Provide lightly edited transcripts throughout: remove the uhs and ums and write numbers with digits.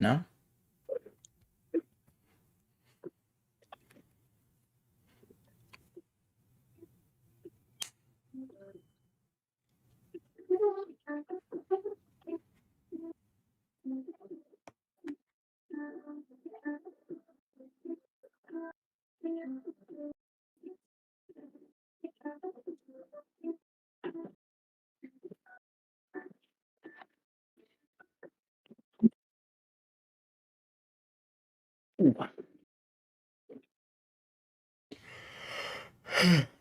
No?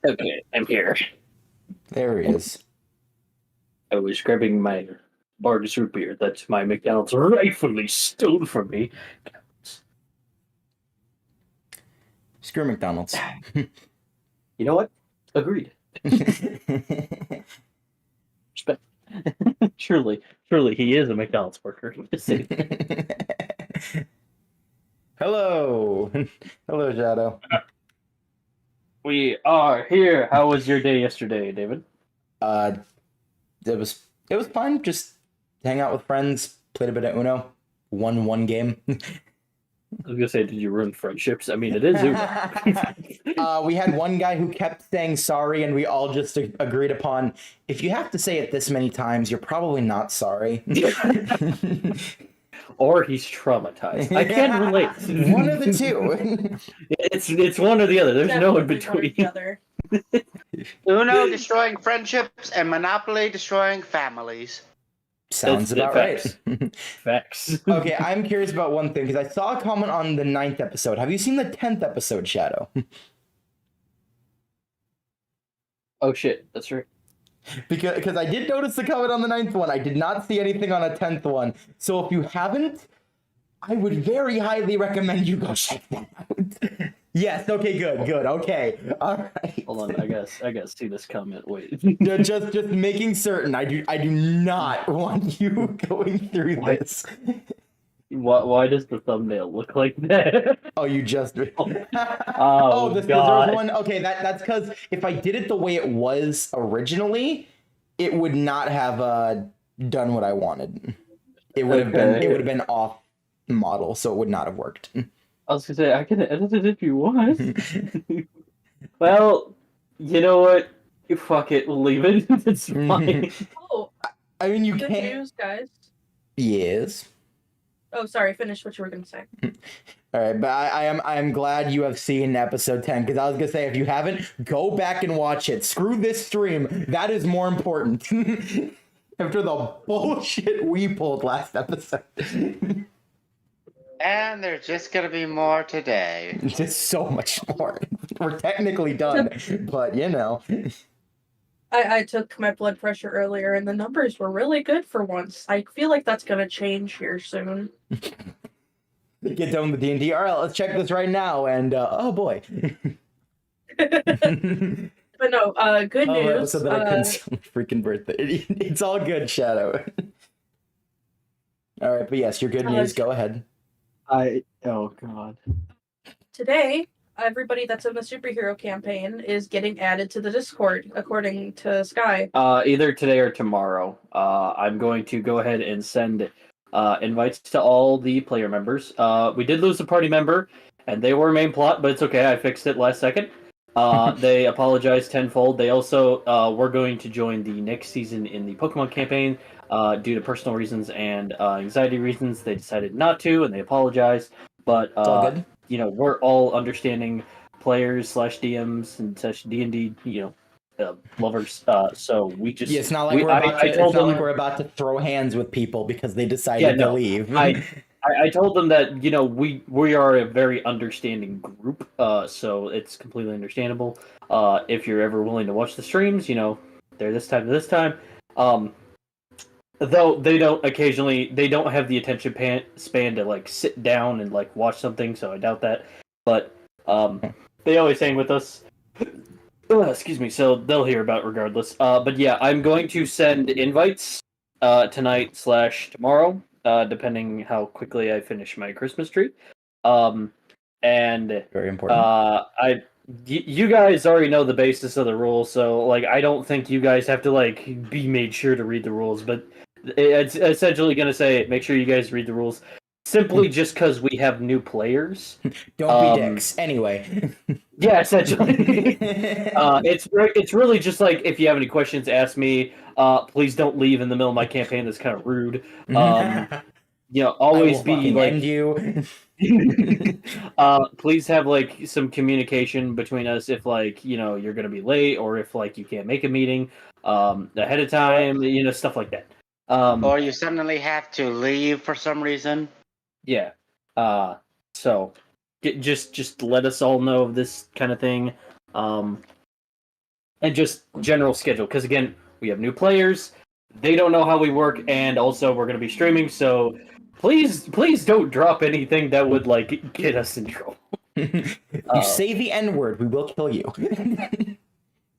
Okay, I'm here. There he is. I was grabbing my Bard's root beer that my McDonald's rightfully stole from me. Screw McDonald's. You know what? Agreed. Respect. surely he is a McDonald's worker. Just saying. Hello. Hello, Shadow. We are here. How was your day yesterday, David? It was fun. Just hang out with friends, played a bit of Uno, won one game. I was gonna say, did you ruin friendships? I mean, it is Uno. We had one guy who kept saying sorry, and we all just agreed upon, if you have to say it this many times, you're probably not sorry. Or he's traumatized. I can't relate. One of the two. It's one or the other. There's no in Definitely between. one or the other. Uno destroying friendships and Monopoly destroying families. Sounds about facts. right. Facts. Okay, I'm curious about one thing, because I saw a comment on the 9th episode. Have you seen the 10th episode, Shadow? Oh shit, that's right. Because I did notice the comment on the 9th one. I did not see anything on a 10th one. So if you haven't, I would very highly recommend you go check that out. Yes, okay, good, okay. All right. Hold on, I guess see this comment. Wait. just making certain. I do not want you going through this. Why does the thumbnail look like that? Oh, you just Oh, this God. one. Okay, that's because if I did it the way it was originally, it would not have done what I wanted. It would have been off model, so it would not have worked. I was gonna say I can edit it if you want. Well, you know what? Fuck it, we'll leave it. It's fine. Oh, I mean, you good can't. news, guys. Yes. Oh, sorry. Finish what you were gonna say. All right, but I am glad you have seen episode 10, because I was gonna say, if you haven't, go back and watch it. Screw this stream. That is more important. After the bullshit we pulled last episode. And there's just gonna be more today. Just so much more. We're technically done, but you know. I took my blood pressure earlier, and the numbers were really good for once. I feel like that's gonna change here soon. Get done with D&D. All right, let's check this right now. And oh boy. But no, good news. So that I couldn't see my freaking birthday. It's all good, Shadow. All right, but yes, your good news. Go ahead. Oh god. Today, everybody that's in the superhero campaign is getting added to the Discord, according to Sky. Either today or tomorrow. I'm going to go ahead and send invites to all the player members. We did lose a party member, and they were main plot, but it's okay. I fixed it last second. They apologized tenfold. They also were going to join the next season in the Pokemon campaign. Due to personal reasons and anxiety reasons, they decided not to, and they apologized. But all good. You know, we're all understanding players / DMs and / D&D, lovers. So we just it's not like we're about to throw hands with people because they decided to leave. I told them that we are a very understanding group, so it's completely understandable. If you're ever willing to watch the streams, they're this time to this time. Though they don't have the attention span to like sit down and like watch something, so I doubt that. But they always hang with us. Excuse me, so they'll hear about it regardless. But yeah, I'm going to send invites tonight / tomorrow, depending how quickly I finish my Christmas tree. And very important. You guys already know the basis of the rules, so like I don't think you guys have to like be made sure to read the rules, but it's essentially going to say make sure you guys read the rules. simply just because we have new players. Don't be dicks. Anyway. Yeah, essentially. It's really just like, if you have any questions, ask me. Please don't leave in the middle of my campaign. That's kind of rude. Always be like. End you. Please have like some communication between us if like you're gonna be late, or if like you can't make a meeting ahead of time. Stuff like that. Or you suddenly have to leave for some reason. Yeah. So just let us all know of this kind of thing. And just general schedule, because again, we have new players. They don't know how we work, and also we're going to be streaming, so please don't drop anything that would like get us in trouble. You say the N-word, we will kill you.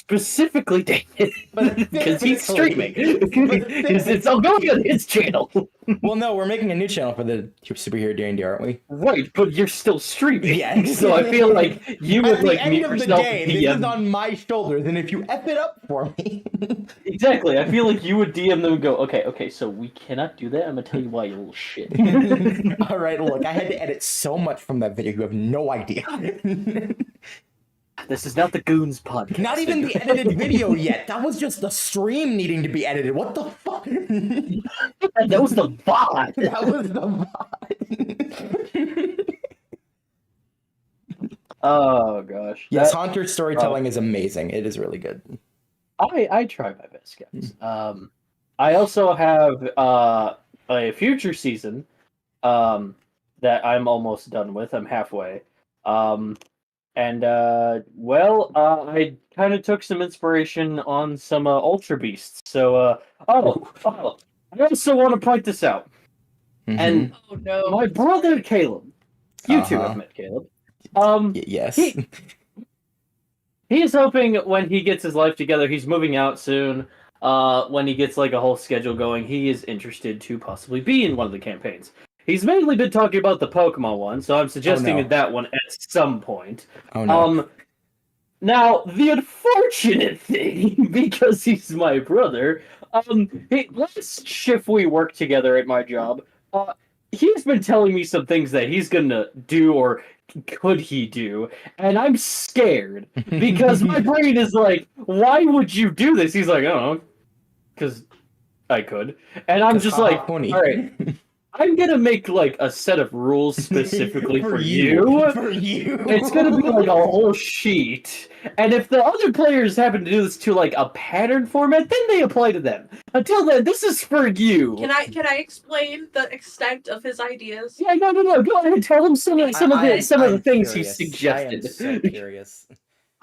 Specifically David, because he's streaming. It's all going on his channel. Well, no, we're making a new channel for the superhero D&D, aren't we? Right, but you're still streaming. Yeah. So I feel like you would like At the meet end of the yourself. day, this is on my shoulders, and if you F it up for me... Exactly, I feel like you would DM them and go, okay, so we cannot do that. I'm gonna tell you why, you little shit. Alright, look, I had to edit so much from that video, you have no idea. This is not the Goons podcast. Not even the edited video yet. That was just the stream needing to be edited. What the fuck? That was the VOD. That was the VOD. Oh gosh. Yes, Haunter's storytelling is amazing. It is really good. I try my best, guys. I also have a future season that I'm almost done with. I'm halfway. I kind of took some inspiration on some Ultra Beasts. So, I also want to point this out. Mm-hmm. And Oh no. my brother Caleb, you two have met Caleb. Yes. He is hoping when he gets his life together, he's moving out soon. When he gets like a whole schedule going, he is interested to possibly be in one of the campaigns. He's mainly been talking about the Pokemon one, so I'm suggesting that one at some point. Oh no. Now, the unfortunate thing, because he's my brother, last shift we worked together at my job, he's been telling me some things that he's gonna do, or could he do, and I'm scared, because my brain is like, why would you do this? He's like, I don't know, because I could. And I'm just like, funny. All right. I'm gonna make like a set of rules specifically for you. For you. It's gonna be like a whole sheet, and if the other players happen to do this to like a pattern format, then they apply to them. Until then, this is for you. Can I explain the extent of his ideas? Yeah, no. Go ahead, tell him some of the things he curious. suggested. I am so curious.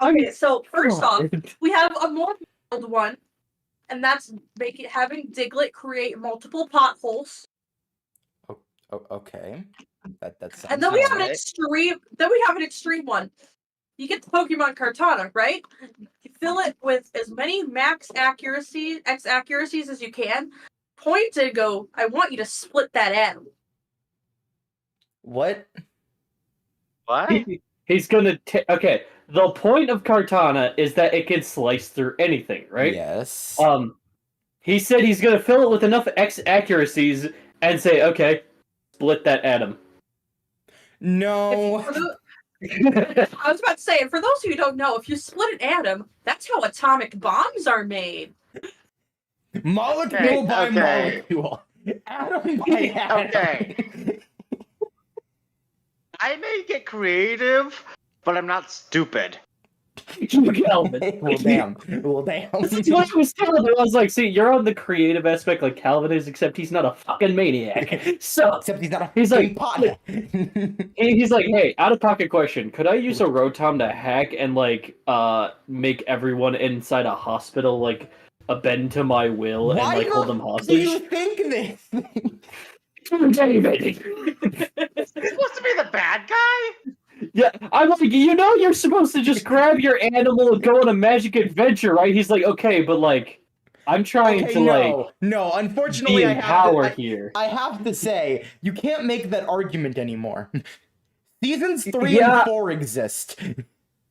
Okay, so first off, God. we have a more mild one, and that's having Diglett create multiple potholes. Okay. That sounds And then we have an alright. extreme one. You get the Pokemon Kartana, right? You fill it with as many X accuracies as you can. Point and go, I want you to split that atom. What? What? He's gonna okay. The point of Kartana is that it can slice through anything, right? Yes. He said he's gonna fill it with enough X accuracies and say, okay, split that atom. No. I was about to say, and for those of you who don't know, if you split an atom, that's how atomic bombs are made. Molecule by Okay. molecule. Atom by atom. Okay. I may get creative, but I'm not stupid. Calvin. Well, damn. Well, damn. This is what I was telling him. I was like, see, you're on the creative aspect like Calvin is, except he's not a fucking maniac. So Except he's not a He's like- pot. he's like, hey, out of pocket question. Could I use a Rotom to hack and like make everyone inside a hospital like a bend to my will and like hold them do you hostage? think this? David. He's supposed to be the bad guy? Yeah, I'm like, you're supposed to just grab your animal and go on a magic adventure, right? He's like, okay, but like, I'm trying to like no. Unfortunately, be I in have power to, here. I have to say, you can't make that argument anymore. Seasons 3 Yeah. and 4 exist.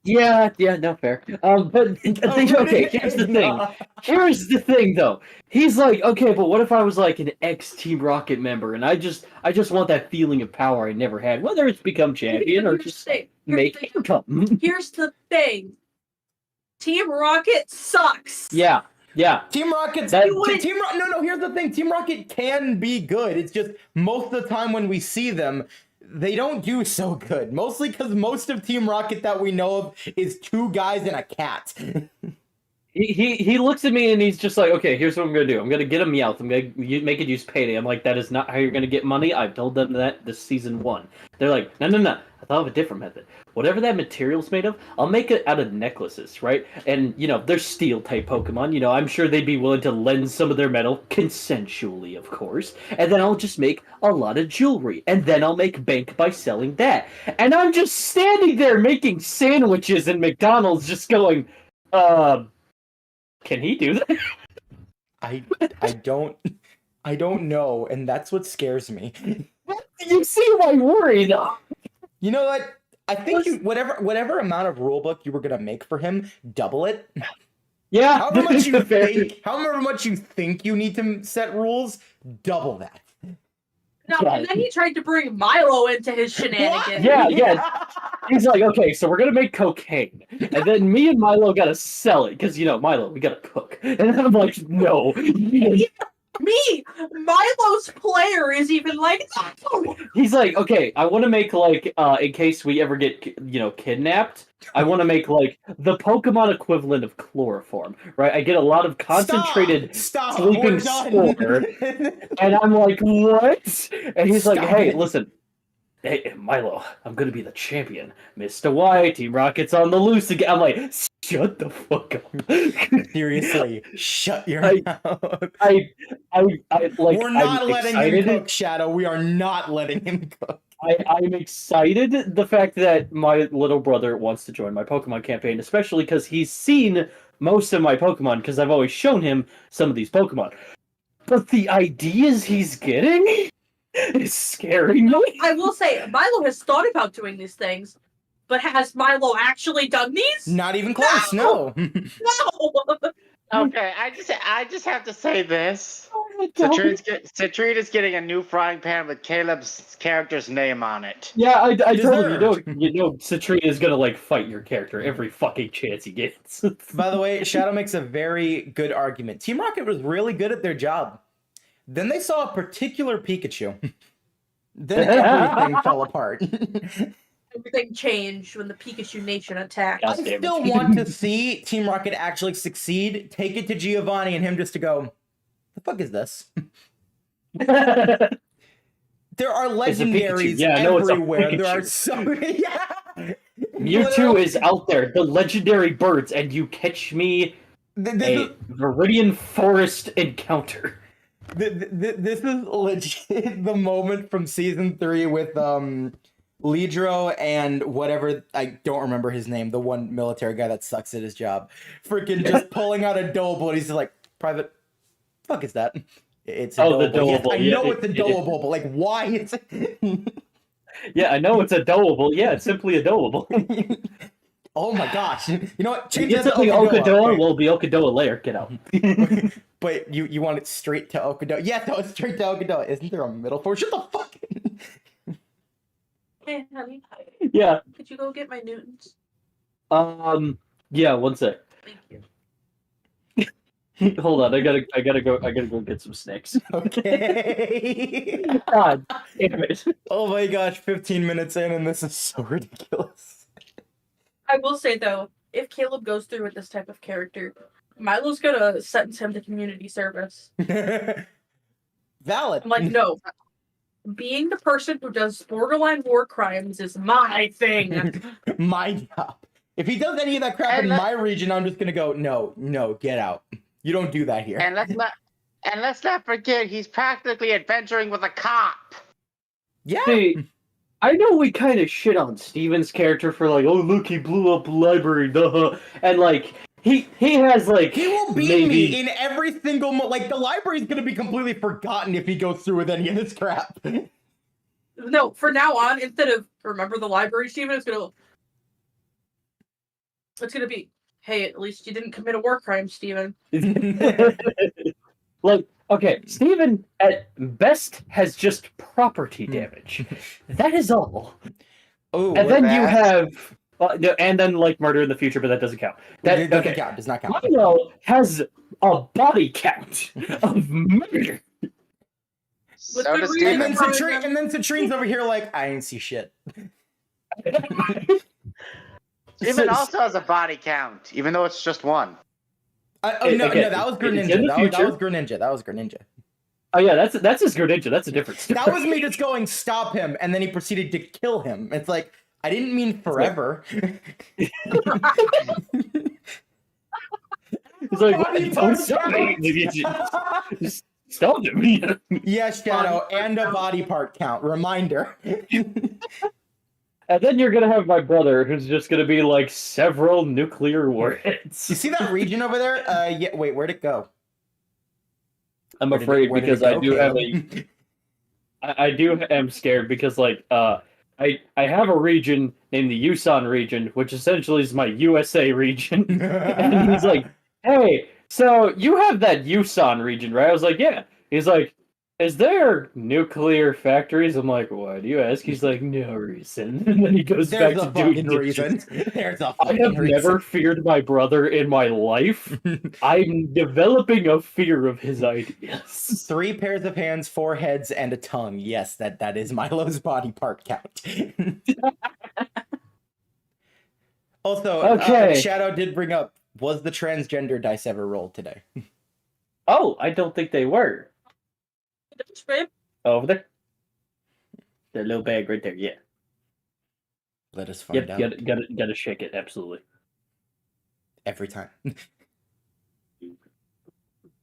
Yeah, no, fair. But okay, here's the thing. Here's the thing, though. He's like, okay, but what if I was like an ex-Team Rocket member, and I just want that feeling of power I never had, whether it's become champion or just make income. Here's the thing. Team Rocket sucks. Yeah. Team Rocket's That- no. Here's the thing. Team Rocket can be good. It's just most of the time when we see them, they don't do so good. Mostly because most of Team Rocket that we know of is 2 guys and a cat. He looks at me and he's just like, okay, here's what I'm gonna do. I'm gonna get a Meowth. I'm gonna make it use Payday. I'm like, that is not how you're gonna get money. I've told them that this season 1. They're like, no. I thought of a different method. Whatever that material's made of, I'll make it out of necklaces, right? And they're steel type Pokemon. I'm sure they'd be willing to lend some of their metal consensually, of course. And then I'll just make a lot of jewelry, and then I'll make bank by selling that. And I'm just standing there making sandwiches in McDonald's, just going, can he do that? I don't know, and that's what scares me. You see my worry, though. You know what? I think whatever amount of rulebook you were gonna make for him, double it. Yeah. However much you think you need to set rules, double that. No, and then he tried to bring Milo into his shenanigans. Yeah. He's like, okay, so we're gonna make cocaine, and then me and Milo gotta sell it because Milo, we gotta cook. And then I'm like, no. Me, Milo's player is even like, no. He's like, okay, I want to make like, in case we ever get kidnapped, I want to make like the Pokemon equivalent of chloroform, right? I get a lot of concentrated sleeping spore, and I'm like, what? And he's like, hey, listen. Hey, Milo, I'm gonna be the champion. Mr. Y, Team Rocket's on the loose again. I'm like, shut the fuck up. Seriously, shut your mouth. I like. We're not I'm letting excited. him cook, Shadow. We are not letting him cook. I'm excited the fact that my little brother wants to join my Pokemon campaign, especially because he's seen most of my Pokemon, because I've always shown him some of these Pokemon. But the ideas he's getting is scaring me. I will say, Milo has thought about doing these things, but has Milo actually done these? Not even close, no. No! Okay, I just have to say this. Oh, Citrine is getting a new frying pan with Caleb's character's name on it. Yeah, I told Deserved. Citrine is gonna like fight your character every fucking chance he gets. By the way, Shadow makes a very good argument. Team Rocket was really good at their job. Then they saw a particular Pikachu. Then everything fell apart. Everything changed when the Pikachu Nation attacked. God I damn it. still want to see Team Rocket actually succeed, take it to Giovanni, and him just to go, the fuck is this? There are legendaries Yeah, I know it's a everywhere. There are Pikachu. so many. Yeah. Mewtwo is out there, the legendary birds, and you catch me a Viridian Forest encounter. This is legit the moment from season 3 with Lidro and whatever, I don't remember his name, the one military guy that sucks at his job. Freaking just pulling out a Doable, and he's just like, Private, fuck is that? It's a the Doable. Doable, I yeah, know it's a Doable, but like, why is it? Yeah, I know it's adorable. Yeah, it's simply adorable. Oh my gosh. You know what? You Change get that to something Okadoa. Okadoa, well, the Okadoa layer, get out. But you want it straight to Okadoa. Yeah, no, it's straight to Okadoa. Isn't there a middle for? Shut the fuck. Hey, honey, Yeah. could you go get my Newtons? Yeah, one sec. Thank you. Hold on, I gotta go get some snacks. Okay. God damn it. Oh my gosh, 15 minutes in and this is so ridiculous. I will say, though, if Caleb goes through with this type of character, Milo's gonna sentence him to community service. Valid. I'm like, no. Being the person who does borderline war crimes is my thing. My job. If he does any of that crap in my region, I'm just gonna go, no, get out. You don't do that here. And let's not forget, he's practically adventuring with a cop. Yeah. Hey, I know we kind of shit on Steven's character for like, oh look, he blew up a library, duh. And like, he has like, He will beat maybe... me in every single like the library's gonna be completely forgotten if he goes through with any of this crap. No, for now on, instead of remember the library, Steven, it's gonna It's gonna be, hey, at least you didn't commit a war crime, Steven. Like, okay, Steven at best has just property damage. That is all. Oh, And then you best. have, no, and then like murder in the future, but that doesn't count. it doesn't count. Does not count. Milo has a body count of murder. So good does reason. And Steven. then Citrine's over here like, I ain't see shit. Steven also has a body count, even though it's just one. No, Okay, that was it's in Greninja. the That future. was Greninja. That was Greninja. Oh yeah, that's his Greninja. That's a different story. That was me just going, stop him, and then he proceeded to kill him. It's like, I didn't mean forever. It's like, don't stop me. Just stop him. Yes, Shadow, and a body part count. Reminder. And then you're gonna have my brother, who's just gonna be like several nuclear You warheads. see that region over there? Yeah. Wait, where'd it go? I'm Where did afraid where did because it I go, do have Caleb? am scared because like I have a region named the Yusan region, which essentially is my USA region. And he's like, hey, so you have that Yusan region, right? I was like, yeah. He's like, is there nuclear factories? I'm like, why do you ask? He's like, no reason. And then he goes There's back a to doing fucking reason. There's a I fucking have reason. never feared my brother in my life. I'm developing a fear of his ideas. 3 pairs of hands, 4 heads, and a tongue. Yes, that is Milo's body part count. Also, Okay. Shadow did bring up, was the transgender dice ever rolled today? Oh, I don't think they were. Babe. Over there? The little bag right there, yeah. Let us find Yep, out. gotta shake it, absolutely. Every time.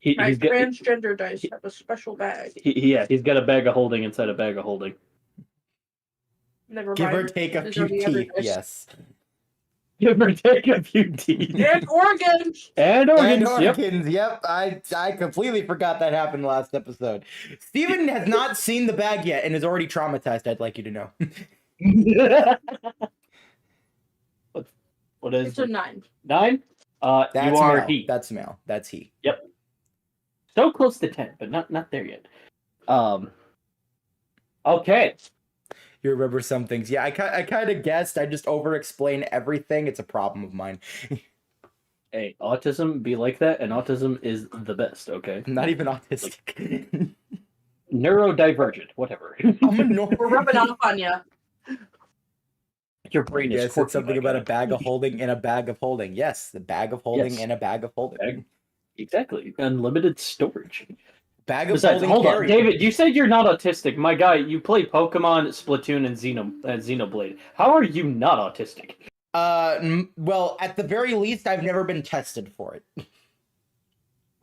He's got, Transgender dice have a special bag. he's got a bag of holding inside a bag of holding. Never Give or mind. take a There's few already every teeth, dice. yes. Give or take a few teeth. And organs! And organs, And yep. organs, yep. I completely forgot that happened last episode. Steven has not seen the bag yet and is already traumatized, I'd like you to know. What is It's a 9. 9? That's you are male. he. That's male. That's he. Yep. So close to 10, but not there yet. Okay. You remember some things. Yeah, I kind of guessed. I just over-explain everything. It's a problem of mine. Hey, autism be like that, and autism is the best, okay? I'm not even autistic. Neurodivergent, whatever. I'm a normal. We're rubbing off on you. Your brain is Yes, quirky, it's something my about a guy. bag of holding in a bag of holding. Yes, the bag of holding Yes. in a bag of holding. Bag- Exactly. Unlimited storage. Bag of Besides, holding hold on, carry. David, you said you're not autistic. My guy, you play Pokemon, Splatoon, and Xenoblade. How are you not autistic? Well, at the very least, I've never been tested for it.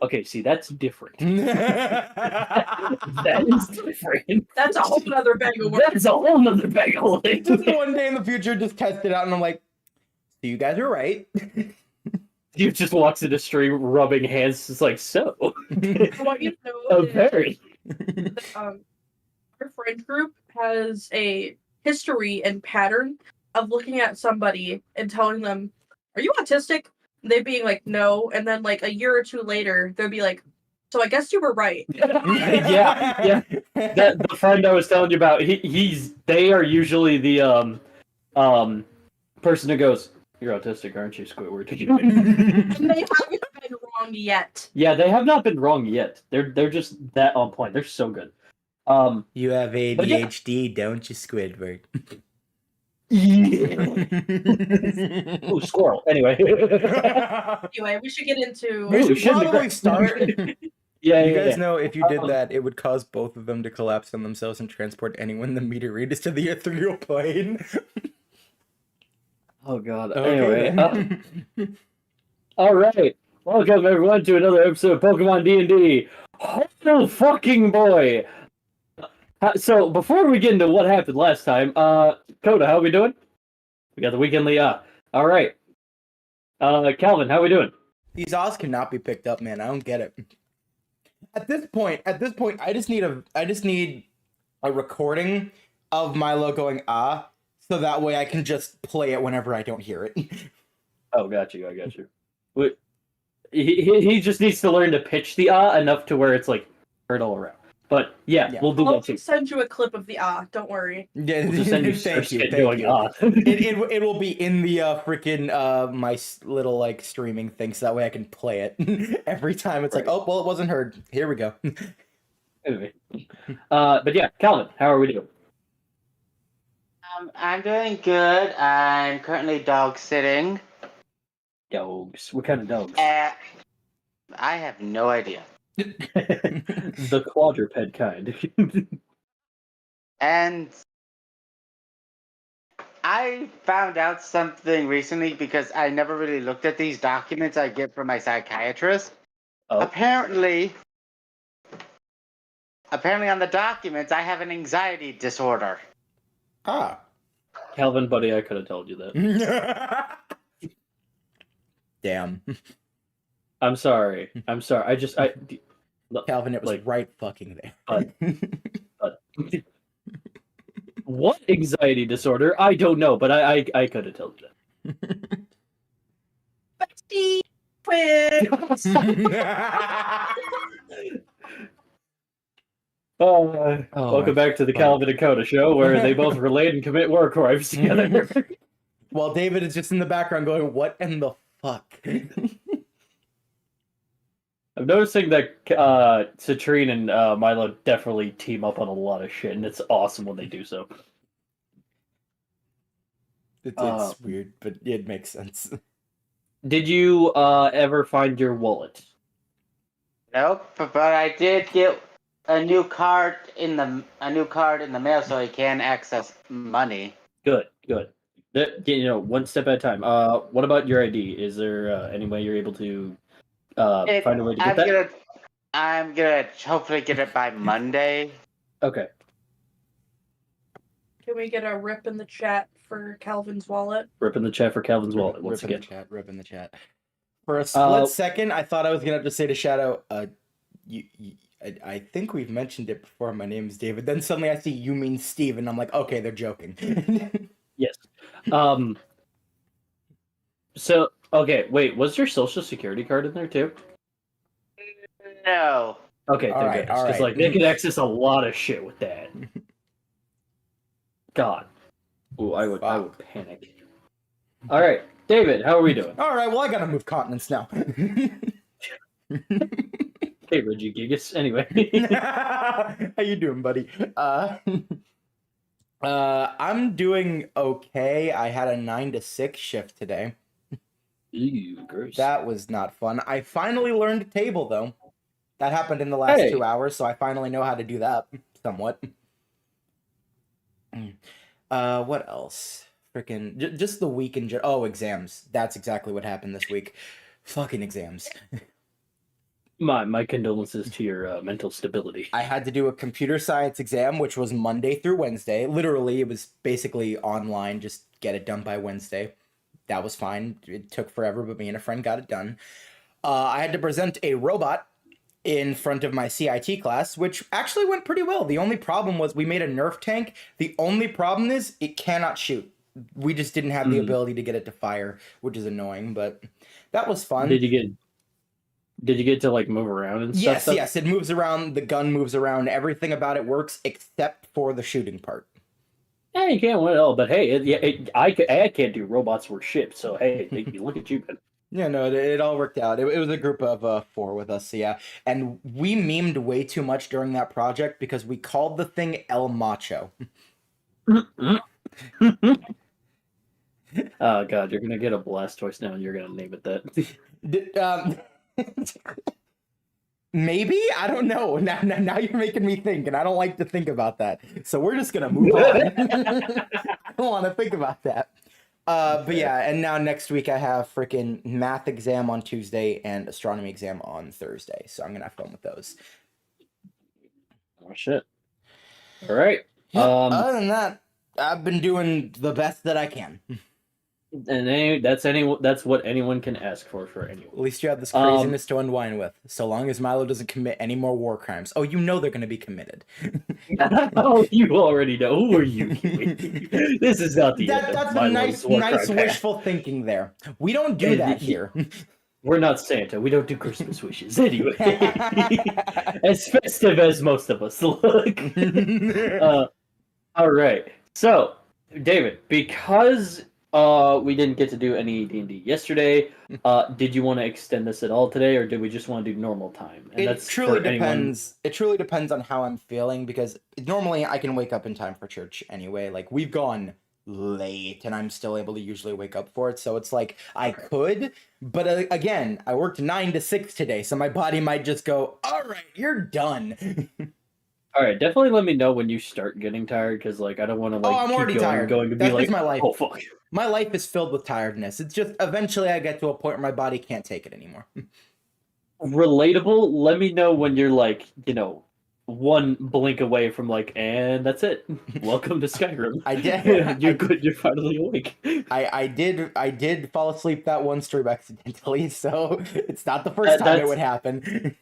Okay, see, that's different. That That is different. That's a whole other bag of work. That's a whole nother bag of holding. Just one day in the future, just test it out, and I'm like, so you guys are right. You just walks into stream rubbing hands. It's like, so. I want you to know Oh, that, very. our friend group has a history and pattern of looking at somebody and telling them, "Are you autistic?" They being like, "No," and then like a year or two later, they'll be like, "So I guess you were right." yeah. That the friend I was telling you about, they are usually the person who goes, "You're autistic, aren't you, Squidward?" And they haven't been wrong yet. Yeah, they have not been wrong yet. They're just that on point. They're so good. You have But yeah. ADHD, don't you, Squidward? Ooh, squirrel. Anyway. Anyway, we should get into. We should shouldn't probably have- start. Yeah, You yeah, guys yeah. know if you did that, it would cause both of them to collapse on themselves and transport anyone in the meteorite is to the ethereal plane. Oh god. Okay, Anyway, then. all right. Welcome everyone to another episode of Pokemon D&D. Oh fucking boy. So before we get into what happened last time, Coda, how we doing? We got the weekendly. All right. Calvin, how we doing? These Oz cannot be picked up, man. I don't get it. At this point, I just need a recording of Milo going so that way I can just play it whenever I don't hear it. Oh, got you. I got you. Wait, he just needs to learn to pitch the enough to where it's like heard all around. But yeah, we'll do I'll that too. send you a clip of the don't worry. Yeah, We'll just send you thank you, Skit thank doing you. It will be in the freaking my little like streaming thing, so that way I can play it every time. It's like, oh well, it wasn't heard. Here we go. Anyway, but yeah, Calvin, how are we doing? I'm doing good. I'm currently dog sitting. Dogs. What kind of dogs? I have no idea. The quadruped kind. And I found out something recently because I never really looked at these documents I get from my psychiatrist. Oh. Apparently on the documents I have an anxiety disorder. Ah. Calvin, buddy, I could have told you that. Damn. I'm sorry. Calvin, it was like, right fucking there. but what anxiety disorder? I don't know, but I could have told you that. Bestie twins. Welcome back to the Calvin and Coda show, where they both relate and commit war crimes together. While David is just in the background going, "What in the fuck?" I'm noticing that Citrine and Milo definitely team up on a lot of shit, and it's awesome when they do so. It's weird, but it makes sense. Did you ever find your wallet? Nope, but I did get a new card in the mail, so I can access money. Good. One step at a time. What about your ID? Is there any way you're able to find a way to get that? I'm gonna hopefully get it by Monday. Okay. Can we get a rip in the chat for Calvin's wallet? Rip in the chat for Calvin's wallet once again. Rip in the chat. For a split second, I thought I was gonna have to say to Shadow, I think we've mentioned it before. My name is David. Then suddenly I see you mean Steve, and I'm like, okay, they're joking. Yes. So okay, wait. Was your social security card in there too? No. Okay, All right. because like they could access a lot of shit with that. God. Ooh, I would panic. All right, David, how are we doing? All right. Well, I gotta move continents now. Hey, Reggie Gigas. Anyway. How you doing, buddy? I'm doing okay. I had a 9 to 6 shift today. Ew, gross. That was not fun. I finally learned a table, though. That happened in the last 2 hours, so I finally know how to do that somewhat. What else? Freaking just the week in general. Oh, exams. That's exactly what happened this week. Fucking exams. My condolences to your mental stability. I had to do a computer science exam, which was Monday through Wednesday. Literally, it was basically online. Just get it done by Wednesday. That was fine. It took forever, but me and a friend got it done. I had to present a robot in front of my CIT class, which actually went pretty well. The only problem was we made a Nerf tank. The only problem is it cannot shoot. We just didn't have the ability to get it to fire, which is annoying, but that was fun. Did you get to like move around and stuff? Yes, it moves around. The gun moves around. Everything about it works except for the shooting part. Yeah, you can't win it all, but hey, I can't do robots worth shit, so hey, look at you, man. Yeah, no, it all worked out. It was a group of 4 with us, so yeah. And we memed way too much during that project because we called the thing El Macho. Oh god, you're gonna get a Blastoise now and you're gonna name it that. Maybe? I don't know. Now you're making me think, and I don't like to think about that. So we're just gonna move on. I don't want to think about that. But yeah, and now next week I have freaking math exam on Tuesday and astronomy exam on Thursday. So I'm gonna have fun with those. Oh shit. All right. Yep. Other than that, I've been doing the best that I can. And that's what anyone can ask for anyone. At least you have this craziness to unwind with. So long as Milo doesn't commit any more war crimes. Oh, you know they're going to be committed. Oh, you already know. Who are you, Huey? This is not the end of That's a Milo's nice Warcry wishful thinking there. We don't do that here. We're not Santa. We don't do Christmas wishes anyway. As festive as most of us look. All right. So, David, because we didn't get to do any D&D yesterday, did you want to extend this at all today, or did we just want to do normal time? And It truly depends. It truly depends on how I'm feeling, because normally I can wake up in time for church anyway. Like, we've gone late and I'm still able to usually wake up for it, so it's like I could, but again, I worked 9 to 6 today, so my body might just go, all right, you're done. All right, definitely let me know when you start getting tired, because like I don't want to like I'm keep already tired. going to be That's like, my life. oh fuck. My life is filled with tiredness. It's just eventually I get to a point where my body can't take it anymore. Relatable. Let me know when you're like, one blink away from like, and that's it. Welcome to Skyrim. I did. You're good. You're finally awake. I did fall asleep that one stream accidentally, so it's not the first time it would happen.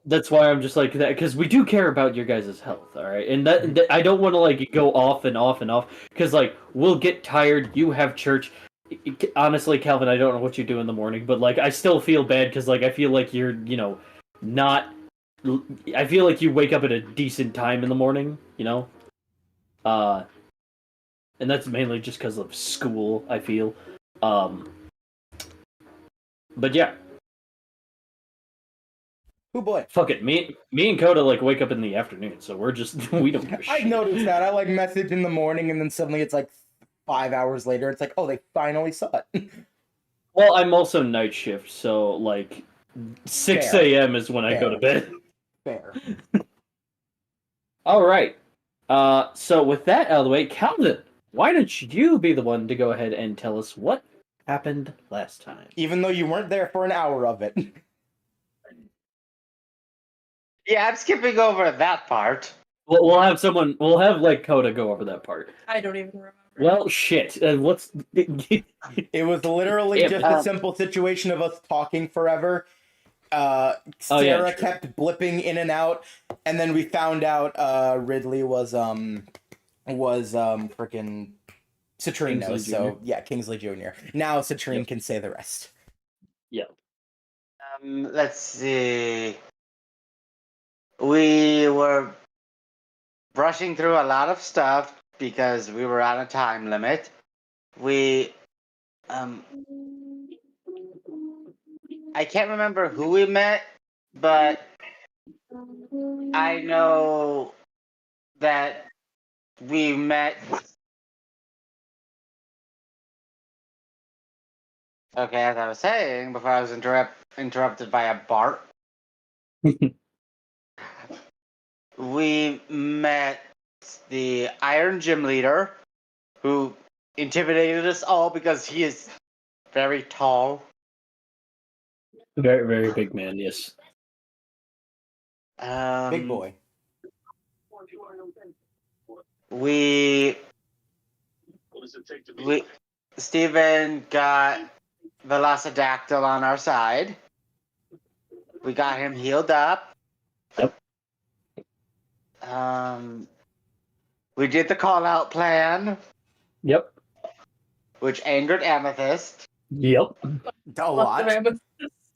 That's why I'm just like that, because we do care about your guys' health, all right? And that I don't want to like go off and off and off, because like we'll get tired. You have church. Honestly, Calvin, I don't know what you do in the morning, but like I still feel bad because like I feel like you're not. I feel like you wake up at a decent time in the morning, and that's mainly just because of school. I feel, but yeah. Oh boy. Fuck it. Me and Coda like wake up in the afternoon, so we're just we don't give a shit. I noticed that. I like message in the morning and then suddenly it's like 5 hours later. It's like, oh, they finally saw it. Well, I'm also night shift, so like 6 a.m. is when I go to bed. Fair. All right. So with that out of the way, Calvin, why don't you be the one to go ahead and tell us what happened last time? Even though you weren't there for an hour of it. Yeah, I'm skipping over that part. We'll have like Coda go over that part. I don't even remember. Well, shit. What's? It was literally just a simple situation of us talking forever. Sarah kept blipping in and out, and then we found out Ridley was freaking Citrine knows. So yeah, Kingsley Jr. Now Citrine can say the rest. Yeah. Let's see. We were brushing through a lot of stuff because we were on a time limit. We I can't remember who we met, but I know that we met. Okay, as I was saying before, I was interrupted by a Bart. We met the Iron Gym Leader, who intimidated us all because he is very tall. Very, very big man, yes. Big boy. Steven got Velocidactyl on our side. We got him healed up. Yep. We did the call-out plan. Yep. Which angered Amethyst. Yep. A lot.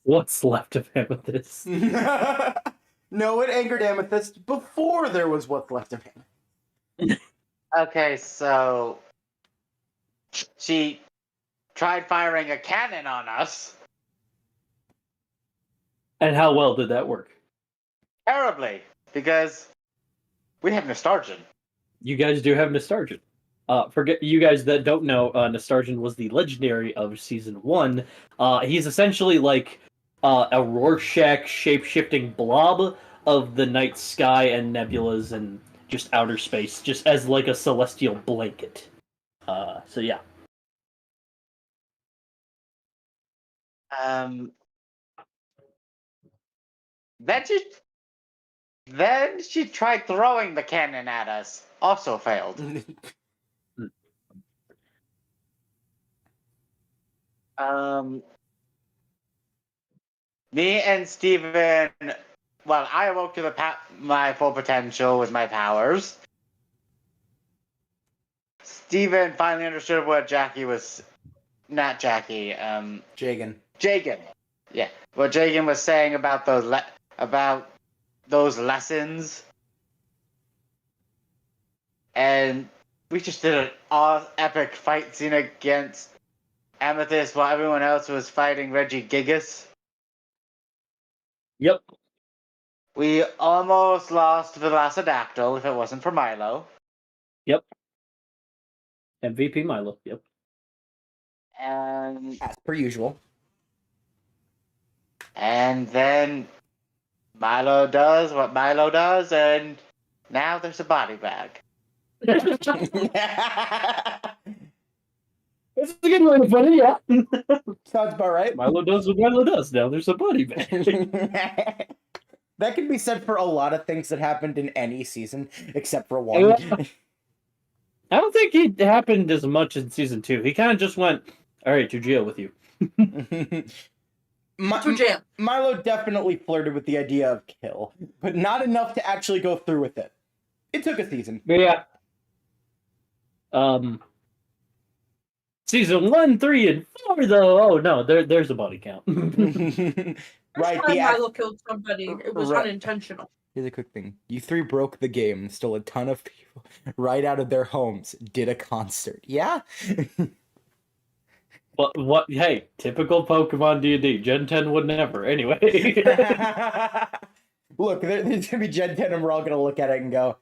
What's left of Amethyst? No, it angered Amethyst before there was what's left of him. Okay, so she tried firing a cannon on us. And how well did that work? Terribly, because we have Nostargian. You guys do have Nostargian. Forget you guys that don't know, Nostargian was the legendary of season 1. He's essentially like a Rorschach shape-shifting blob of the night sky and nebulas and just outer space, just as like a celestial blanket. So yeah. Then she tried throwing the cannon at us. Also failed. Me and Steven, well, I awoke to my full potential with my powers. Steven finally understood what Jackie was, not Jackie, Jagan. Jagan. Yeah, what Jagan was saying about those lessons. And we just did an epic fight scene against Amethyst while everyone else was fighting Reggie Gigas. Yep. We almost lost Velociraptor if it wasn't for Milo. Yep. MVP Milo. Yep. And As per usual. then Milo does what Milo does, and now there's a body bag. That's a good way to put it, yeah. Sounds about right. Milo does what Milo does. Now there's a body bag. That could be said for a lot of things that happened in any season, except for one. I don't think it happened as much in season 2. He kind of just went, all right, to jail with you. To jail. Milo definitely flirted with the idea of kill, but not enough to actually go through with it. It took a season. But yeah. Season 1, 3, and 4, though. Oh no, there's a body count. Right. First time Milo killed somebody, it was Right. unintentional. Here's a quick thing. You three broke the game, stole a ton of people right out of their homes, did a concert. Yeah? But what? Hey, typical Pokemon D&D. Gen 10 would never. Anyway. Look, there's gonna be Gen 10 and we're all gonna look at it and go,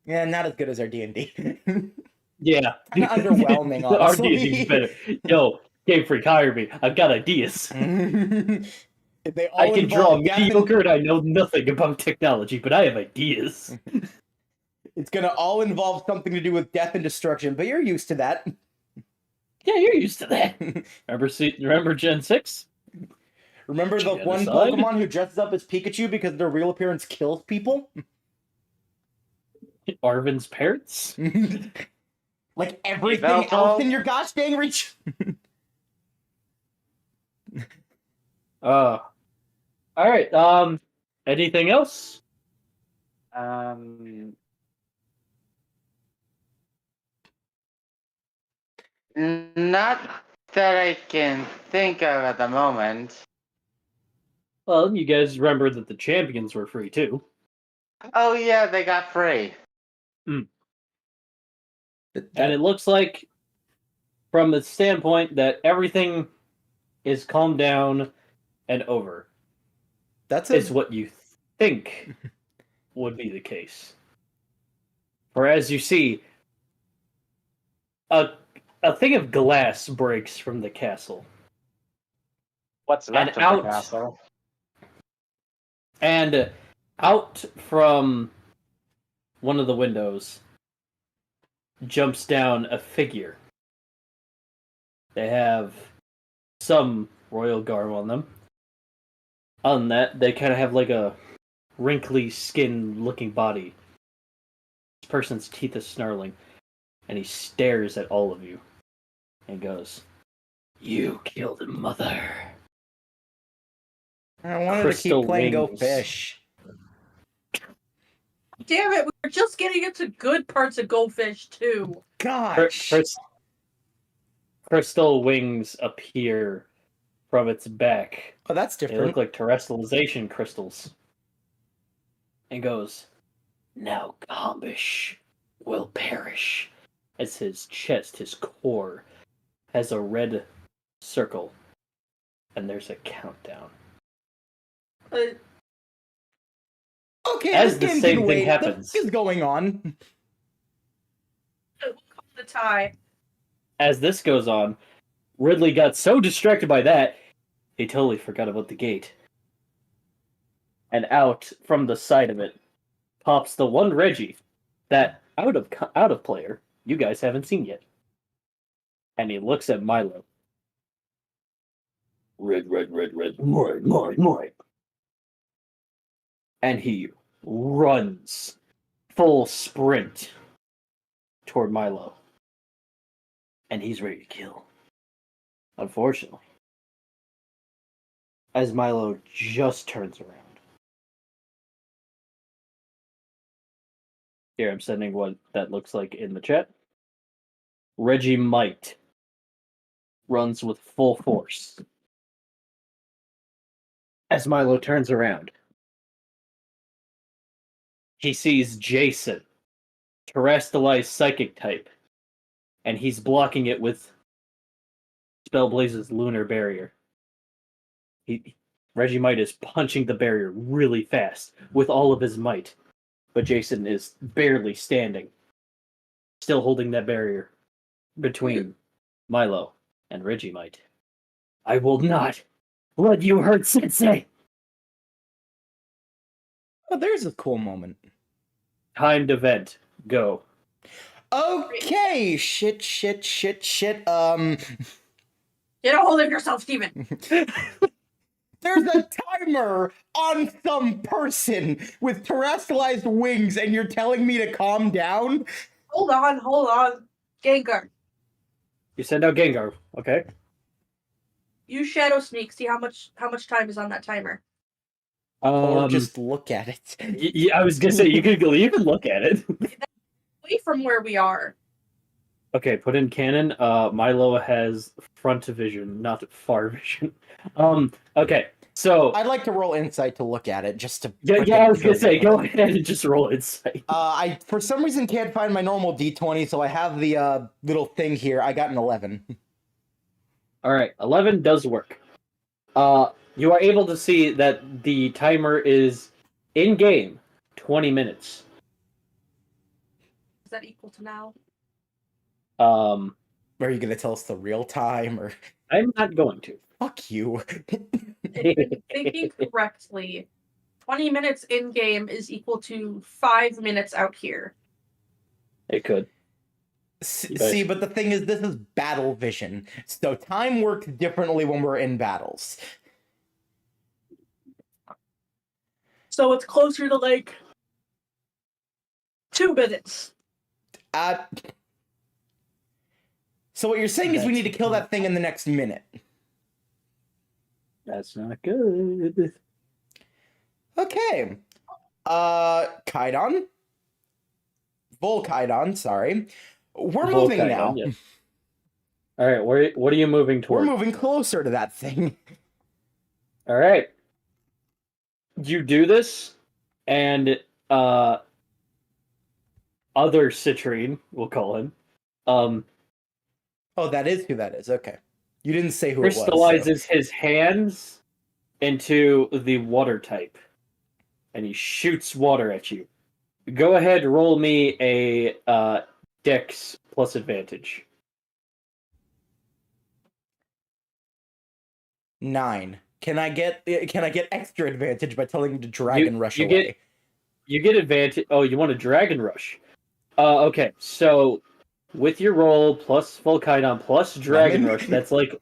yeah, not as good as our D&D. Yeah. Kinda underwhelming, Our honestly. D&D's better. Yo, Game Freak, hire me. I've got ideas. They all I can draw involve death and- mediocre and I know nothing about technology, but I have ideas. It's gonna all involve something to do with death and destruction, but you're used to that. Yeah, you're used to that. Remember Gen 6? Remember the one Genocide? Pokemon who dresses up as Pikachu because their real appearance kills people? Arvin's parrots? Like everything Yveltal. else in your gosh dang reach. Alright, anything else? Not that I can think of at the moment. Well, you guys remember that the champions were free too. Oh yeah, they got free. And it looks like, from the standpoint that everything is calmed down and over, is what you think would be the case. For as you see, a thing of glass breaks from the castle. What's left And of out- the castle? And out from one of the windows jumps down a figure. They have some royal garb on them. On that, they kind of have like a wrinkly skin looking body. This person's teeth are snarling, and he stares at all of you and goes, "You killed mother." I wanted Crystal to keep playing Go wings. Fish. Damn it, we were just getting into good parts of Go Fish too. Gosh. Crystal wings appear from its back. Oh, that's They different. look like terrestrialization crystals. And goes, "Now Gombish will perish." As his chest, his core, has a red circle. And there's a countdown. Okay, As this the game same can thing wait. happens. This is going on. The tie. As this goes on, Ridley got so distracted by that, he totally forgot about the gate. And out from the side of it pops the one Reggie that out of player you guys haven't seen yet. And he looks at Milo. Red, mine. And he runs full sprint toward Milo. And he's ready to kill. Unfortunately, as Milo just turns around. Here, I'm sending what that looks like in the chat. Reggie Might runs with full force. As Milo turns around, he sees Jason, terrestrialized psychic type, and he's blocking it with Spellblaze's lunar barrier. Reggie Might is punching the barrier really fast with all of his might, but Jason is barely standing, still holding that barrier between Milo and Reggie Might. I will not let you hurt Sensei! Oh, there's a cool moment. Timed event. Go. Okay, shit. Get a hold of yourself, Steven. There's a timer on some person with terrestrialized wings, and you're telling me to calm down? Hold on. Gengar. You send out Gengar, okay? Use Shadow Sneak. See how much time is on that timer. Or just look at it. I was gonna say, you can look at it. Away from where we are. Okay, put in canon. Milo has front vision, not far vision. Okay, so I'd like to roll insight to look at it, just to... I was gonna say, go ahead and just roll insight. I, for some reason, can't find my normal D20, so I have the little thing here. I got an 11. Alright, 11 does work. You are able to see that the timer is, in-game, 20 minutes. Is that equal to now? Are you going to tell us the real time, or... I'm not going to. Fuck you. If I'm thinking correctly, 20 minutes in-game is equal to 5 minutes out here. It could. See, but the thing is, this is battle vision, so time works differently when we're in battles. So it's closer to, like, 2 minutes. So what you're saying is we need to kill that thing in the next minute. That's not good. Okay. Kaidon? Volkaidon, sorry. We're moving now. Yeah. Alright, what are you moving toward? We're moving closer to that thing. Alright. You do this, and other Citrine, we'll call him, Oh, that is who that is. Okay. You didn't say who it was. crystallizes his hands into the water type, and he shoots water at you. Go ahead, roll me a Dex plus advantage. 9. Can I get extra advantage by telling him to Dragon Rush away? You get advantage. Oh, you want a Dragon Rush? Okay, so with your roll plus Volkaidon plus Dragon Rush, that's like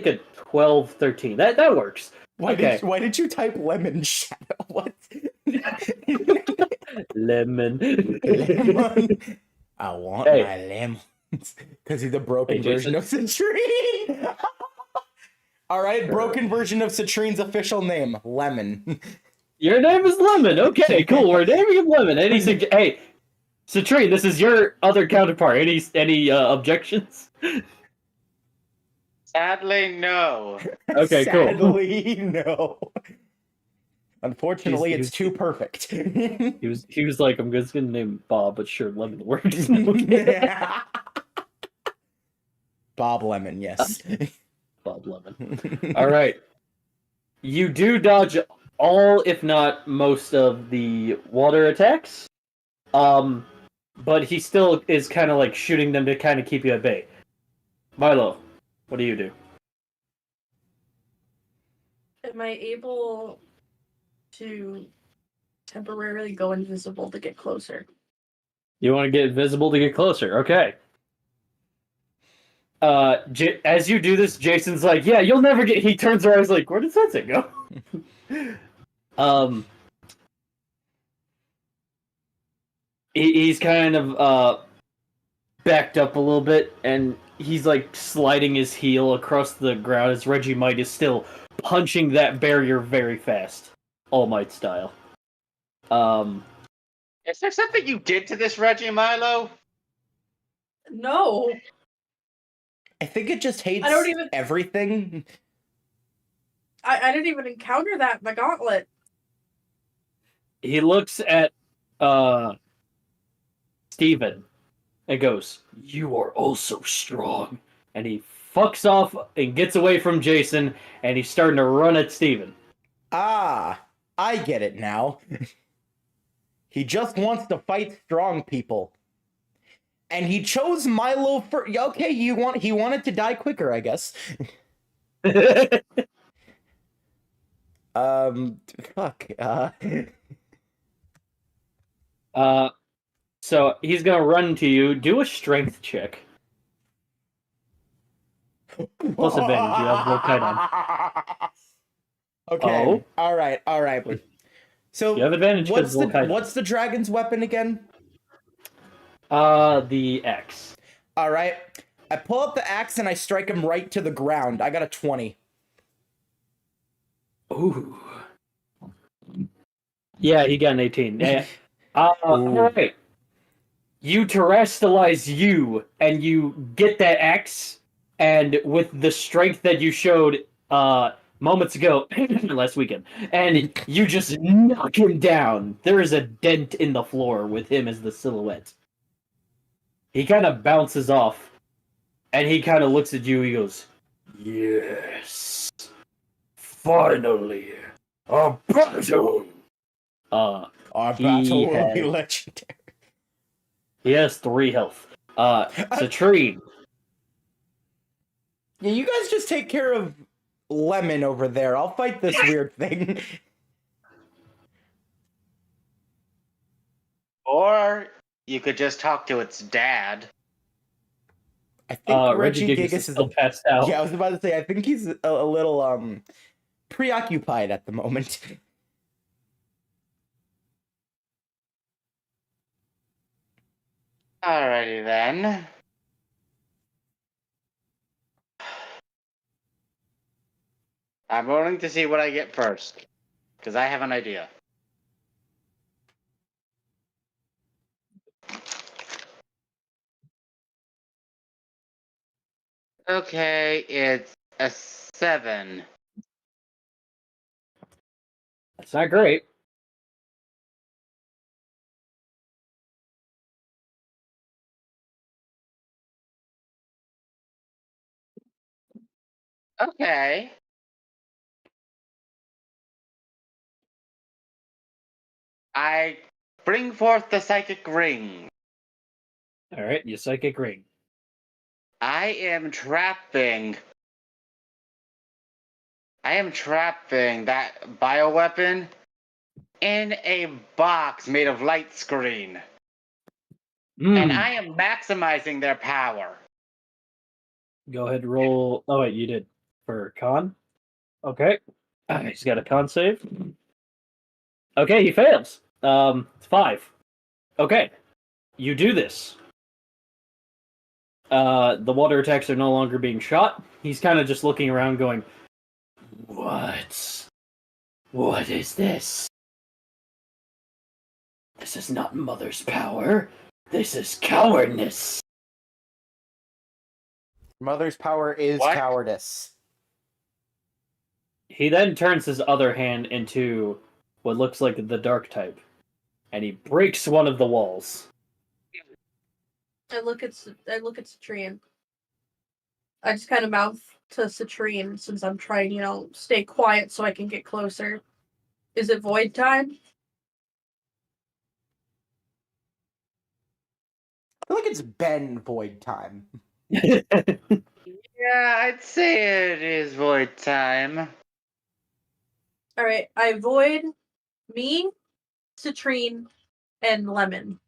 a 12, 13. That works. Why did you type lemon shadow? What? Lemon. Lemon. I want my lemons. Because he's a broken version of Citrine. All right, broken version of Citrine's official name, Lemon. Your name is Lemon. Okay, cool. We're naming him Lemon. Hey, Citrine, this is your other counterpart. Any objections? Sadly, no. Okay, cool. Sadly, no. Unfortunately, it's too perfect. He was like, I'm just gonna name Bob, but sure, Lemon works. Bob Lemon, yes. Bob Lemon. All right. You do dodge all, if not most, of the water attacks. But he still is kind of like shooting them to kind of keep you at bay. Milo, what do you do? Am I able to temporarily go invisible to get closer? You want to get invisible to get closer? Okay. As you do this, Jason's like, "Yeah, you'll never get." He turns around, he's like, "Where did Sensei go?" He's kind of backed up a little bit, and he's like sliding his heel across the ground as Reggie Might is still punching that barrier very fast, All Might style. Is there something you did to this Reggie Milo? No. I think it just hates I don't even- everything. I didn't even encounter that in the gauntlet. He looks at Steven and goes, "You are also strong." And he fucks off and gets away from Jason, and he's starting to run at Steven. Ah, I get it now. He just wants to fight strong people. And he chose Milo for... Okay, he wanted to die quicker, I guess. Fuck. So he's gonna run to you. Do a strength check. Plus advantage. You have what kind of? Okay. Oh. All right. So You have advantage because what's the dragon's weapon again? The X. All right. I pull up the axe and I strike him right to the ground. I got a 20. Ooh. Yeah, he got an 18. All right. You terrestrialize you, and you get that axe, and with the strength that you showed moments ago, last weekend, and you just knock him down. There is a dent in the floor with him as the silhouette. He kind of bounces off, and he kind of looks at you. He goes, "Yes, finally, a battle." Our He battle will be had- legendary. He has 3 health. Citrine. Yeah, you guys just take care of Lemon over there. I'll fight this weird thing. Or you could just talk to its dad. I think Reggie Gigas is still passed out. Yeah, I was about to say, I think he's a little preoccupied at the moment. Alrighty then. I'm rolling to see what I get first, because I have an idea. Okay, it's a 7. That's not great. Okay. I bring forth the psychic ring. All right, you psychic ring. I am trapping that bioweapon in a box made of light screen. And I am maximizing their power. Go ahead and roll. Oh wait, you did for con. Okay, he's got a con save. Okay, he fails. It's 5. Okay, you do this. The water attacks are no longer being shot. He's kind of just looking around, going, "What? What is this? This is not Mother's power. This is cowardness." Mother's power is What? cowardice. He then turns his other hand into what looks like the dark type, and he breaks one of the walls. I look at Citrine. I just kind of mouth to Citrine since I'm trying, stay quiet so I can get closer. Is it void time? I feel like it's been void time. Yeah, I'd say it is void time. Alright, I void me, Citrine, and Lemon.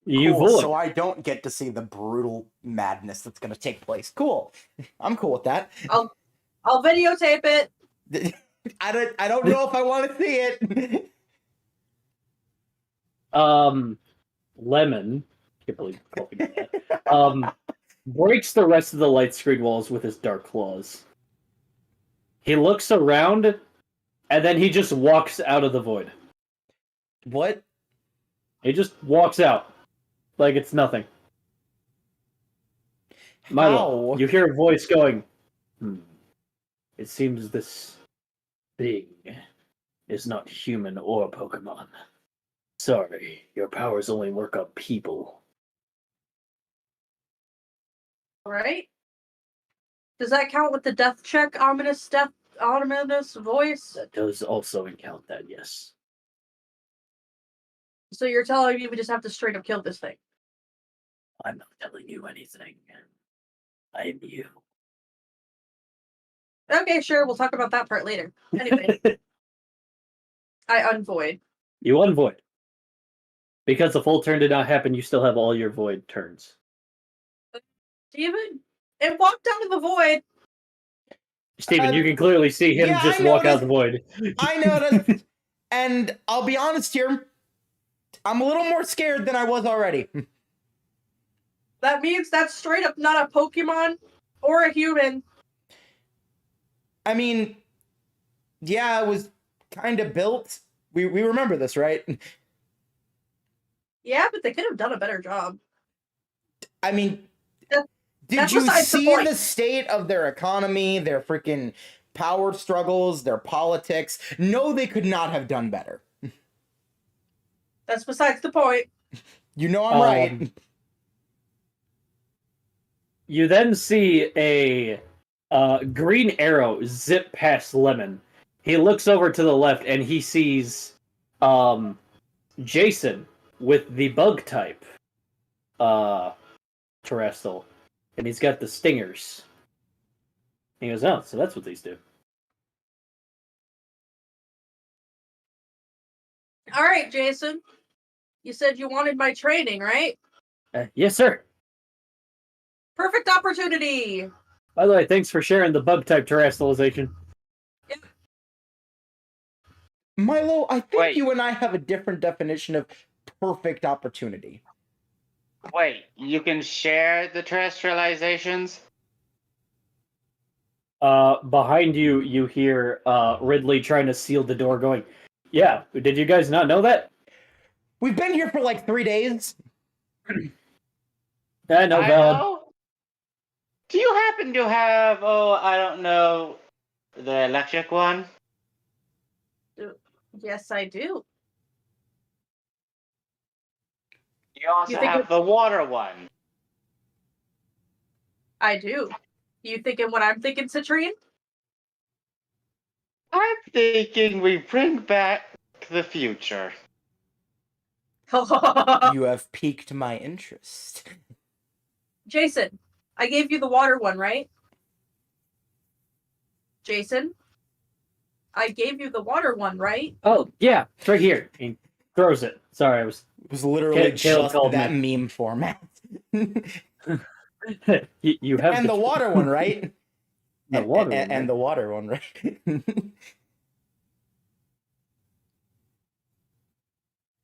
You Cool, void. so I don't get to see the brutal madness that's going to take place. Cool. I'm cool with that. I'll videotape it. I don't know if I want to see it. Lemon, can't believe I'm calling it that, breaks the rest of the light screen walls with his dark claws. He looks around, and then he just walks out of the void. What? He just walks out like it's nothing. Milo, How? you hear a voice going, It seems this thing is not human or Pokemon. Sorry, your powers only work on people. Right? Does that count with the death check? Ominous voice? That does also count that, yes. So you're telling me we just have to straight up kill this thing? I'm not telling you anything. I am you. Okay, sure. We'll talk about that part later. Anyway, I unvoid. You unvoid. Because the full turn did not happen, you still have all your void turns. Steven, it walked out of the void. Steven, you can clearly see him just walk out the void. I noticed. And I'll be honest here, I'm a little more scared than I was already. That means that's straight up not a Pokemon or a human. I mean, yeah, it was kind of built. We remember this, right? Yeah, but they could have done a better job. I mean, That- did that's you besides the see point. the state of their economy, their freaking power struggles, their politics? No, they could not have done better. That's besides the point. You know I'm right. You then see a green arrow zip past Lemon. He looks over to the left and he sees Jason with the bug type terrestrial, and he's got the stingers. He goes, oh, so that's what these do. All right, Jason. You said you wanted my training, right? Yes, sir. Perfect opportunity. By the way, thanks for sharing the bug type terrestrialization. Milo, I think Wait. you and I have a different definition of perfect opportunity. Wait, you can share the terrestrializations? Behind you, you hear Ridley trying to seal the door going, yeah, did you guys not know that? We've been here for like 3 days. No I valid. know. Do you happen to have, I don't know, the electric one? Yes, I do. You also You think have the water one. I do. You thinking what I'm thinking, Citrine? I'm thinking we bring back the future. You have piqued my interest. Jason, I gave you the water one, right? Jason, I gave you the water one, right? Oh, yeah, it's right here. He throws it. Sorry, I was... It was literally Caleb just called that me. meme format. you have And the water one, right? The water one, and right? the water one, right?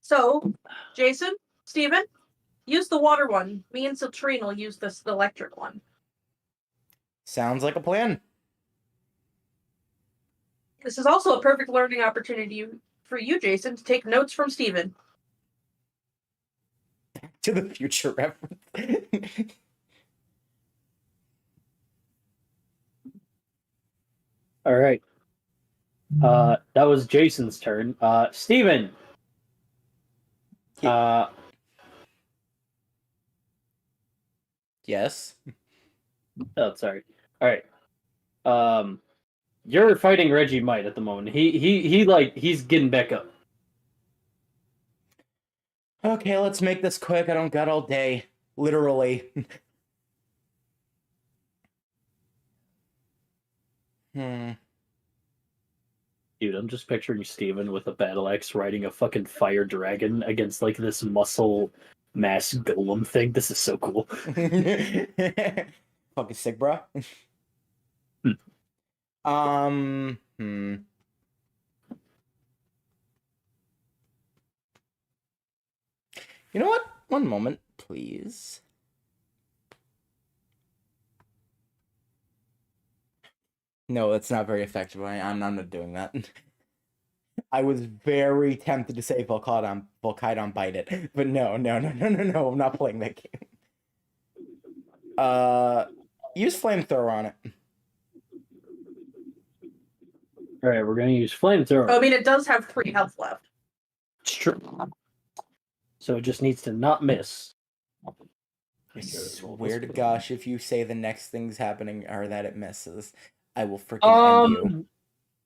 So, Jason, Steven, use the water one. Me and Citrine will use this electric one. Sounds like a plan. This is also a perfect learning opportunity for you, Jason, to take notes from Steven. To the future reference. All right. That was Jason's turn. Steven. Yes. Oh, sorry. All right. You're fighting Reggie Might at the moment. He's getting back up. Okay, let's make this quick. I don't got all day. Literally. Dude, I'm just picturing Steven with a battle axe riding a fucking fire dragon against like this muscle mass golem thing. This is so cool. Fucking sick, bro. You know what? One moment, please. No, that's not very effective. I'm not doing that. I was very tempted to say Volkidon bite it, but no, I'm not playing that game. Use flamethrower on it. All right, we're gonna use flamethrower. I mean, it does have 3 health left. It's true. So it just needs to not miss. I swear to gosh, if you say the next thing's happening or that it misses, I will freaking end you.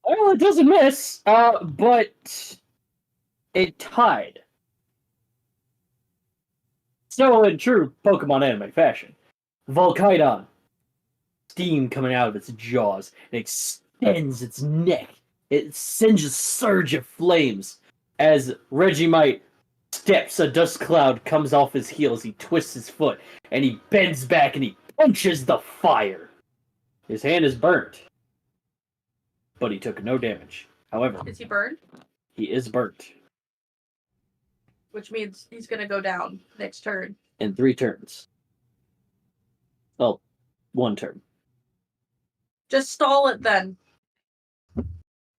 Well, it doesn't miss, but it tied. So in true Pokemon anime fashion, Volkidon, steam coming out of its jaws, it extends its neck. It sends a surge of flames as Regimite steps. A dust cloud comes off his heels. He twists his foot and he bends back and he punches the fire. His hand is burnt, but he took no damage. However, Is he burned? he is burnt Which means he's gonna go down next turn. in 3 turns. Well, 1 turn. Just stall it then.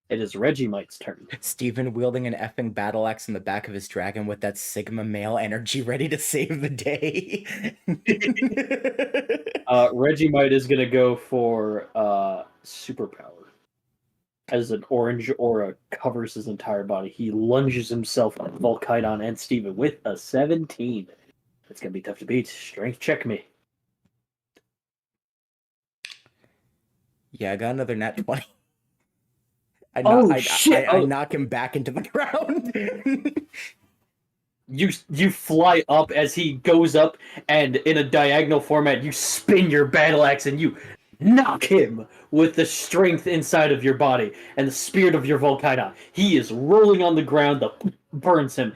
It is Regimite's turn. Steven wielding an effing battle axe in the back of his dragon with that Sigma male energy ready to save the day. Regimite is going to go for superpower. As an orange aura covers his entire body, he lunges himself at Volkidon and Steven with a 17. It's going to be tough to beat. Strength check me. Yeah, I got another nat 20. I knock him back into the ground. You fly up as he goes up, and in a diagonal format, you spin your battle axe and you knock him with the strength inside of your body and the spirit of your Volkidon. He is rolling on the ground. The burns him.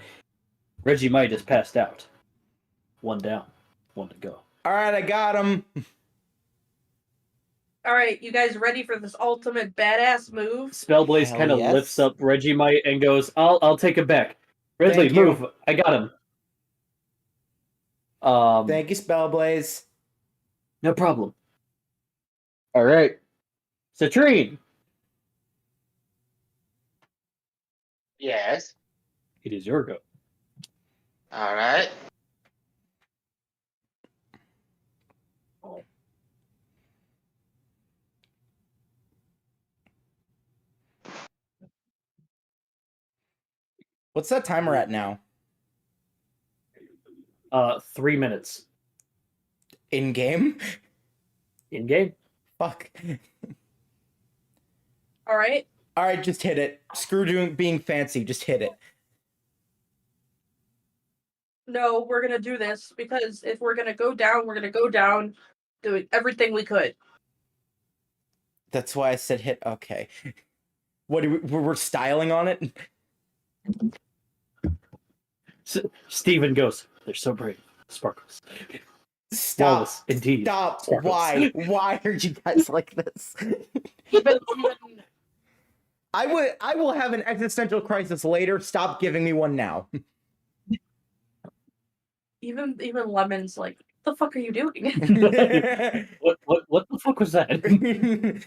Regimite is passed out. 1 down. 1 to go. All right, I got him. All right, you guys ready for this ultimate badass move? Spellblaze Hell kind of yes. lifts up Regimite and goes, I'll take it back. Ridley, Thank you. move. I got him. Thank you, Spellblaze. No problem. All right. Citrine. Yes. It is your go. All right. What's that timer at now? 3 minutes. In game? In game. Fuck. All right. All right, just hit it. Screw being fancy. Just hit it. No, we're gonna do this because if we're gonna go down doing everything we could. That's why I said hit. Okay. What do we're styling on it? Steven goes, they're so brave. Sparkles. Stop. Flawless, indeed. Stop. Sparkles. Why are you guys like this? Even I will have an existential crisis later. Stop giving me one now. even Lemon's like, what the fuck are you doing? What the fuck was that?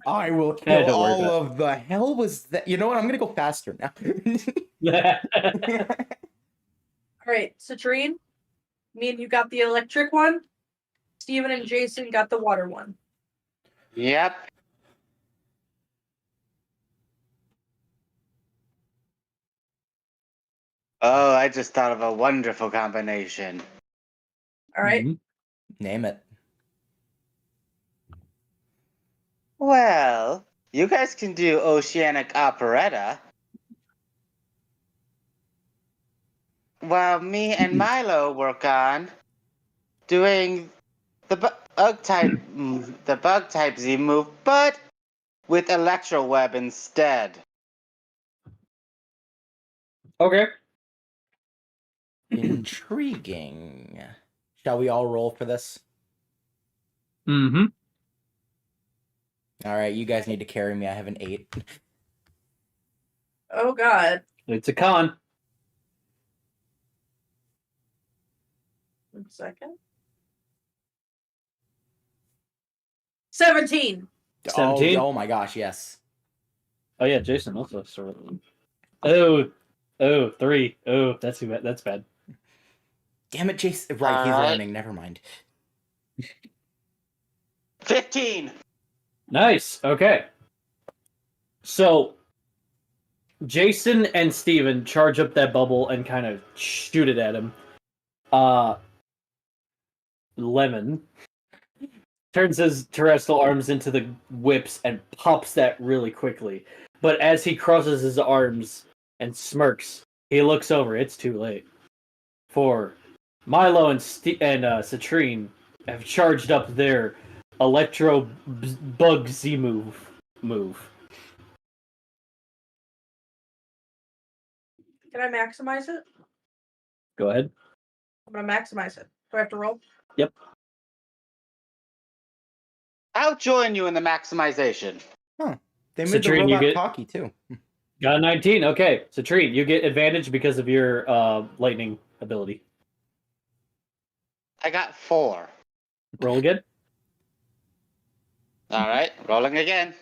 I will Yeah, kill don't worry all about of the hell was that. You know what? I'm gonna go faster now. All right, Citrine, me and you got the electric one. Steven and Jason got the water one. Yep. Oh, I just thought of a wonderful combination. All right. Mhm. Name it. Well, you guys can do Oceanic Operetta. While me and Milo work on doing the bug type Z move, but with Electro Web instead. Okay. Intriguing. Shall we all roll for this? Mm-hmm. All right, you guys need to carry me. I have an 8. Oh God. It's a con. 1 second. 17. Oh, 17? oh my gosh, yes. Oh yeah, Jason also sort of. Oh, 3. Oh, that's too bad. That's bad. Damn it, Jason. Right, he's Alright. learning. Never mind. 15. Nice. Okay. So Jason and Steven charge up that bubble and kind of shoot it at him. Lemon turns his terrestrial arms into the whips and pops that really quickly. But as he crosses his arms and smirks, he looks over. It's too late. For Milo and Citrine have charged up their electro bug Z move. Can I maximize it? Go ahead. I'm gonna maximize it. Do I have to roll? Yep. I'll join you in the maximization. They made the Citrine, you robot get- talkie, too. Got a 19. Okay. Citrine, you get advantage because of your lightning ability. I got 4. Roll again. Alright, rolling again.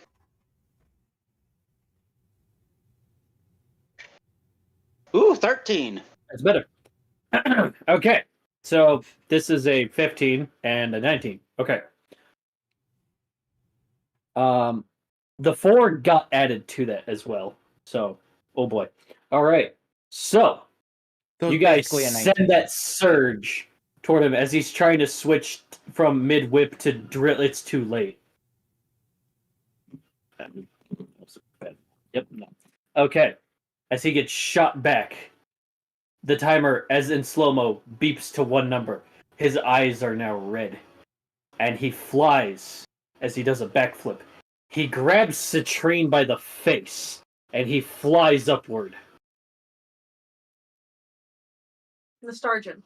Ooh, 13. That's better. Okay. So this is a 15 and a 19. Okay. The 4 got added to that as well. So, oh boy. All right. So So you it's guys basically a send 19. that surge toward him as he's trying to switch from mid whip to drill. It's too late. Yep. No. Okay. As he gets shot back, the timer, as in slow-mo, beeps to 1 number. His eyes are now red. And he flies as he does a backflip. He grabs Citrine by the face, and he flies upward. Nostargin.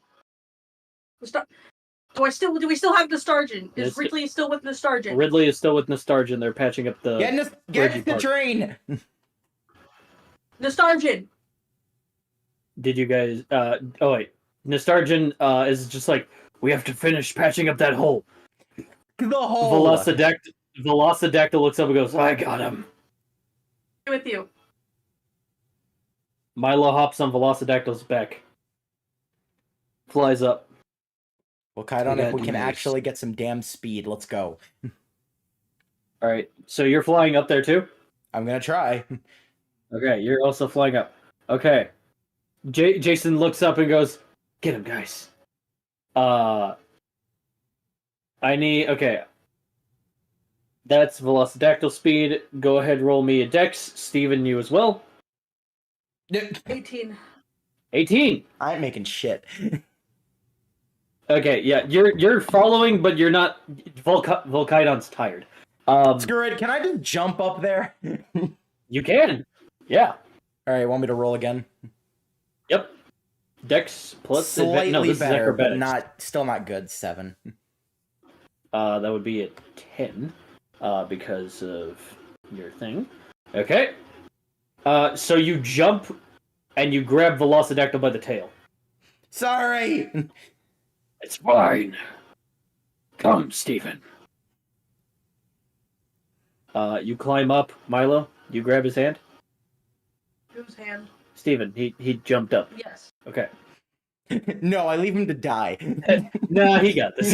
Do we still have Nostargin? Is Yes. Ridley still with Nostargin? Ridley is still with Nostargin. They're patching up the... Get the part. train! Nostargin! Did you guys... oh, wait. Nostargin is just like, we have to finish patching up that hole. The hole! Velocidactyl looks up and goes, I got him. With you. Milo hops on Velocidactyl's back. Flies up. Well, Kaidan, We if gotta we do can this. actually get some damn speed, let's go. Alright, so you're flying up there too? I'm gonna try. Okay, you're also flying up. Okay. Jason looks up and goes, get him, guys. Okay. That's Velocidactyl speed. Go ahead, roll me a dex. Steven, you as well. 18. 18. I ain't making shit. Okay, yeah, you're following, but you're not. Volkaidon's tired. Screw it, can I just jump up there? You can. Yeah. Alright, want me to roll again? Yep. Dex plus Slightly no, this is better, but acrobatics. still not good. 7. That would be a 10, because of your thing. Okay. So you jump and you grab Velocidactyl by the tail. Sorry! It's fine. Come, Steven. You climb up, Milo. You grab his hand. Whose hand? Steven, he jumped up. Yes. Okay. No, I leave him to die. Nah, he got this.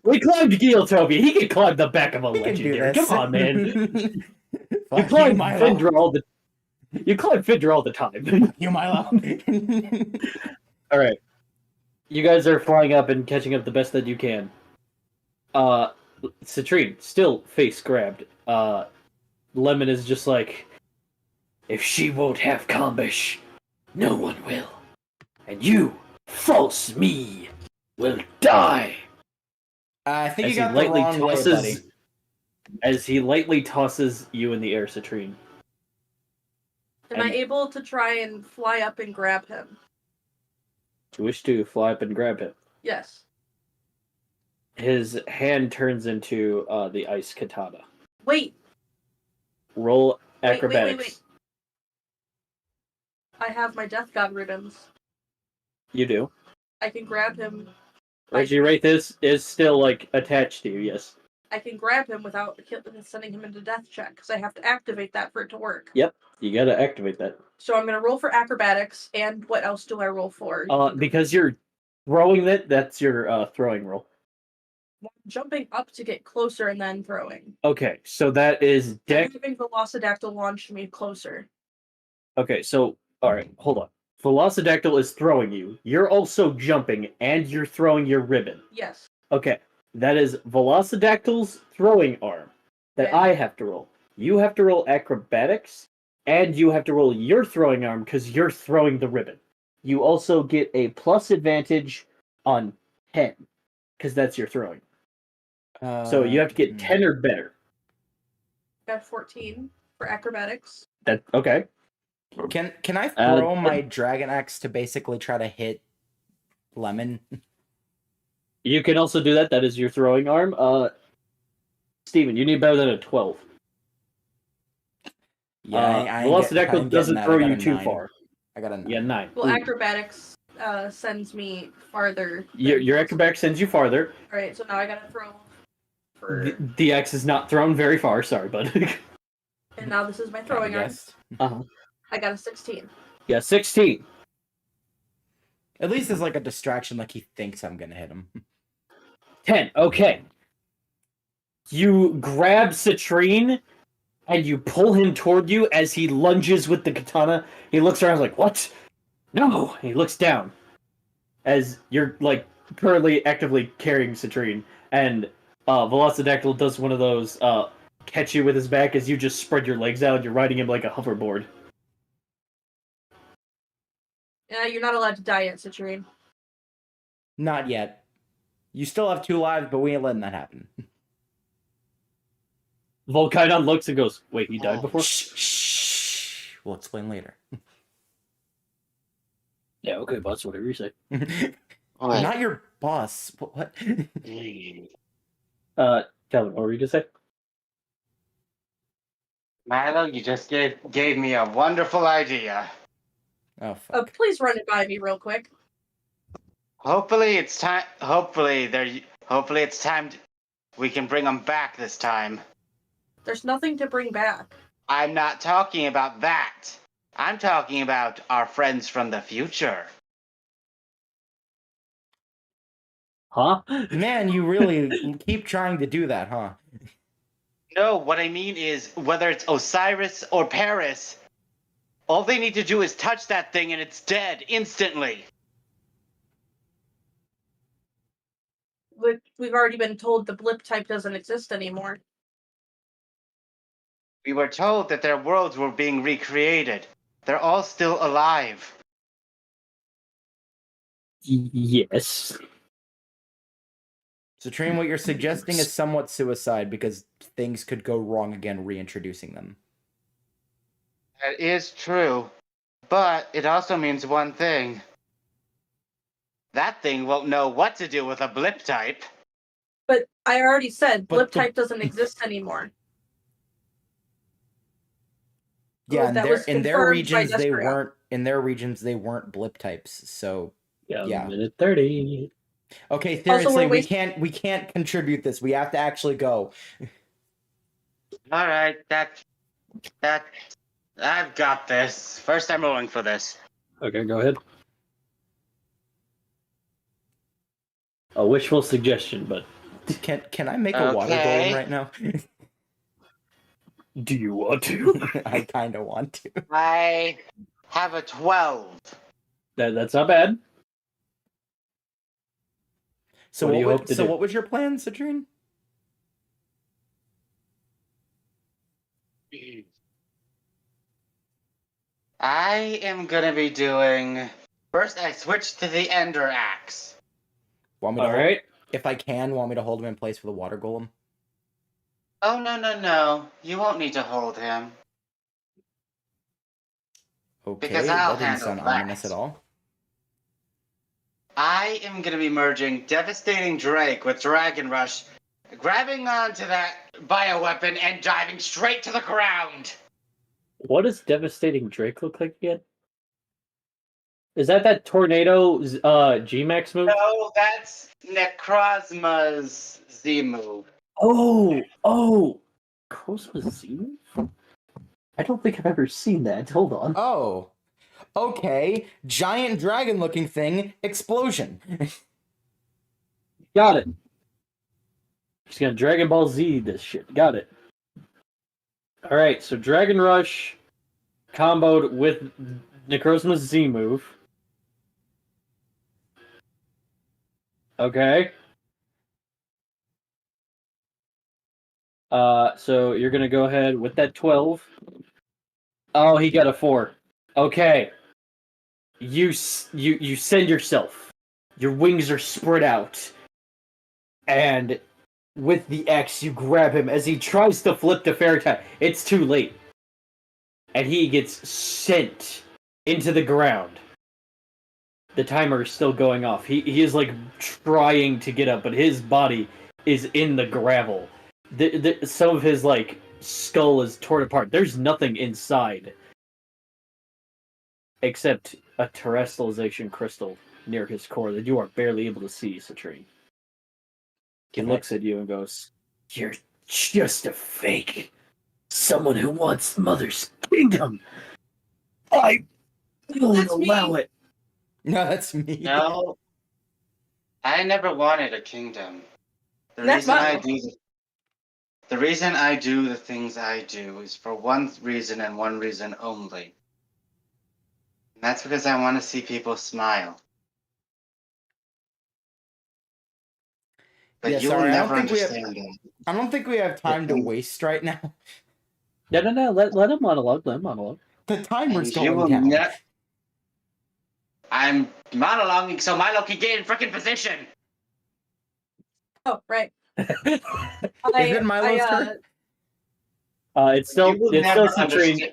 We climbed Geotopia. He can climb the back of a He can do legendary. this. Come on, man. You Fuck climb Milo. Findra all the. You climb Findra all the time. You, Milo. All right. You guys are flying up and catching up the best that you can. Citrine, still face grabbed. Lemon is just like, if she won't have Combish, no one will. And you, false me, will die. I think As you he got the lightly wrong way, tosses, buddy. as he lightly tosses you in the air, Citrine. Am I able to try and fly up and grab him? You wish to fly up and grab him. Yes. His hand turns into the ice katana. Wait. Roll Wait, acrobatics. wait. I have my Death God ribbons. You do. I can grab him. Reggie Wraith is still like attached to you, yes. I can grab him without sending him into death check, because I have to activate that for it to work. Yep, you gotta activate that. So I'm gonna roll for acrobatics, and what else do I roll for? Because you're throwing it, that's your throwing roll. Jumping up to get closer and then throwing. Okay, so that is deck. Having Velocidactyl launch me closer. Okay, so alright, hold on. Velocidactyl is throwing you. You're also jumping, and you're throwing your ribbon. Yes. Okay, that is Velocidactyl's throwing arm that Okay. I have to roll. You have to roll acrobatics, and you have to roll your throwing arm because you're throwing the ribbon. You also get a plus advantage on 10 because that's your throwing. So you have to get 10 or better. Got 14 for acrobatics. That okay. Can I throw my dragon axe to basically try to hit Lemon? You can also do that. That is your throwing arm. Steven, you need better than a 12. Yeah, Velocidactyl doesn't throw you too 9. far. I got a 9. Yeah, 9. Well, Ooh. acrobatics sends me farther. Your acrobatics sends you farther. Alright, so now I gotta throw for... The X is not thrown very far. Sorry, bud. And now this is my throwing arm. Uh-huh. I got a 16. Yeah, 16. At least it's like a distraction, like he thinks I'm gonna hit him. 10. Okay. You grab Citrine and you pull him toward you as he lunges with the katana. He looks around like, what? No! He looks down as you're like currently actively carrying Citrine, and Velocidactyl does one of those catch you with his back as you just spread your legs out and you're riding him like a hoverboard. You're not allowed to die yet, Citrine. Not yet. You still have 2 lives, but we ain't letting that happen. Volkaion looks and goes, wait, he died before? Shh. We'll explain later. Yeah, okay, boss, whatever you say. What? Not your boss. What? Calvin, what were you gonna say? Milo, you just gave me a wonderful idea. Oh, fuck. Please run it by me real quick. Hopefully it's time. Hopefully it's time. We can bring them back this time. There's nothing to bring back. I'm not talking about that. I'm talking about our friends from the future. Huh? Man, you really keep trying to do that, huh? No, what I mean is, whether it's Osiris or Paris, all they need to do is touch that thing and it's dead instantly. We've already been told the blip type doesn't exist anymore. We were told that their worlds were being recreated. They're all still alive. Yes. So, Train, what you're suggesting is somewhat suicide because things could go wrong again reintroducing them. That is true. But it also means one thing. That thing won't know what to do with a blip type. But I already said But blip the- type doesn't exist anymore. Yeah, that was in their confirmed by regions they Despera. weren't blip types. So Yeah. Minute 30. okay, Also, seriously, we're we can't contribute this. We have to actually go. All right, that I've got this. First, I'm rolling for this. Okay, go ahead. A wishful suggestion, but Can I make a water Okay. golem right now? do you want to? I kind of want to. I have a 12. That's not bad. So What do you hope to do? what was your plan, Citrine? I am gonna be doing. First, I switch to the Ender Axe. Want me to All right. if I can, want me to hold him in place with a water golem? Oh, no. You won't need to hold him. Okay, Because I'll that didn't handle sound that. ominous at all. I am gonna be merging Devastating Drake with Dragon Rush, grabbing onto that bioweapon and diving straight to the ground. What does Devastating Drake look like again? Is that tornado G-Max move? No, that's Necrozma's Z move. Oh, Cosmos Z? I don't think I've ever seen that. Hold on. Oh. Okay. Giant dragon-looking thing. Explosion. Got it. Just gonna Dragon Ball Z this shit. Got it. Alright, so Dragon Rush comboed with Necrozma's Z move. Okay. So you're gonna go ahead with that 12. Oh, he got a 4. Okay. You send yourself. Your wings are spread out. And with the X, you grab him as he tries to flip to fairy time. It's too late. And he gets sent into the ground. The timer is still going off. He is like trying to get up, but his body is in the gravel. Some of his like skull is torn apart. There's nothing inside except a terrestrialization crystal near his core that you are barely able to see, Citrine. He looks at you and goes, "You're just a fake. Someone who wants Mother's kingdom. I won't allow it." No, that's me. No, I never wanted a kingdom. The That's reason I do the things I do is for one reason and one reason only. And that's because I want to see people smile. But Yeah, you sorry, will I don't never think we have- understand that. I don't think we have time to waste right now. No. Let him monologue. Let him monologue. The timer's And you going will down. ne- I'm monologuing so Milo can get in freaking position. Oh, right. Is it Milo's turn? It's still You will it's still never Citrine. understand.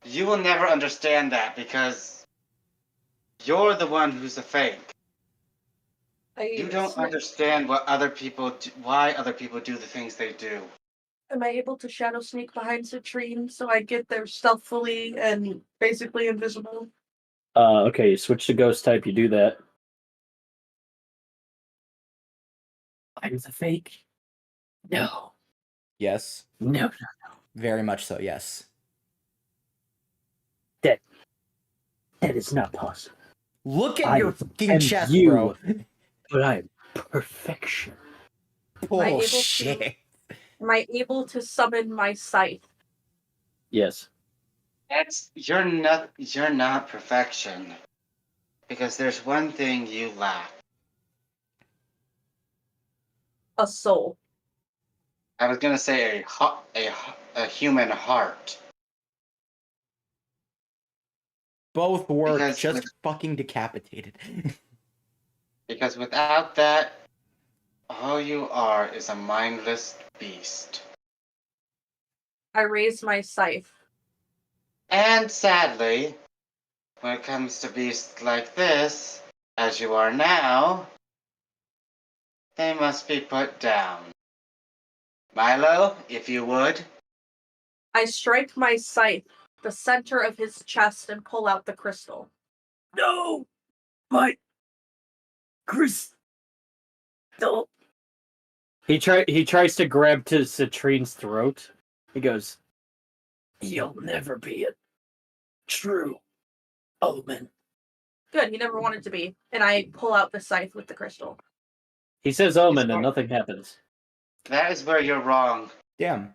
You will never understand that because you're the one who's a fake. You don't understand what other people do, why other people do the things they do. Am I able to shadow sneak behind Citrine so I get there stealthily and basically invisible? Okay, you switch to ghost type, you do that. I'm the fake? No. Yes. No. Very much so, yes. That is not possible. Look at I your fucking am chest, you. bro. But I'm perfection. Bullshit. Am I able to summon my scythe? Yes. You're not perfection. Because there's one thing you lack. A soul. I was gonna say a human heart. Both work, Because just fucking decapitated. Because without that, all you are is a mindless beast. I raise my scythe. And sadly, when it comes to beasts like this, as you are now, they must be put down. Milo, if you would. I strike my scythe, the center of his chest, and pull out the crystal. No! My crystal. He tries to grab to Citrine's throat. He goes, "You'll never be a true omen." Good, he never wanted to be. And I pull out the scythe with the crystal. He says omen and nothing happens. That is where you're wrong. Damn.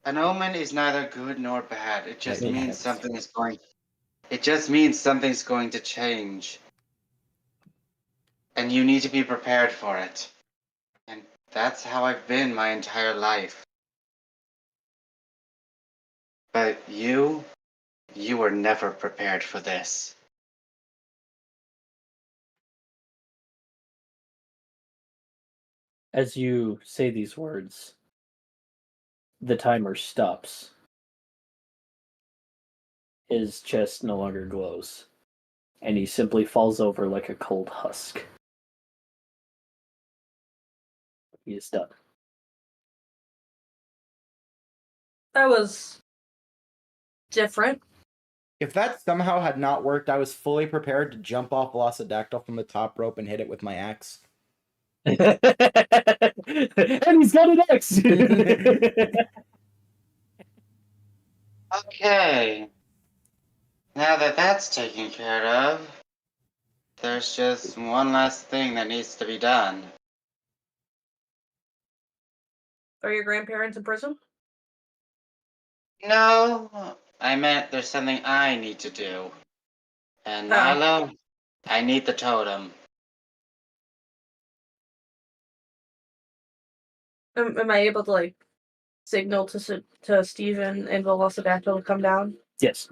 An omen is neither good nor bad. It just It means is. something's going. It just means something's going to change, and you need to be prepared for it. And that's how I've been my entire life. But you were never prepared for this. As you say these words, the timer stops. His chest no longer glows, and he simply falls over like a cold husk. He is done. That was different. If that somehow had not worked, I was fully prepared to jump off Velociraptor from the top rope and hit it with my axe. And he's got an X! Okay. Now that that's taken care of, there's just one last thing that needs to be done. Are your grandparents in prison? No, I meant there's something I need to do. And Oh. Milo, I need the totem. Am I able to like signal to Steven and Velociraptor to come down? Yes.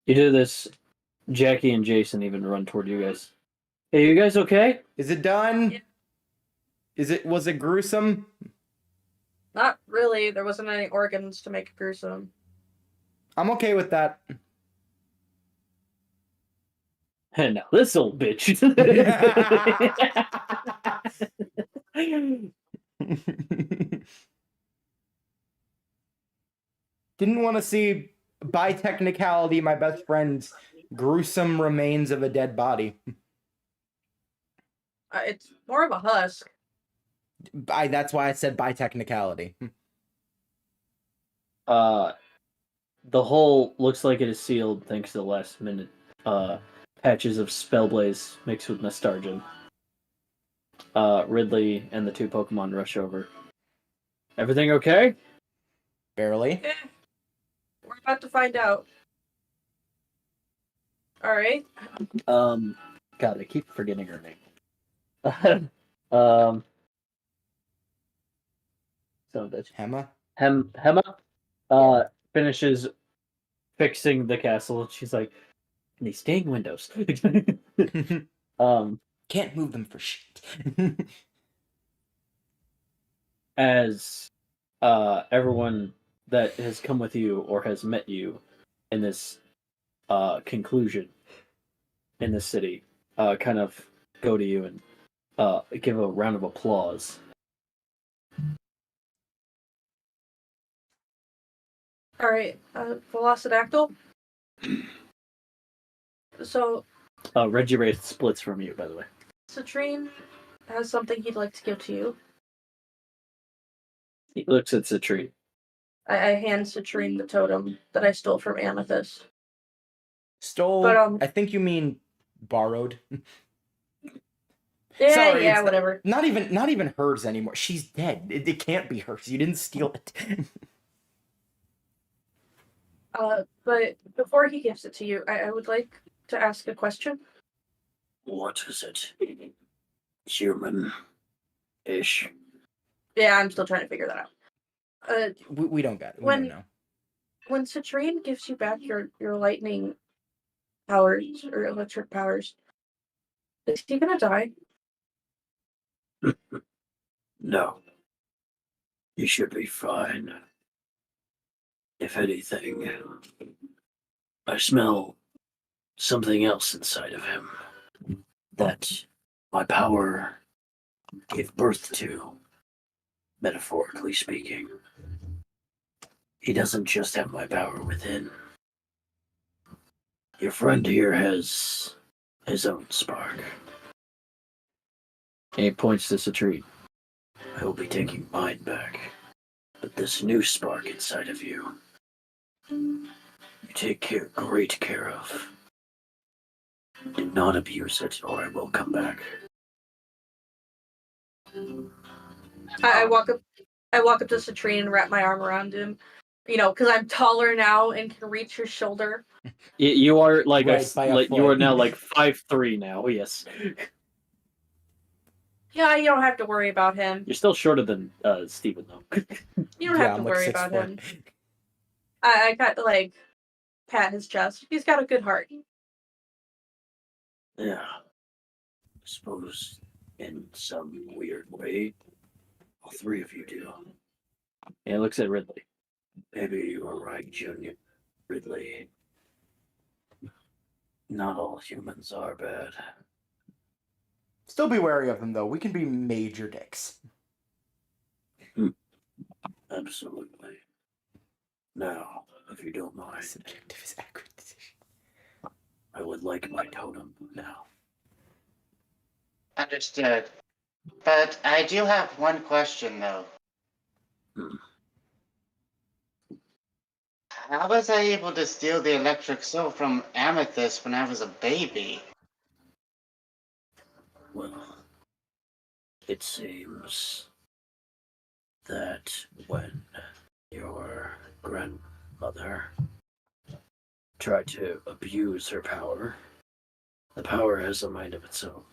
You do this, Jackie and Jason even run toward you guys. Hey, you guys okay? Is it done? Yeah. Was it gruesome? Not really. There wasn't any organs to make it gruesome. I'm okay with that. And now this old bitch. Didn't want to see, by technicality, my best friend's gruesome remains of a dead body. It's more of a husk. That's why I said by technicality. The hole looks like it is sealed thanks to the last minute patches of Spellblaze mixed with Nostalgia. Ridley and the two Pokemon rush over. Everything okay? Barely. Eh, we're about to find out. Alright. God, I keep forgetting her name. So bitch. Hema? Hema finishes fixing the castle. She's like, and these dang windows. Can't move them for shit. As everyone that has come with you or has met you in this conclusion in this city kind of go to you and give a round of applause. Alright, Velociraptor. So, Regiwraith splits from you, by the way. Citrine has something he'd like to give to you. He looks at Citrine. I hand Citrine the totem that I stole from Amethyst. Stole? But, I think you mean borrowed. Yeah, Sorry, yeah, it's whatever. Not even hers anymore. She's dead. It can't be hers. You didn't steal it. But before he gives it to you, I would like to ask a question. What is it? Human-ish. Yeah, I'm still trying to figure that out. We don't got it. We When- don't know. When Citrine gives you back your lightning powers or electric powers, is he gonna die? No. He should be fine. If anything, I smell something else inside of him that my power gave birth to, metaphorically speaking. He doesn't just have my power within. Your friend here has his own spark. And he points to Citrine. I will be taking mine back. But this new spark inside of you, you take great care of. Do not abuse it, or I will come back. I walk up to Citrine and wrap my arm around him. You know, because I'm taller now and can reach his shoulder. You are like Right, you are now like 5'3" now. Yes, Yeah, you don't have to worry about him. you're still shorter than Steven though. You don't have to I'm like worry 6'4". about him. I got to like pat his chest. He's got a good heart. Yeah, I suppose in some weird way, all three of you do. And he looks at Ridley. Maybe you are right, Junior. Ridley. Not all humans are bad. Still be wary of them, though. We can be major dicks. Absolutely. Now, if you don't mind, Subjective is accurate decision. I would like my totem now. Understood. But I do have one question, though. How was I able to steal the electric soul from Amethyst when I was a baby? Well, it seems that when your grandmother tried to abuse her power, the power has a mind of its own.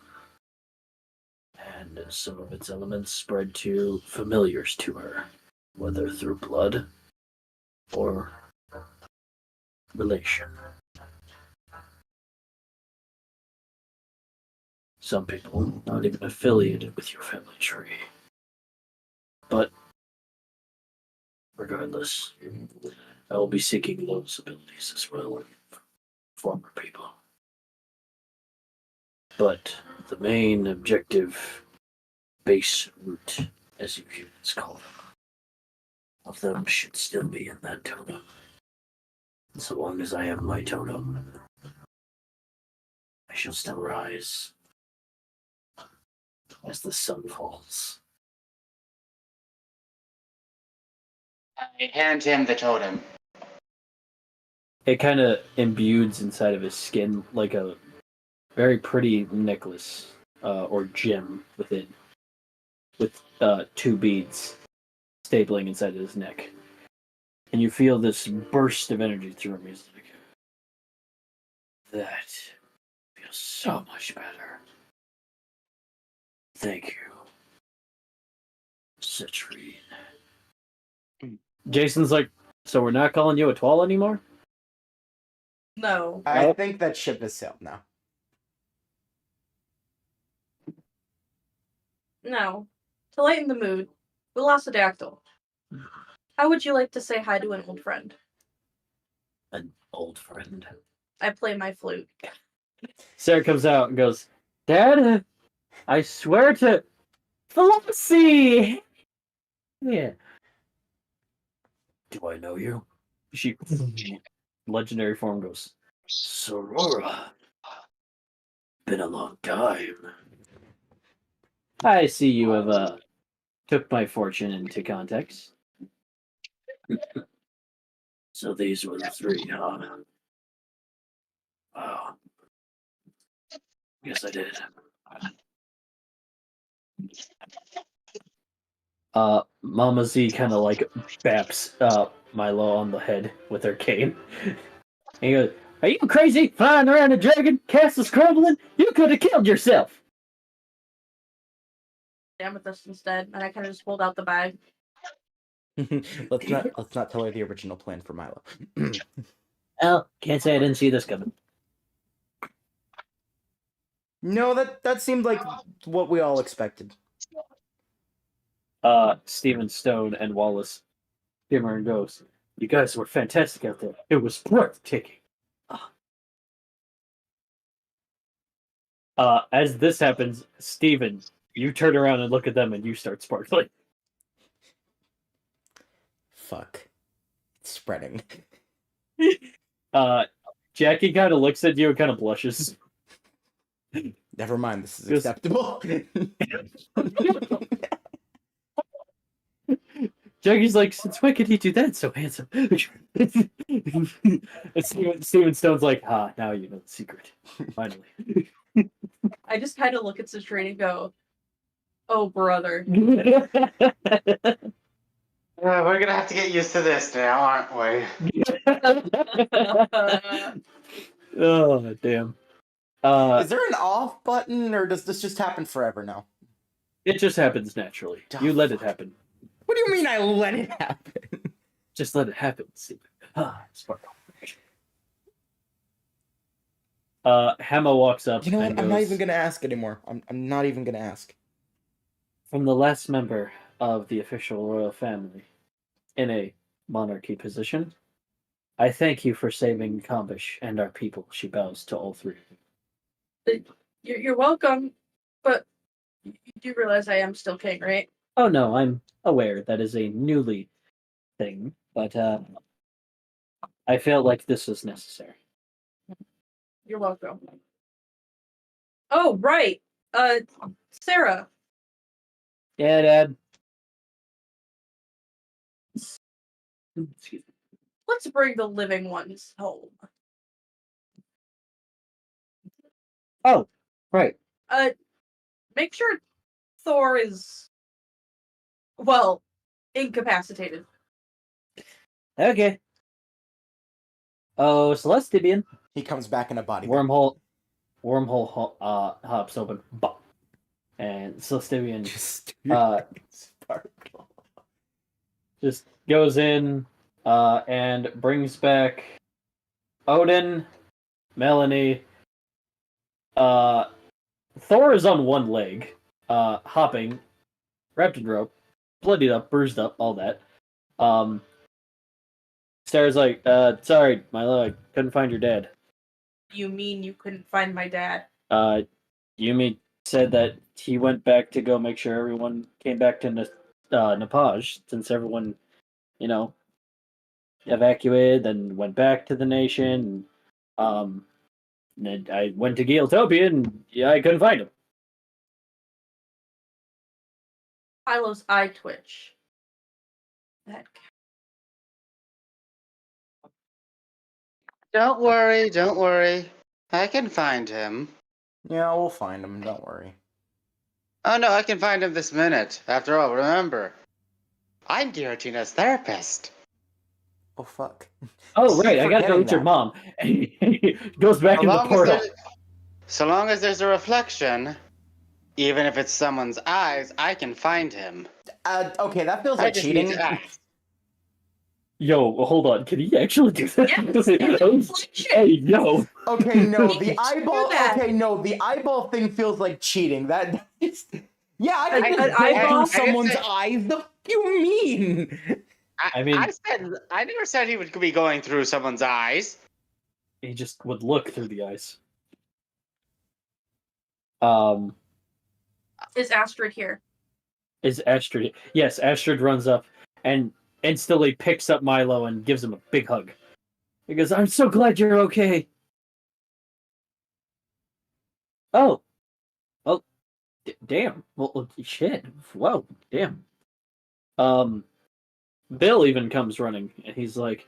And some of its elements spread to familiars to her, whether through blood or relation. Some people not even affiliated with your family tree. But regardless, I will be seeking those abilities as well from former people. But the main objective, base root, as you humans call them, of them should still be in that totem. So long as I have my totem, I shall still rise as the sun falls. I hand him the totem. It kind of imbues inside of his skin like a very pretty necklace or gem within, with 2 beads stapling inside of his neck. And you feel this burst of energy through him. He's like, that feels so much better. Thank you, Citrine. Jason's like, so we're not calling you a Twal anymore? No. I think that ship has sailed now. No. To lighten the mood, Velocodactyl. How would you like to say hi to an old friend? An old friend. I play my flute. Sarah comes out and goes, Dad, I swear to Flopsy! Yeah. Do I know you? She legendary form goes, Sorora. Been a long time. I see you have took my fortune into context. So these were the 3, huh? Wow. Yes, I did. Mama Z kind of like baps Milo on the head with her cane. And he goes, are you crazy? Flying around a dragon? Castle's crumbling? You could have killed yourself! Amethyst instead, and I kind of just pulled out the bag. let's not tell her the original plan for Milo. Well, can't say I didn't see this coming. No, that seemed like what we all expected. Stephen Stone and Wallace Gimmer and goes, you guys were fantastic out there. It was breathtaking. As this happens, Stephen, you turn around and look at them and you start sparkling. Fuck. It's spreading. Jackie kind of looks at you and kind of blushes. Never mind, this is acceptable. Jackie's like, since when could he do that so handsome? And Steven Stone's like, now you know the secret. Finally. I just kind of look at Citrine and go, oh, brother. We're gonna have to get used to this now, aren't we? Oh, damn. Is there an off button, or does this just happen forever now? It just happens naturally. You let it happen. What do you mean I let it happen? Just let it happen, Steven. Sparkle. Hema walks up. You know what? and I'm not goes, even gonna ask anymore. I'm not even gonna ask. From the last member of the official royal family in a monarchy position, I thank you for saving Kambish and our people. She bows to all 3. You're welcome, but you do realize I am still king, right? Oh no, I'm aware that is a newly thing, but I felt like this was necessary. You're welcome. Oh, right. Sarah, Yeah, Dad. Excuse me. let's bring the living ones home. Oh, right. Make sure Thor is, well, incapacitated. Okay. Oh, Celestibian. He comes back in a body bag. Wormhole hops open. Bop. And Celestibian Just sparkle. Just goes in and brings back Odin, Melanie. Thor is on one leg, hopping, wrapped in rope, bloodied up, bruised up, all that. Sarah's like, sorry, Milo, I couldn't find your dad. You mean you couldn't find my dad? Yumi said that he went back to go make sure everyone came back to Nepal, since everyone, evacuated, then went back to the nation. And I went to Geeltopia, and I couldn't find him. Milo's eye twitch. That Don't worry, don't worry. I can find him. Yeah, we'll find him. Don't worry. Oh no, I can find him this minute. After all, remember, I'm Giratina's therapist. Oh fuck. Oh, right, I gotta go Forgetting with your that. mom. And he goes back in the portal. So long as there's a reflection, even if it's someone's eyes, I can find him. Okay, that feels I like just need cheating. to ask. Yo, hold on, can he actually do that? Yes, it's a reflection. Hey, yo. Okay, no, He the can do eyeball. that. Okay, no, the eyeball thing feels like cheating. That is, yeah, I An can just go eyeball? through someone's I didn't say- eyes. The fuck you mean? I mean- I never said he would be going through someone's eyes. He just would look through the eyes. is Astrid here. Is Astrid? Yes, Astrid runs up and instantly picks up Milo and gives him a big hug. He goes, "I'm so glad you're okay." Oh, damn. Well, shit. Whoa, damn. Bill even comes running and he's like,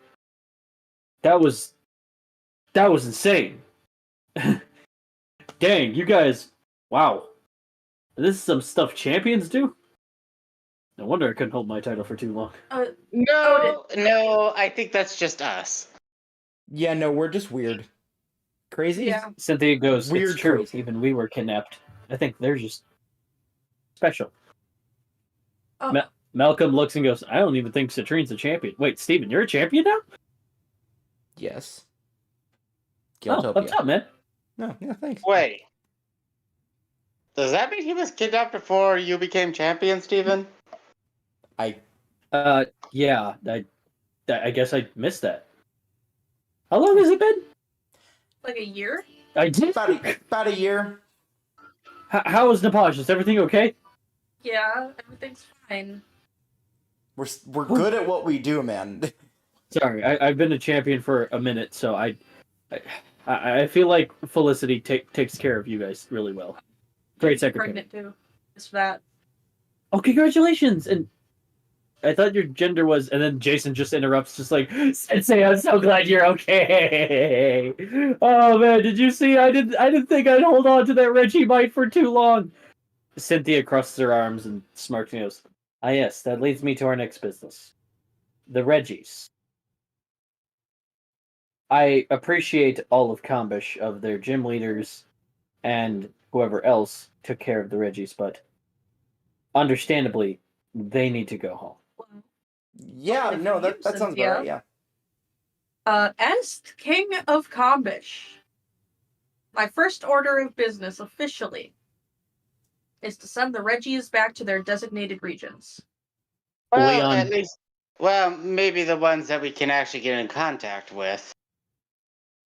"That was insane." Dang, you guys! Wow, this is some stuff champions do. No wonder I couldn't hold my title for too long. No, I think that's just us. Yeah, no, we're just weird, crazy. Yeah. Cynthia goes, Weird "It's true. crazy. Even we were kidnapped. I think they're just special." Oh. Malcolm looks and goes, "I don't even think Citrine's a champion." Wait, Steven, you're a champion now? Yes. Oh, what's up, man? No, yeah, thanks. Wait. Does that mean he was kidnapped before you became champion, Steven? Yeah, I guess I missed that. How long has it been? Like a year? I did. About a year. How is Nepaj? Is everything okay? Yeah, everything's fine. We're good at what we do, man. Sorry, I've been a champion for a minute, so I feel like Felicity takes care of you guys really well. Great secretary. Pregnant too. It's that. Oh, congratulations! And I thought your gender was, and then Jason just interrupts, just like, "Sensei, I'm so glad you're okay." Oh man, did you see? I didn't think I'd hold on to that Reggie bite for too long. Cynthia crosses her arms and smirks and goes, "Ah yes, that leads me to our next business. The Reggies. I appreciate all of Kambish, of their gym leaders and whoever else took care of the Reggies, but understandably, they need to go home." Yeah, Only no, for that you, sounds Cynthia. right. Yeah. As King of Kambish, my first order of business officially is to send the Reggies back to their designated regions. Well, Leon. at least, well, maybe the ones that we can actually get in contact with.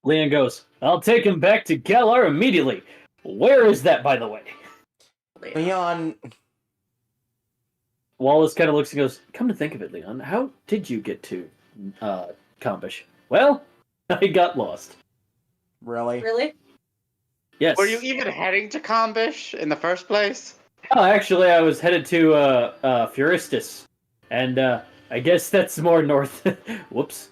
Leon goes, "I'll take him back to Galar immediately. Where is that, by the way?" Leon, Wallace kind of looks and goes, "Come to think of it, Leon, how did you get to Kambish?" "Well, I got lost." really? Really? Yes. Were you even heading to Kambish in the first place? Oh, actually, I was headed to Furistus, and I guess that's more north. Whoops.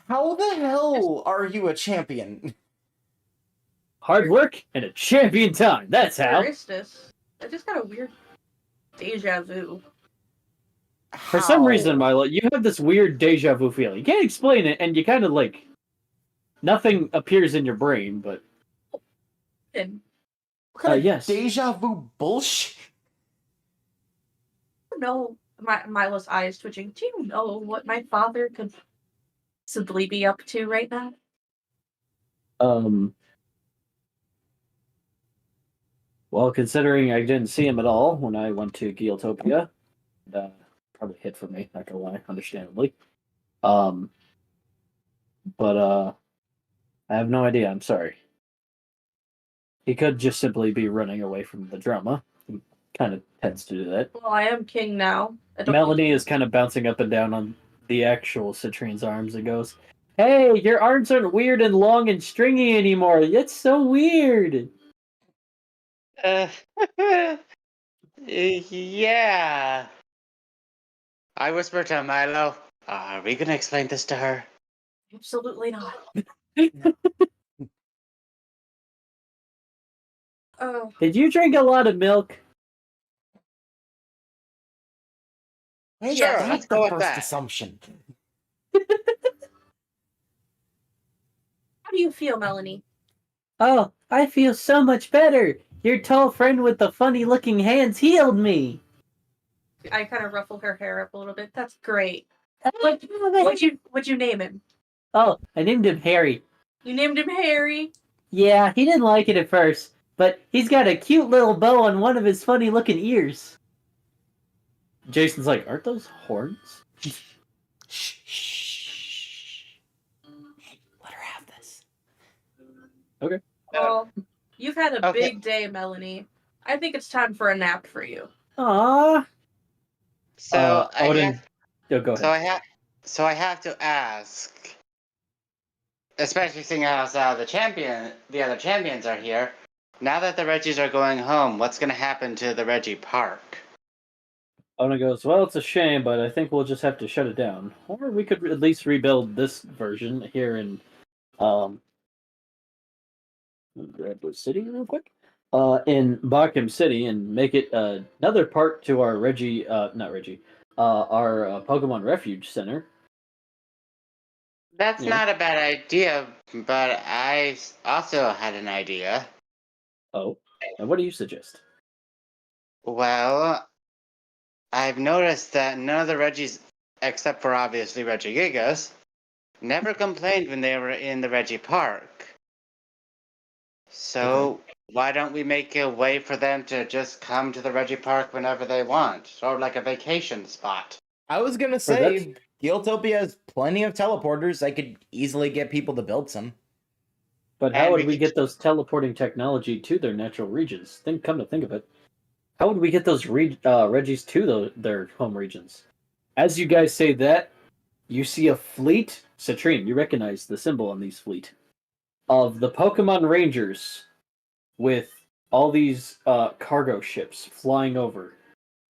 How the hell are you a champion? Hard work and a champion time. That's how. Aristus. I just got a weird deja vu. For some reason, How? Milo, you have this weird deja vu feeling. You can't explain it, and you kind of like nothing appears in your brain, but And What kind of yes. deja vu bullshit? I don't know, Milo's eyes twitching. Do you know what my father could possibly be up to right now? Well, considering I didn't see him at all when I went to Geotopia, probably hit for me, not gonna lie, understandably. But I have no idea. I'm sorry. He could just simply be running away from the drama. He kind of tends to do that. Well, I am king now. Melanie is kind of bouncing up and down on the actual Citrine's arms and goes, "Hey, your arms aren't weird and long and stringy anymore. That's so weird." Yeah. I whispered to Milo, are we gonna explain this to her? Absolutely not. Oh, Did you drink a lot of milk? Maybe Sure, that's let's the go with first that. assumption. how do you feel, Melanie? Oh, I feel so much better. Your tall friend with the funny-looking hands healed me. I kind of ruffle her hair up a little bit. That's great. What? What'd you name him? Oh, I named him Harry. You named him Harry. Yeah, he didn't like it at first, but he's got a cute little bow on one of his funny-looking ears. Jason's like, aren't those horns? Shh, shh. Hey, let her have this. Okay. Well, you've had a Okay. big day, Melanie. I think it's time for a nap for you. Aww. So I Odin. have, Yo, go ahead. so I have to ask, especially seeing as the other champions are here. Now that the Reggies are going home, what's gonna happen to the Reggie Park? Odin goes, well, it's a shame, but I think we'll just have to shut it down. Or we could at least rebuild this version here in Redwood City real quick. In Bakum City and make it another part to our our Pokemon Refuge Center. That's Yeah. not a bad idea, but I also had an idea. Oh, and what do you suggest? Well, I've noticed that none of the Reggies, except for obviously Regigigas, never complained when they were in the Reggie Park. So why don't we make a way for them to just come to the Reggie Park whenever they want, sort of like a vacation spot? I was gonna say, Geotopia has plenty of teleporters. I could easily get people to build some. But how And would we we could- get those teleporting technology to their natural regions? Come to think of it, how would we get those Reggies to their home regions? As you guys say that, you see a fleet. Citrine, you recognize the symbol on these fleet of the Pokemon Rangers with all these cargo ships flying over.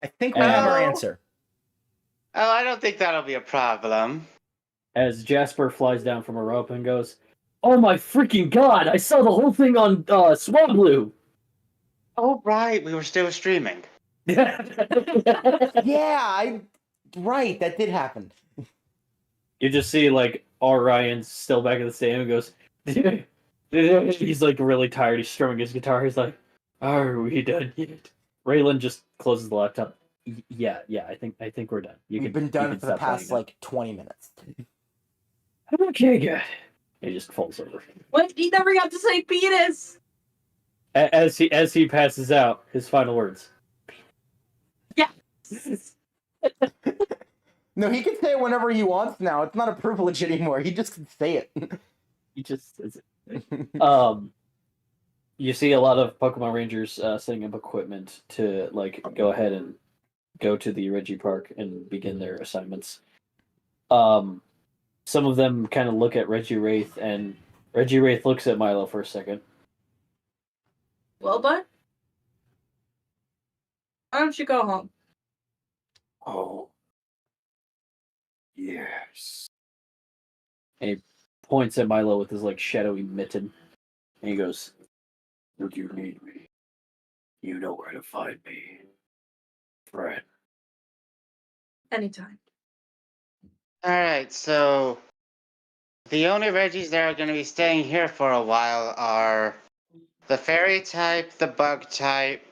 I think we have our Oh. answer. Oh, I don't think that'll be a problem. As Jasper flies down from a rope and goes, "Oh my freaking god! I saw the whole thing on Swablu." Oh, right, we were still streaming. Yeah, right, that did happen. You just see like Ryan's still back in the stadium and goes, he's like really tired. He's strumming his guitar. He's like, "Are we done yet?" Raylan just closes the laptop. Yeah, I think we're done. We've been done for the past like 20 minutes. Okay, good. He just falls over. What? He never got to say penis. As he passes out, his final words. Yeah. No, he can say it whenever he wants now. It's not a privilege anymore. He just can say it. He just says it. You see a lot of Pokemon Rangers setting up equipment to like go ahead and go to the Reggie Park and begin their assignments. Some of them kind of look at Reggie Wraith, and Reggie Wraith looks at Milo for a second. Well, bud, why don't you go home? Oh, yes. And he points at Milo with his like shadowy mitten, and he goes, Would you need me? You know where to find me, friend. Anytime. Alright, so the only Reggies that are going to be staying here for a while are the fairy type, the bug type,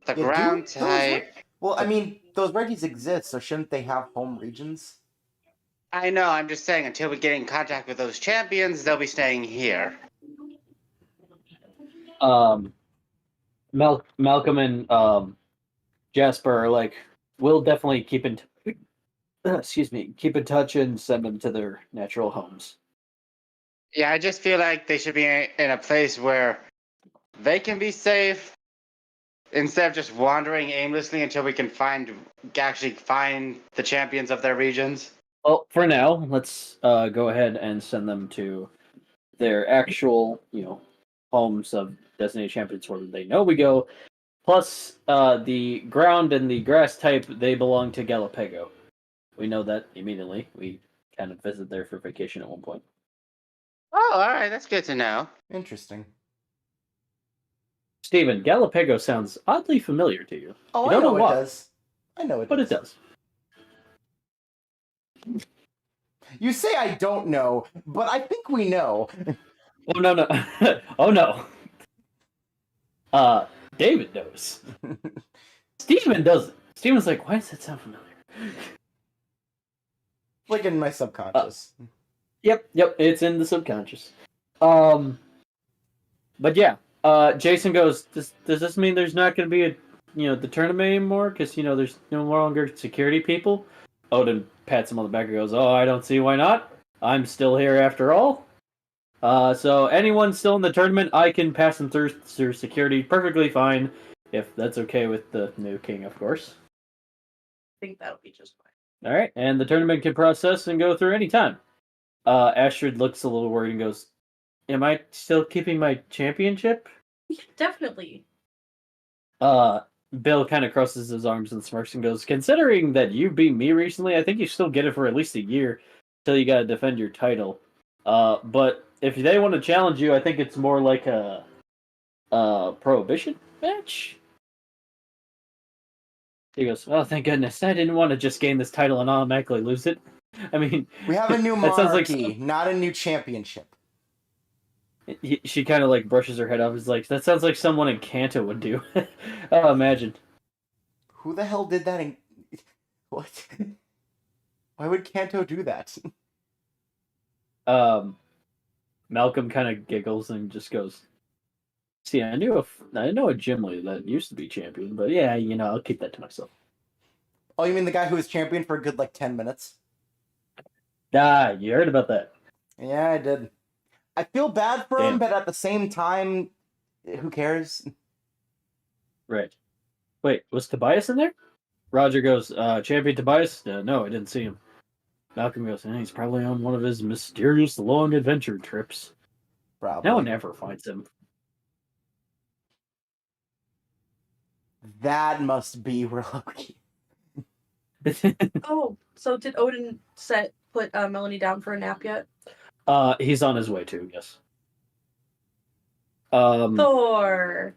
the Yeah, ground do those type. well, I mean, those Reggies exist, so shouldn't they have home regions? I know, I'm just saying, until we get in contact with those champions, they'll be staying here. Malcolm and Jasper are like, we'll definitely keep in keep in touch and send them to their natural homes. Yeah, I just feel like they should be in a place where they can be safe instead of just wandering aimlessly until we can actually find the champions of their regions. Well, for now, let's go ahead and send them to their actual, homes of designated champions where they know we go. Plus, the ground and the grass type, they belong to Galapego. We know that immediately. We kind of visited there for vacation at one point. Oh, alright, that's good to know. Interesting. Steven, Galapego sounds oddly familiar to you. Oh, You I don't know know it why, does. I know it but does. it does. You say I don't know, but I think we know. Oh, no. Oh, no. David knows. Steven doesn't. Steven's like, why does that sound familiar? Like in my subconscious. Yep, it's in the subconscious. But yeah, Jason goes, does this mean there's not going to be the tournament anymore? Because, there's no longer security people? Odin pats him on the back and goes, oh, I don't see why not. I'm still here after all. So anyone still in the tournament, I can pass them through security perfectly fine, if that's okay with the new king, of course. I think that'll be just fine. All right, and the tournament can process and go through any time. Astrid looks a little worried and goes, am I still keeping my championship? Yeah, definitely. Bill kind of crosses his arms and smirks and goes, considering that you beat me recently, I think you still get it for at least a year till you got to defend your title. But if they want to challenge you, I think it's more like a prohibition match. He goes, oh, thank goodness. I didn't want to just gain this title and automatically lose it. I mean, We have a new that sounds like monarchy, not a new championship. she kind of like brushes her head off. Is like, that sounds like someone in Kanto would do. Oh, imagine. Who the hell did that in... What? Why would Kanto do that? Malcolm kind of giggles and just goes, see, I know a gym leader that used to be champion, but yeah, I'll keep that to myself. Oh, you mean the guy who was champion for a good, 10 minutes? Ah, you heard about that. Yeah, I did. I feel bad for him, Damn. but at the same time, who cares? Right. Wait, was Tobias in there? Roger goes, champion Tobias? No, I didn't see him. Malcolm goes, he's probably on one of his mysterious long adventure trips. Probably. No one ever finds him. That must be Loki. Oh, so did Odin put Melanie down for a nap yet? He's on his way too, yes. Thor.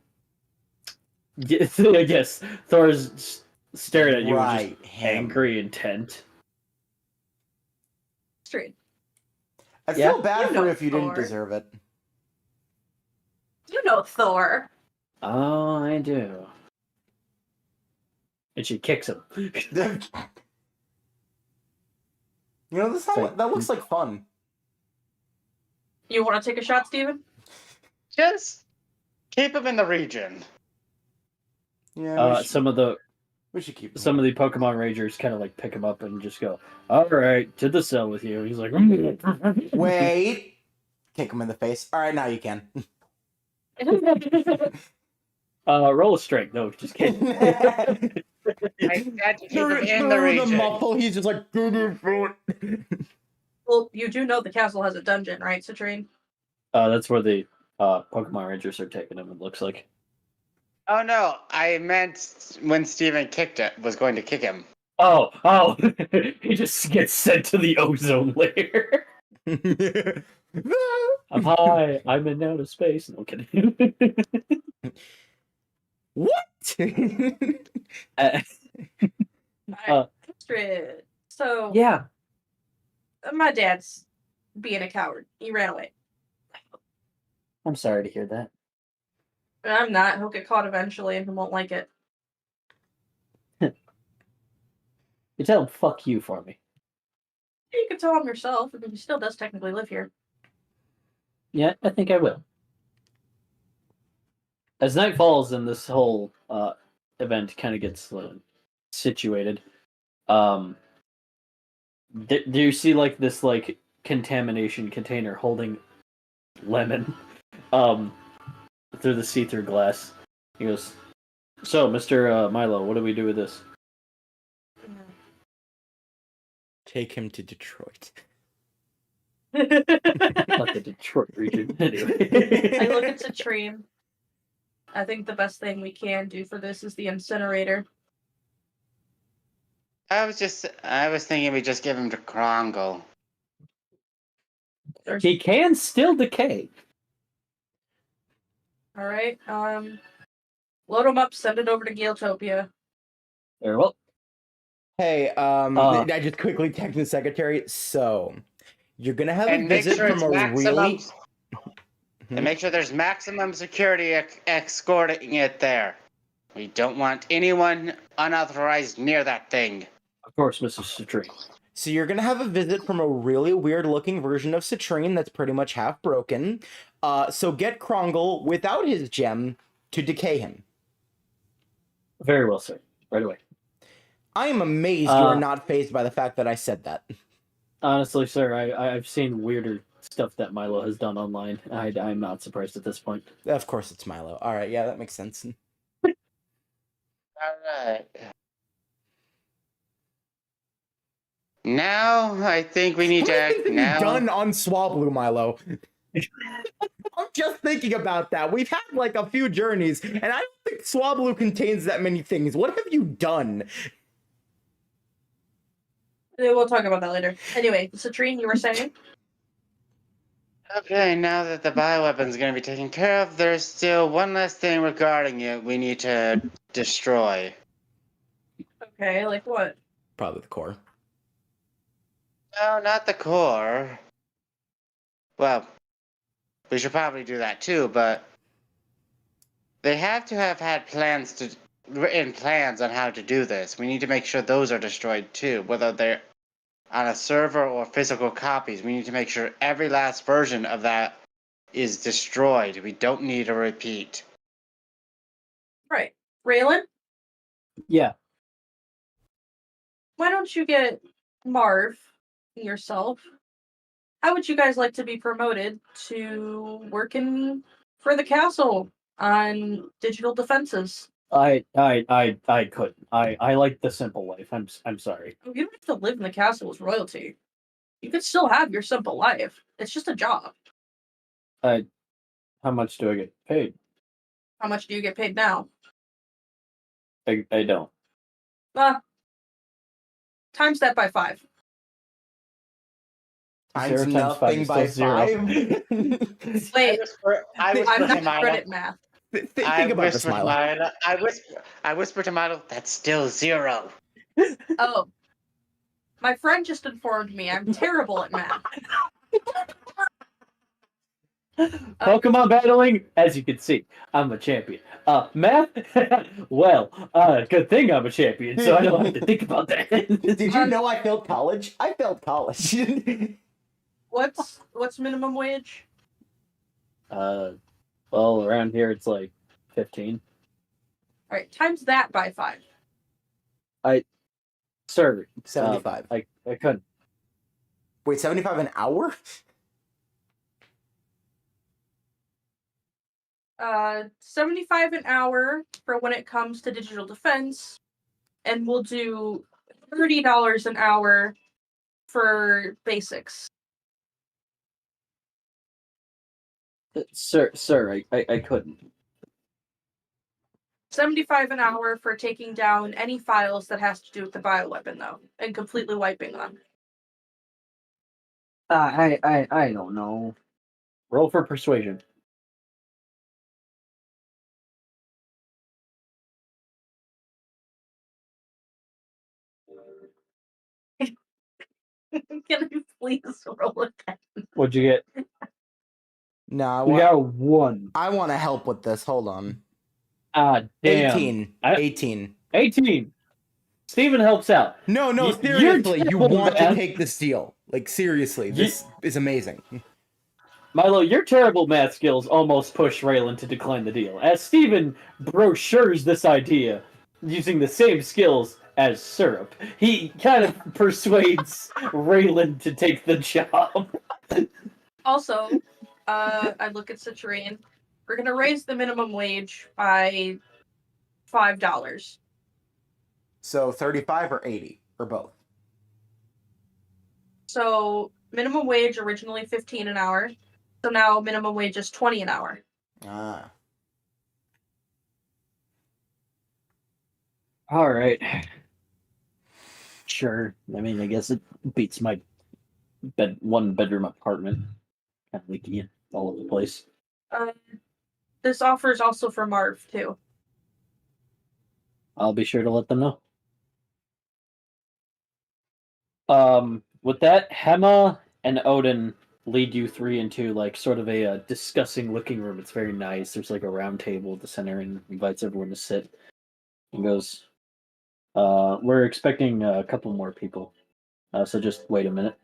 Yes, Thor's staring at you Right, with just him. angry intent. Straight. I Yeah. feel bad You for know you if you didn't Thor. deserve it. You know Thor. Oh, I do. And she kicks him. That looks like fun. You want to take a shot, Steven? Just keep them in the region. Yeah, we should keep him. Some of the Pokemon Rangers kind of pick him up and just go, all right, to the cell with you. He's like, Wait. Kick him in the face. All right, now you can. roll a strength. No, just kidding. I had to keep them in the region. muffle, he's just like, Well, you do know the castle has a dungeon, right, Citrine? That's where the Pokemon Rangers are taking him, it looks like. Oh no, I meant when Steven was going to kick him. Oh! He just gets sent to the ozone layer. I'm high. I'm in outer space. No kidding. What? Astrid. So Yeah. my dad's being a coward. He ran away. I'm sorry to hear that. And I'm not. He'll get caught eventually and he won't like it. You tell him fuck you for me. You can tell him yourself. I mean, he still does technically live here. Yeah, I think I will. As night falls and this whole event kind of gets situated, do you see like this like contamination container holding lemon through the see-through glass? He goes, "So, Mr. Milo, what do we do with this?" Take him to Detroit. Not the Detroit region, anyway. I look at Citrine. I think the best thing we can do for this is the incinerator. I was thinking we just give him to Krongle. He can still decay. All right. Load him up. Send it over to Galetopia. Very well. Hey, I just quickly texted the secretary. So, you're gonna have a visit from a really. And make sure there's maximum security escorting it there. We don't want anyone unauthorized near that thing. Of course, Mrs. Citrine. So you're gonna have a visit from a really weird-looking version of Citrine that's pretty much half broken. So get Krongle without his gem to decay him. Very well, sir. Right away. I am amazed you are not fazed by the fact that I said that. Honestly, sir, I've seen weirder stuff that Milo has done online. I'm not surprised at this point. Of course it's Milo. All right, yeah, that makes sense. All right. Now I think we need to act now. Done on Swablu, Milo. I'm just thinking about that. We've had like a few journeys, and I don't think Swablu contains that many things. What have you done? We'll talk about that later. Anyway, Citrine, you were saying? Okay, now that the bioweapon is going to be taken care of, there's still one last thing regarding it we need to destroy. Okay, like what? Probably the core. No, not the core. Well, we should probably do that too, but they have to have had written plans on how to do this. We need to make sure those are destroyed too, whether they're on a server or physical copies. We need to make sure every last version of that is destroyed. We don't need a repeat. Right. Raylan? Yeah. Why don't you get Marv yourself? How would you guys like to be promoted to working for the castle on digital defenses? I couldn't. I like the simple life. I'm sorry. You don't have to live in the castle as royalty. You could still have your simple life. It's just a job. How much do I get paid? How much do you get paid now? I don't. Times that by 5. Times Times nothing by 5. Wait, I'm not good at math. Think about this, Milo. I whisper to Milo, that's still 0. Oh. My friend just informed me I'm terrible at math. Pokemon battling, as you can see, I'm a champion. Math? Well, good thing I'm a champion, so I don't have to think about that. Did you know I failed college? I failed college. What's minimum wage? Well, around here it's like 15. Alright, times that by 5. Sir, 75. I couldn't. Wait, 75 an hour? 75 an hour for when it comes to digital defense, and we'll do $30 an hour for basics. Sir, I couldn't. 75 an hour for taking down any files that has to do with the bioweapon, though, and completely wiping them. I don't know. Roll for persuasion. Can you please roll again? What'd you get? No, You got a 1. I want to help with this. Hold on. Ah, damn. 18. 18. 18. Steven helps out. No, You're seriously, you terrible, want to man. take this deal. Like, seriously, this is amazing. Milo, your terrible math skills almost push Raylan to decline the deal, as Steven brochures this idea using the same skills as Syrup. He kind of persuades Raylan to take the job. Also, I look at Citrine. We're gonna raise the minimum wage by $5. So 35 or 80 or both. So minimum wage originally 15 an hour. So now minimum wage is 20 an hour. Ah. All right. Sure. I mean, I guess it beats my one-bedroom apartment. Kind of leaky all over the place. This offer is also for Marv too. I'll be sure to let them know. With that, Hema and Odin lead you 3 into like sort of a discussing looking room. It's very nice. There's like a round table at the center and invites everyone to sit. And goes, we're expecting a couple more people. So just wait a minute.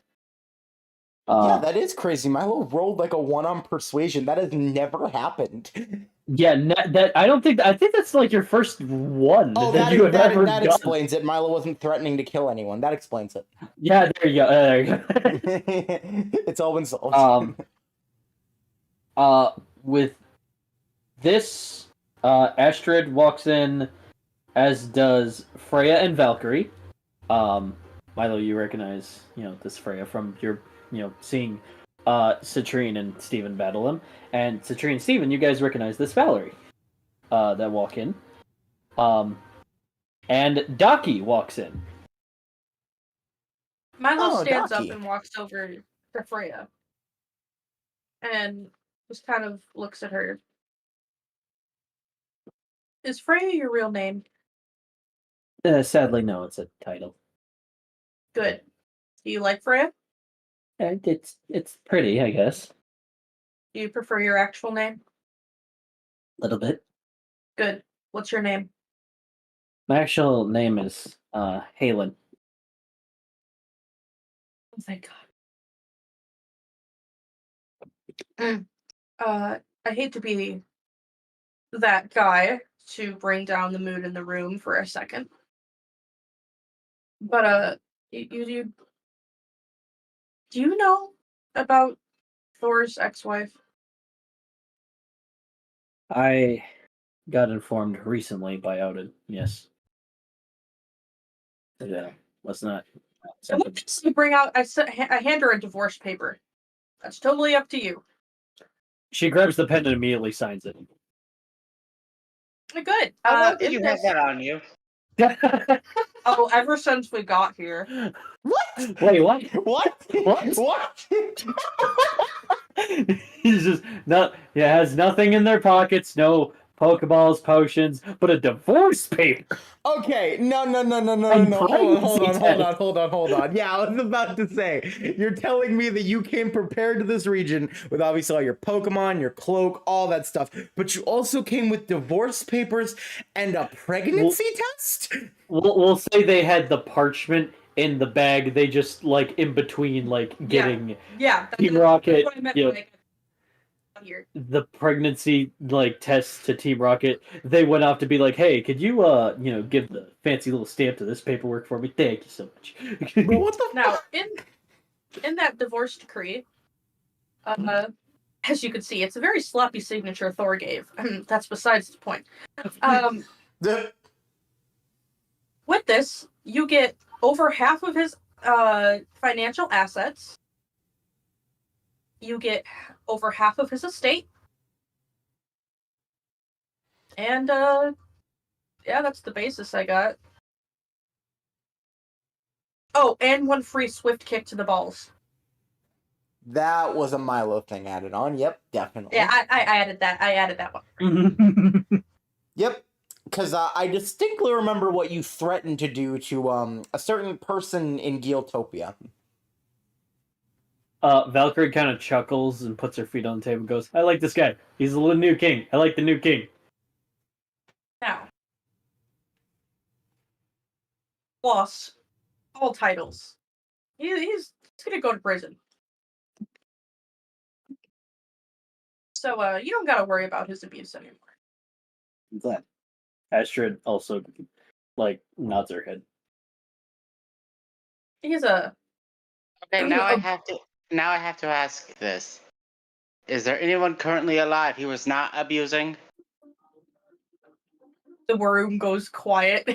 Yeah, that is crazy. Milo rolled like a 1 on persuasion. That has never happened. Yeah, I think that's like your first one that you have ever that done. explains it. Milo wasn't threatening to kill anyone. That explains it. Yeah, there you go. There you go. It's all been solved. With this, Astrid walks in, as does Freya and Valkyrie. Milo, you recognize, this Freya from your, seeing Citrine and Steven battle him. And Citrine and Steven, you guys recognize this Valerie that walk in. And Daki walks in. Milo stands Daki. up and walks over to Freya. And just kind of looks at her. Is Freya your real name? Sadly, no, it's a title. Good. Do you like Freya? It's pretty, I guess. Do you prefer your actual name? A little bit. Good. What's your name? My actual name is Halen. Oh, thank God. I hate to be that guy to bring down the mood in the room for a second. But, do you know about Thor's ex-wife? I got informed recently by Odin, yes. Yeah, let's not. You bring out, I hand her a divorce paper. That's totally up to you. She grabs the pen and immediately signs it. Good. How long did you have that on you? Oh, ever since we got here. What? Wait, what? What? What? What? He's just has nothing in their pockets, no Pokeballs, potions, but a divorce paper. Okay, no. Hold on. Yeah, I was about to say, you're telling me that you came prepared to this region with obviously all your Pokemon, your cloak, all that stuff, but you also came with divorce papers and a pregnancy test? We'll say they had the parchment in the bag. They just in between getting Team Rocket. That's what I meant by here. The pregnancy test to Team Rocket, they went off to be like, hey, could you give the fancy little stamp to this paperwork for me? Thank you so much. What the Now in that divorce decree, as you can see, it's a very sloppy signature Thor gave. That's besides the point. With this, you get over half of his financial assets. You get over half of his estate, And yeah, that's the basis I got. Oh, and 1 free swift kick to the balls. That was a Milo thing added on. Yep, definitely. Yeah, I added that. I added that one. Yep, because I distinctly remember what you threatened to do to a certain person in Geotopia. Valkyrie kind of chuckles and puts her feet on the table and goes, I like this guy. He's the new king. I like the new king. Now. Loss. All titles. He's gonna go to prison. So, you don't gotta worry about his abuse anymore. I'm glad. Astrid also, like, nods her head. He's a... Okay, now I have to ask this. Is there anyone currently alive he was not abusing? The room goes quiet.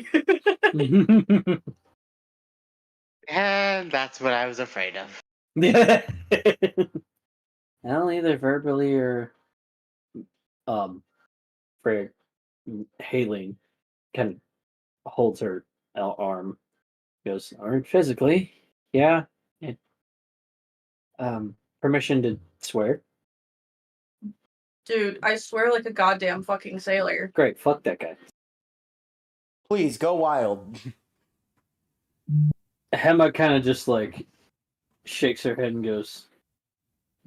And that's what I was afraid of. Well, either verbally or for Haleen kind of holds her arm. Goes, or physically, yeah. Permission to swear. Dude, I swear like a goddamn fucking sailor. Great, fuck that guy. Please go wild. Hema kind of just like shakes her head and goes,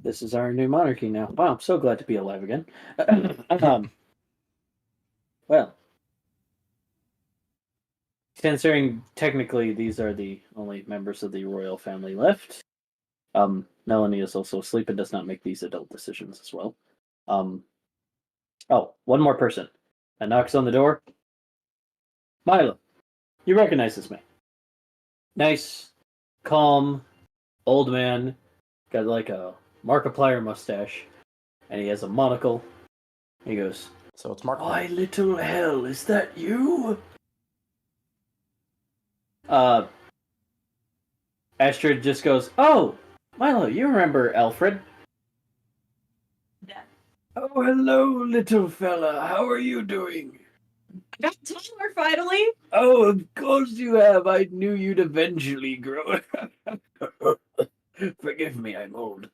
"This is our new monarchy now. Wow, I'm so glad to be alive again." Well, considering technically these are the only members of the royal family left, Melanie is also asleep and does not make these adult decisions as well. Oh, one more person. And knocks on the door. Milo, you recognize this man. Nice, calm, old man, got like a Markiplier mustache, and he has a monocle. He goes, So it's Mark. "Why, little hell, is that you?" Astrid just goes, "Oh, Milo, you remember Alfred?" Yeah. "Oh, hello, little fella. How are you doing?" I got taller finally. "Oh, of course you have. I knew you'd eventually grow." Forgive me, I'm old.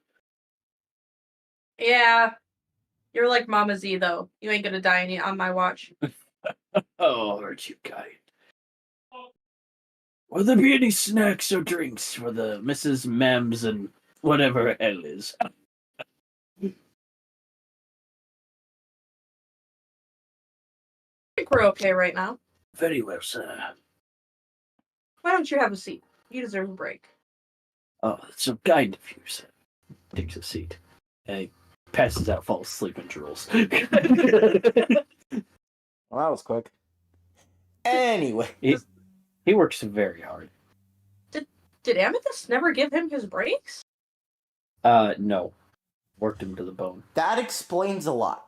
Yeah. You're like Mama Z though. You ain't gonna die on my watch. Oh, aren't you kind? Will there be any snacks or drinks for the Mrs. Mems and whatever hell is? I think we're okay right now. Very well, sir. Why don't you have a seat? You deserve a break. Oh, that's so kind of you, sir. Takes a seat. And he passes out, falls asleep, and drools. Well, that was quick. Anyway. He works very hard. Did Amethyst never give him his breaks? No. Worked him to the bone. That explains a lot.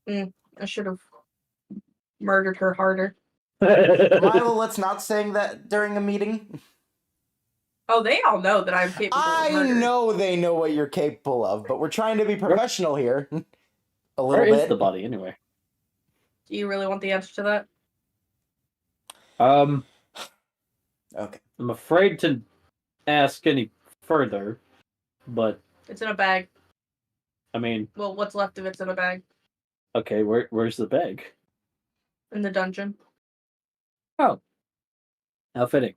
I should have murdered her harder. Milo, let's not saying that during a meeting. Oh, they all know that I'm capable of murder. I know they know what you're capable of, but we're trying to be professional here. A little Where bit. is the body, anyway? Do you really want the answer to that? Okay. I'm afraid to ask any further, but It's in a bag. I mean, Well, what's left of it's in a bag. okay, where's the bag? In the dungeon. Oh, how fitting.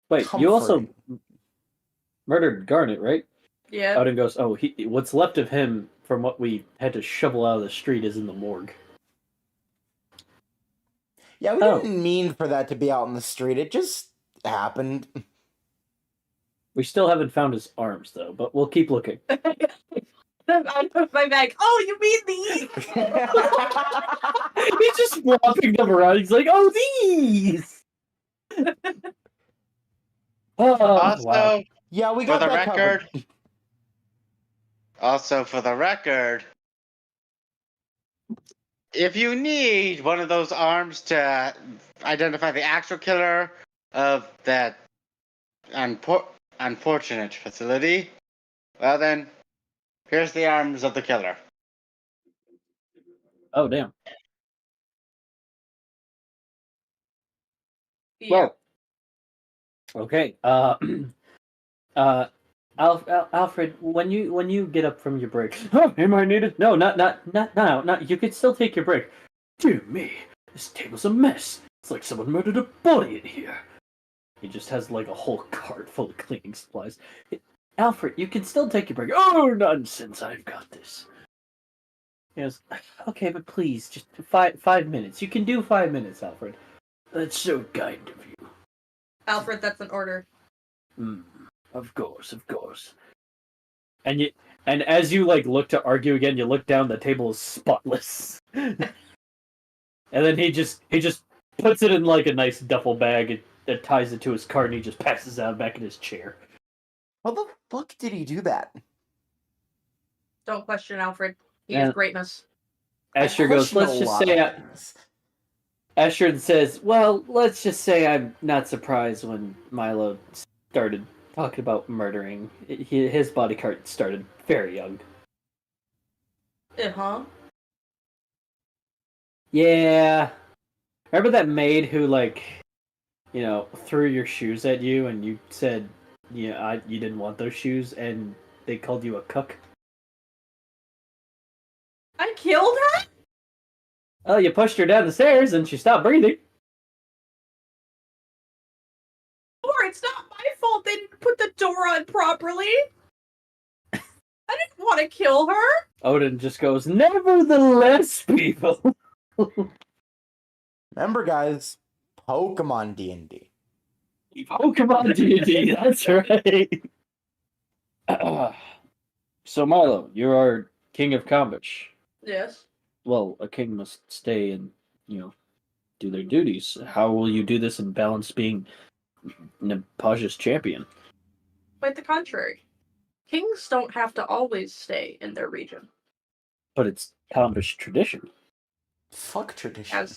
Wait, you also Comforting. murdered Garnet, right? Yeah. Odin goes, "Oh, what's left of him from what we had to shovel out of the street is in the morgue." Yeah, we didn't mean for that to be out in the street. It just happened. We still haven't found his arms, though, but we'll keep looking. I put my bag. Oh, you mean these? He's just swapping them around. He's like, "Oh, these!" Oh, Also, wow. Yeah, we for got the that record, covered. also for the record, if you need one of those arms to identify the actual killer of that unfortunate facility, well then, Here's the arms of the killer. Oh damn. Yeah. Well, okay. Alfred, when you get up from your break, oh, am I needed? No, not. You could still take your break. Dear me, this table's a mess. It's like someone murdered a body in here. He just has like a whole cart full of cleaning supplies. Alfred, you can still take your break. Oh, nonsense! I've got this. He goes, okay, but please, just 5 minutes. You can do 5 minutes, Alfred. That's so kind of you. Alfred, that's an order. Of course. And as you like look to argue again, you look down. The table is spotless. And then he just puts it in like a nice duffel bag and ties it to his cart, and he just passes out back in his chair. How the fuck did he do that? Don't question Alfred. He Yeah. is greatness. Asher I goes, question let's a just lot say. of things. Asher says, well, let's just say I'm not surprised when Milo started talking about murdering. His body cart started very young. Uh-huh. Yeah. Remember that maid who, like, threw your shoes at you and you said, you didn't want those shoes and they called you a cook? I killed her? Oh, you pushed her down the stairs and she stopped breathing. Or it's not my fault they didn't put the door on properly. I didn't want to kill her. Odin just goes, nevertheless, people. Remember, guys, Pokemon D&D. Pokemon D&D, that's right. So, Milo, you're our king of Kambish. Yes. Well, a king must stay and, do their duties. How will you do this and balance being Nepaj's champion? Quite the contrary. Kings don't have to always stay in their region. But it's Kambish tradition. Fuck tradition.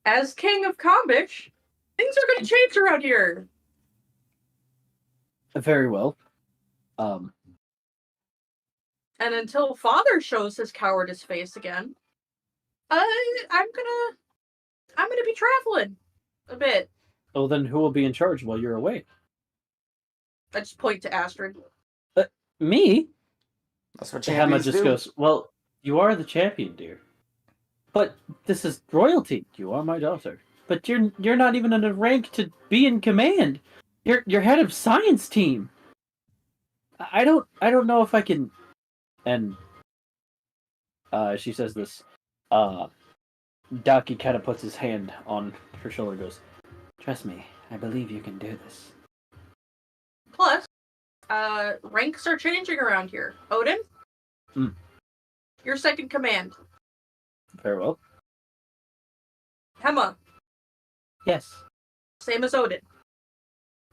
As king of Kambish, things are going to change around here. Very well. And until father shows his cowardice face again, I'm gonna be traveling a bit. Oh, then who will be in charge while you're away? I just point to Astrid. Me? That's what Hamma champions just do. goes, well, you are the champion, dear. But this is royalty. You are my daughter. But you're not even in a rank to be in command. You're head of science team. I don't know if I can. And she says this. Daki kind of puts his hand on her shoulder and goes, trust me, I believe you can do this. Plus, ranks are changing around here. Odin? Your second command. Very well. Hema, Yes. same as Odin.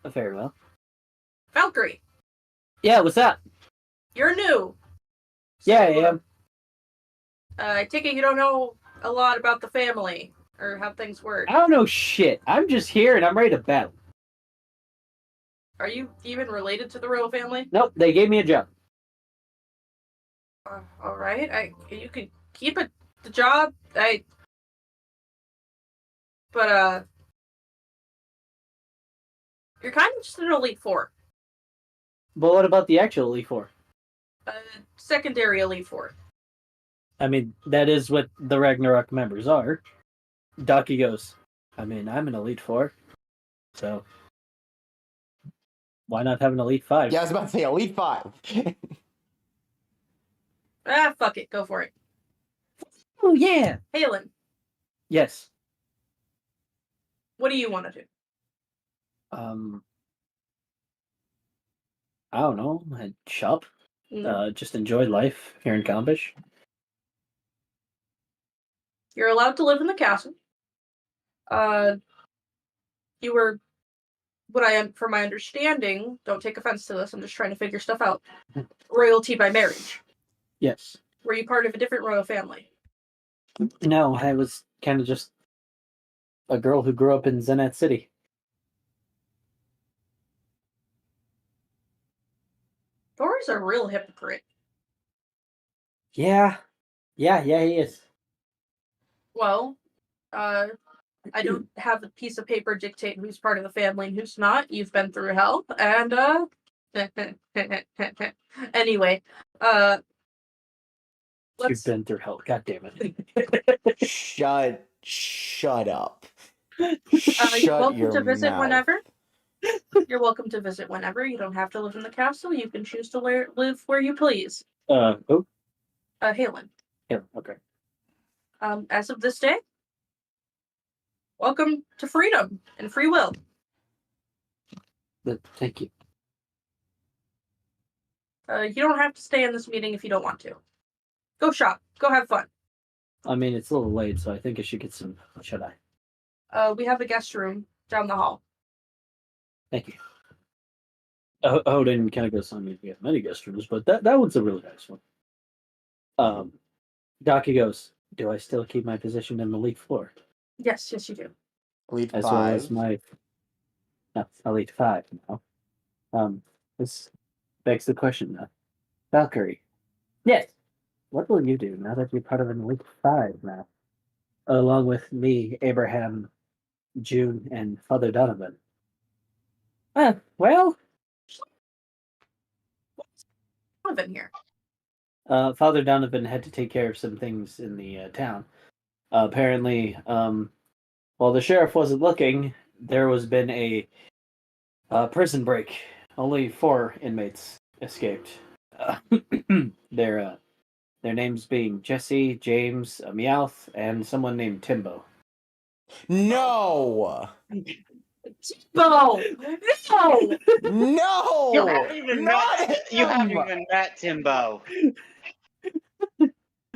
Very well. Valkyrie, Yeah, what's that? you're new. Yeah, I So, am. I take it you don't know a lot about the family or how things work. I don't know shit. I'm just here and I'm ready to battle. Are you even related to the royal family? Nope, they gave me a job. All right. You can keep it the job. But you're kind of just an elite four. But what about the actual Elite Four? Secondary elite four. I mean, that is what the Ragnarok members are. Daki goes, I mean, I'm an Elite Four, so why not have an Elite Five? Yeah, I was about to say Elite 5. Fuck it. Go for it. Oh, yeah. Halen, Yes. what do you want to do? I don't know. I'd shop. No. Just enjoy life here in Kambish. You're allowed to live in the castle. You were, from my understanding, don't take offense to this, I'm just trying to figure stuff out. Royalty by marriage. Yes. Were you part of a different royal family? No, I was kind of just a girl who grew up in Zenat City. Thor's a real hypocrite. Yeah, he is. Well, I don't have a piece of paper dictating who's part of the family and who's not. You've been through hell, and anyway, You've let's. been through hell. God damn it. Shut up. You're Shut welcome your to visit mouth. whenever. You're welcome to visit whenever. You don't have to live in the castle. You can choose to live where you please. Who? Halen. Yeah, okay. As of this day, welcome to freedom and free will. Thank you. You don't have to stay in this meeting if you don't want to. Go shop. Go have fun. I mean, it's a little late, so I think I should get some shut-eye. We have a guest room down the hall. Thank you. Odin kind of goes on me. We have many guest rooms, but that one's a really nice one. Docky goes, do I still keep my position in the Elite floor? Yes, you do. Elite As 5. well as my... No, Elite 5 now. This begs the question, Valkyrie. Yes. What will you do now that you're part of an Elite 5 now? Along with me, Abraham, June, and Father Donovan. Well... Donovan here. Father Donovan had to take care of some things in the town. Apparently, while the sheriff wasn't looking, there was been a prison break. Only 4 inmates escaped. Their names being Jesse, James, Meowth, and someone named Timbo. No! No! No! No! You haven't even Not met. You haven't him! even met Timbo.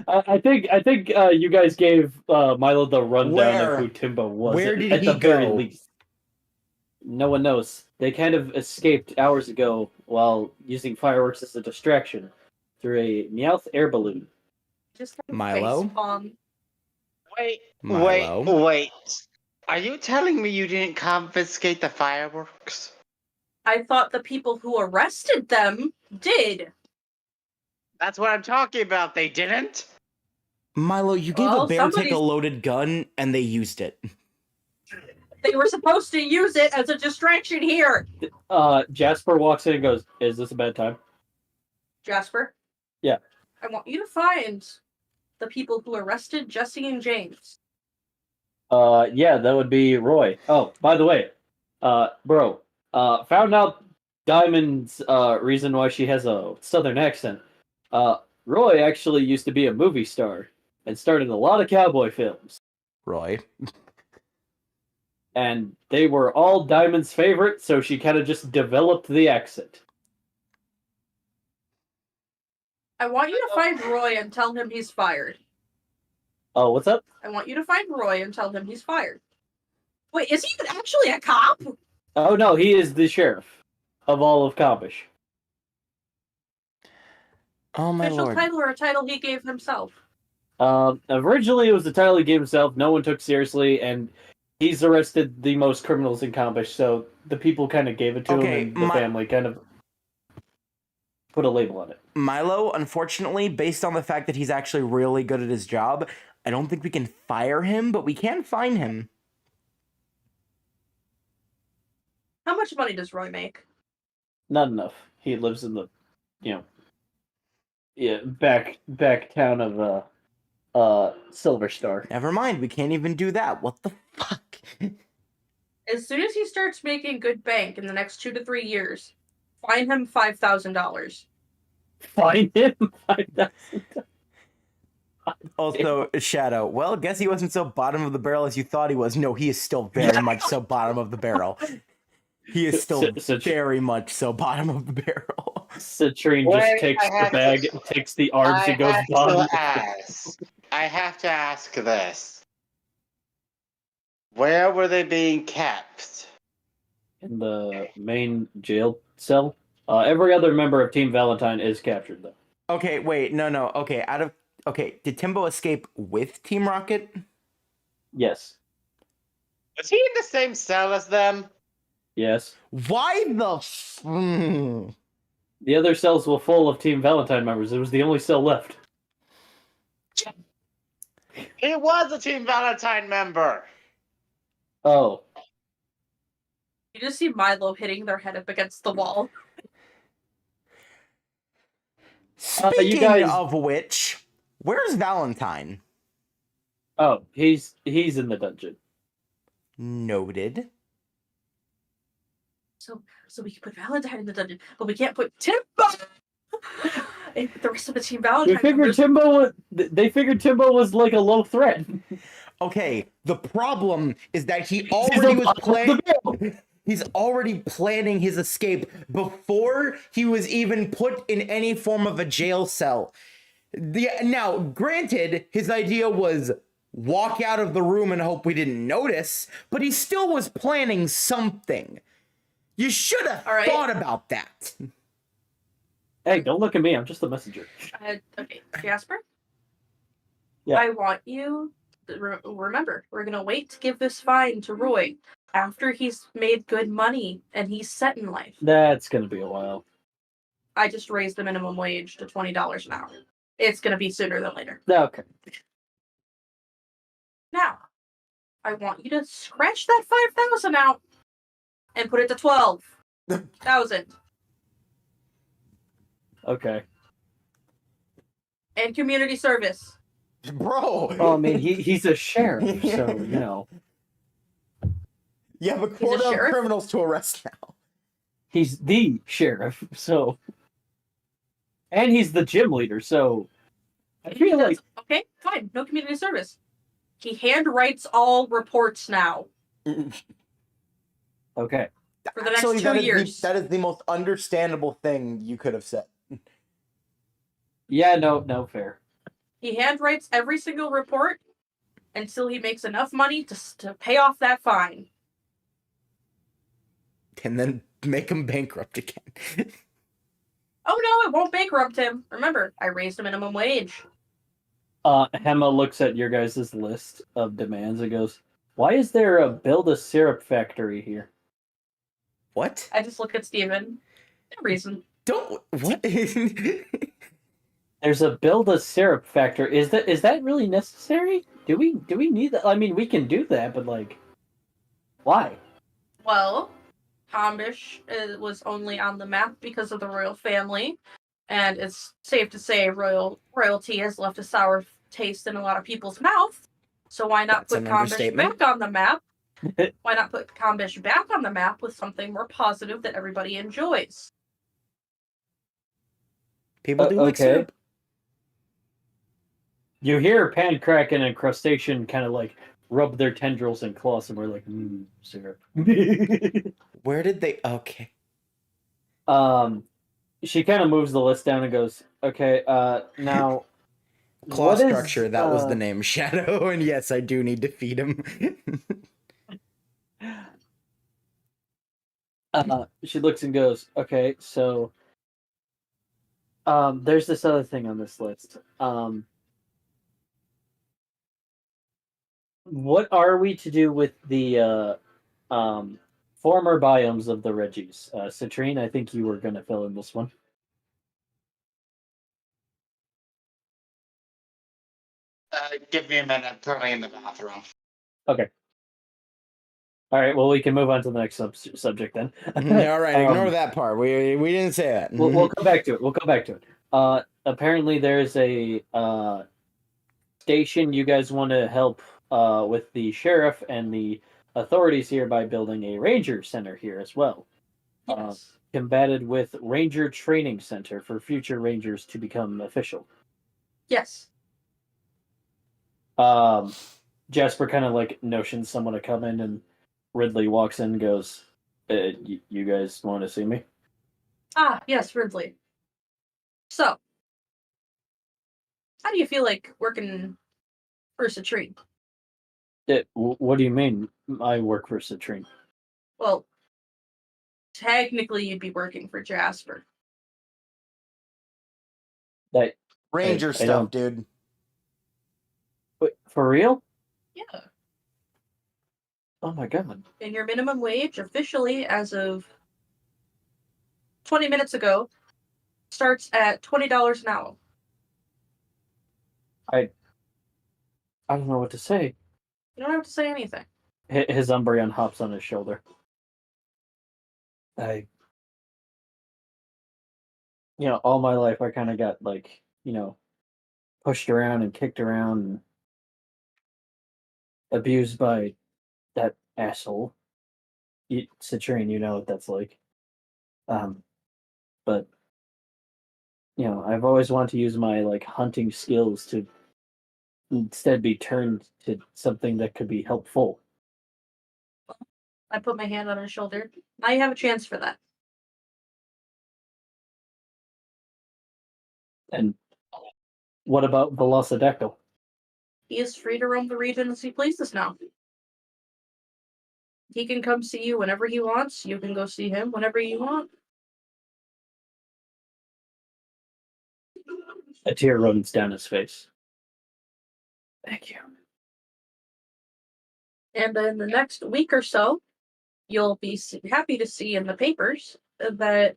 I think you guys gave Milo the rundown Where? of who Timbo was. Where did at he the very go? least. No one knows. They kind of escaped hours ago while using fireworks as a distraction through a Meowth air balloon. Just have Milo? facepalm. Milo? Wait. Are you telling me you didn't confiscate the fireworks? I thought the people who arrested them did. That's what I'm talking about. They didn't? Milo, you gave Well, a bear tick a somebody's- loaded gun, and they used it. They were supposed to use it as a distraction here. Jasper walks in and goes, "Is this a bad time?" Jasper? Yeah. I want you to find the people who arrested Jesse and James. Yeah, that would be Roy. Oh, by the way, bro, found out Diamond's reason why she has a southern accent. Roy actually used to be a movie star and starred in a lot of cowboy films. Roy. And they were all Diamond's favorite, so she kind of just developed the accent. I want you to find Roy and tell him he's fired. Oh, what's up? I want you to find Roy and tell him he's fired. Wait, is he actually a cop? Oh no, he is the sheriff of all of Combish. Oh my Official lord. title or a title he gave himself? Originally it was the title he gave himself, no one took seriously, and he's arrested the most criminals in Combish, so the people kind of gave it to Okay, him, and the family kind of put a label on it. Milo, unfortunately, based on the fact that he's actually really good at his job, I don't think we can fire him, but we can fine him. How much money does Roy make? Not enough. He lives in the, back town of Silver Star. Never mind, we can't even do that. What the fuck? As soon as he starts making good bank in the next 2 to 3 years, fine him $5,000. Find him. Also, Shadow, well, guess he wasn't so bottom of the barrel as you thought he was. No, he is still very much so bottom of the barrel. He is still very much so bottom of the barrel. Citrine just takes the bag, takes the arms, and goes bottom. I have to ask this. Where were they being kept? In the main jail cell. Every other member of Team Valentine is captured, though. Okay, wait, no. Okay, did Timbo escape with Team Rocket? Yes. Was he in the same cell as them? Yes. Why the The other cells were full of Team Valentine members. It was the only cell left. He was a Team Valentine member. Oh, You just see Milo hitting their head up against the wall. Speaking guys- of which, where's Valentine? oh, he's in the dungeon. Noted. So we can put Valentine in the dungeon, but we can't put Timbo and the rest of the Team Valentine. They figured Timbo was like a low threat. Okay, the problem is that he already was planning. He's already planning his escape before he was even put in any form of a jail cell. Now, granted, his idea was walk out of the room and hope we didn't notice, but he still was planning something. You should have thought about that. Hey, don't look at me. I'm just a messenger. Okay, Jasper? Yeah. I want you to remember, we're going to wait to give this fine to Roy after he's made good money and he's set in life. That's going to be a while. I just raised the minimum wage to $20 an hour. It's going to be sooner than later. Okay. Now, I want you to scratch that 5,000 out and put it to 12,000. Okay. And community service. Bro. Well, I mean, he's a sheriff, so, you know. You have a quota of sheriff? criminals to arrest now. He's the sheriff, so. And he's the gym leader, so. I feel like. Okay, fine. No community service. He handwrites all reports now Okay. for the next Actually, 2 years. that is the most understandable thing you could have said. Yeah, no, fair. He handwrites every single report until he makes enough money to pay off that fine. And then make him bankrupt again. Oh no, it won't bankrupt him. Remember, I raised the minimum wage. Hema looks at your guys' list of demands and goes, "Why is there a build a syrup factory here?" What? I just look at Steven. No reason. Don't what? There's a build a syrup factory. Is that really necessary? Do we need that? I mean, we can do that, but like, why? Well, Tombish was only on the map because of the royal family, and it's safe to say royalty has left a sour taste in a lot of people's mouth. So why not That's put an Tombish understatement. back on the map? Why not put Tombish back on the map with something more positive that everybody enjoys? People do like okay. syrup. You hear Pancraken and Crustacean kind of like rub their tendrils and claws, and we're like, syrup. Where did they? Okay. She kind of moves the list down and goes, "Okay, now." Claw structure. That was the name. Shadow, and yes, I do need to feed him. She looks and goes, "Okay, so." There's this other thing on this list. What are we to do with the former biomes of the Reggies? Citrine, I think you were going to fill in this one. Give me a minute. I'm currently in the bathroom. Okay. All right. Well, we can move on to the next subject then. All right, ignore that part. We didn't say that. We'll come back to it. Apparently, there's a station you guys want to help with the sheriff and the authorities here by building a ranger center here as well. Yes. Combated with Ranger Training Center for future rangers to become official. Yes. Jasper kind of like notions someone to come in, and Ridley walks in and goes, you guys want to see me? Ah, yes, Ridley. So, how do you feel like working for Citrine? What do you mean I work for Citrine? Well, technically you'd be working for Jasper. Ranger I stuff, don't- dude. Wait, for real? Yeah. Oh my god. And your minimum wage, officially as of 20 minutes ago, starts at $20 an hour. I don't know what to say. You don't have to say anything. His Umbreon hops on his shoulder. All my life I kind of got pushed around and kicked around and abused by that asshole. Citrine, you know what that's like. But I've always wanted to use my hunting skills to instead be turned to something that could be helpful. I put my hand on his shoulder. Now you have a chance for that. And what about Velocidecto? He is free to roam the region as he pleases now. He can come see you whenever he wants. You can go see him whenever you want. A tear runs down his face. Thank you. And in the next week or so, you'll be happy to see in the papers that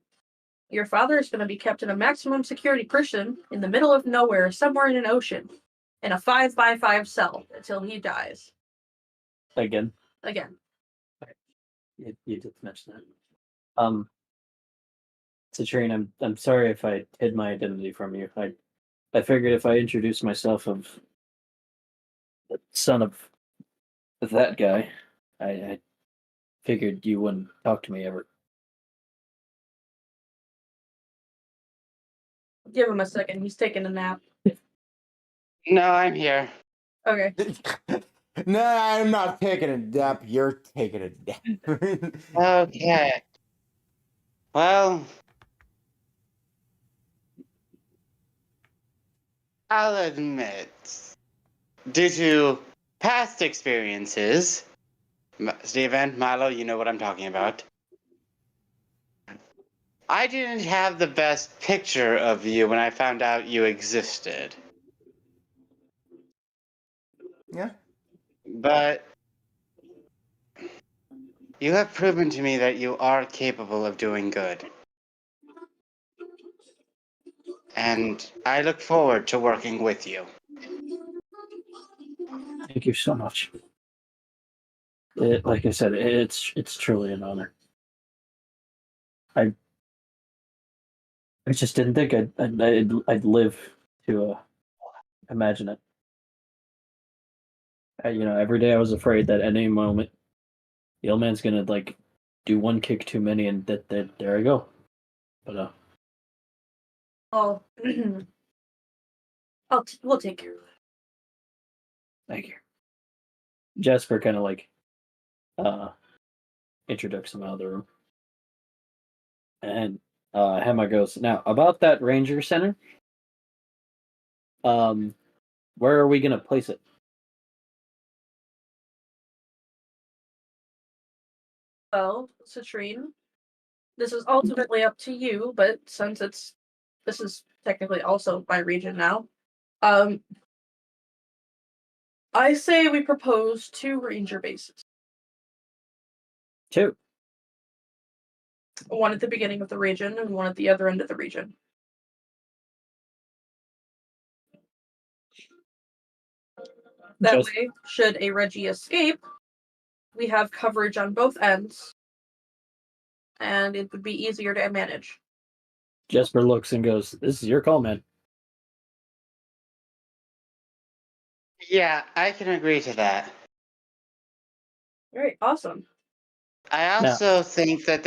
your father is going to be kept in a maximum security prison in the middle of nowhere, somewhere in an ocean, in a 5x5 cell until he dies. Again. You did mention that. Citrine, I'm sorry if I hid my identity from you. I figured if I introduced myself of the son of that guy, I figured you wouldn't talk to me ever. Give him a second. He's taking a nap. No, I'm here. Okay. No, I'm not taking a nap. You're taking a nap. Okay. Well, I'll admit, due to past experiences, Steven, Milo, you know what I'm talking about. I didn't have the best picture of you when I found out you existed. Yeah. But you have proven to me that you are capable of doing good. And I look forward to working with you. Thank you so much. Like I said, it's truly an honor. I just didn't think I'd live to imagine it. Every day I was afraid that at any moment the old man's gonna do one kick too many, and that there I go. But Oh, we'll take care of it. thank you. Jasper kind of introduced him out of the room, and Hema goes, now about that ranger center. Where are we gonna place it? Well, Citrine, this is ultimately up to you, but since this is technically also my region now, I say we propose 2 ranger bases. 2. One at the beginning of the region and one at the other end of the region. That way, should a Reggie escape, we have coverage on both ends, and it would be easier to manage. Jasper looks and goes, "This is your call, man." Yeah, I can agree to that. Alright, awesome. I also think that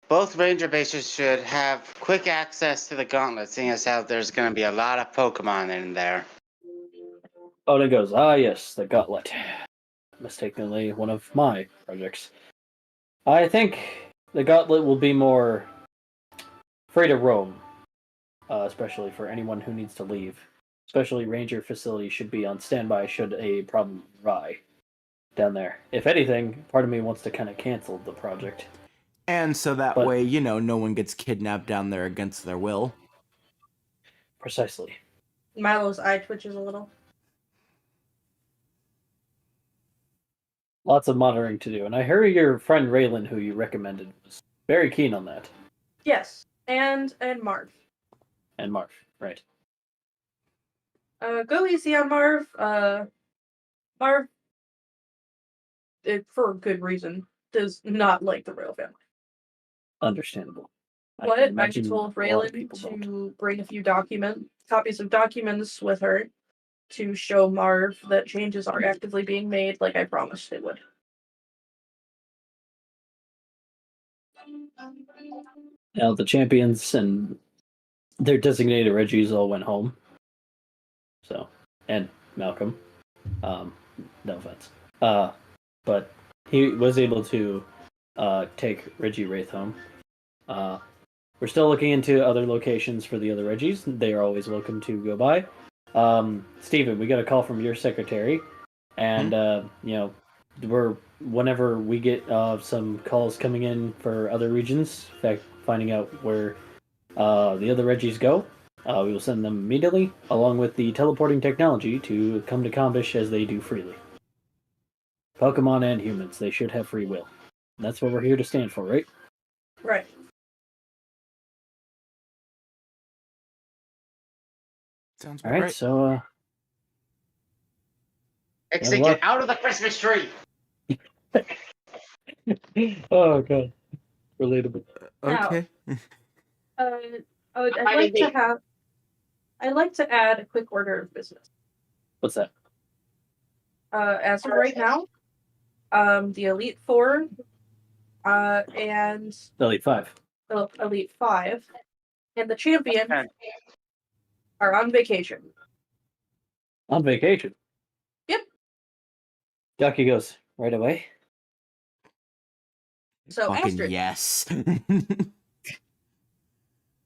both ranger bases should have quick access to the gauntlet, seeing as how there's going to be a lot of Pokemon in there. Oda goes, "Ah, yes, the gauntlet. Mistakenly one of my projects. I think the gauntlet will be more free to roam, especially for anyone who needs to leave. Especially ranger facilities should be on standby should a problem arise down there. If anything, part of me wants to kind of cancel the project. And so that way, no one gets kidnapped down there against their will. Precisely. Milo's eye twitches a little. Lots of monitoring to do. And I heard your friend Raylan, who you recommended, was very keen on that. Yes, and Marv. And Marv, right. Go easy on Marv. Marv, for good reason, does not like the royal family. Understandable. I But can I imagine told a lot of Raylan people don't. to bring a few copies of documents with her to show Marv that changes are actively being made, like I promised they would. Now the champions and their designated Reggies all went home. So, and Malcolm. No offense. But he was able to take Reggie Wraith home. We're still looking into other locations for the other Reggies. They are always welcome to go by. Steven, we got a call from your secretary, and whenever we get some calls coming in for other regions, in fact, finding out where the other Reggies go, we will send them immediately, along with the teleporting technology to come to Combish as they do freely. Pokemon and humans, they should have free will. That's what we're here to stand for, right? Right. Sounds All right, great. so Ixie, luck. get out of the Christmas tree! oh god, relatable. Okay. I'd like to add a quick order of business. What's that? As of right now, the Elite Four, and Elite 5. the Elite Five, and the champion are on vacation. On vacation. Yep. Ducky goes right away. So Fucking Astrid, yes.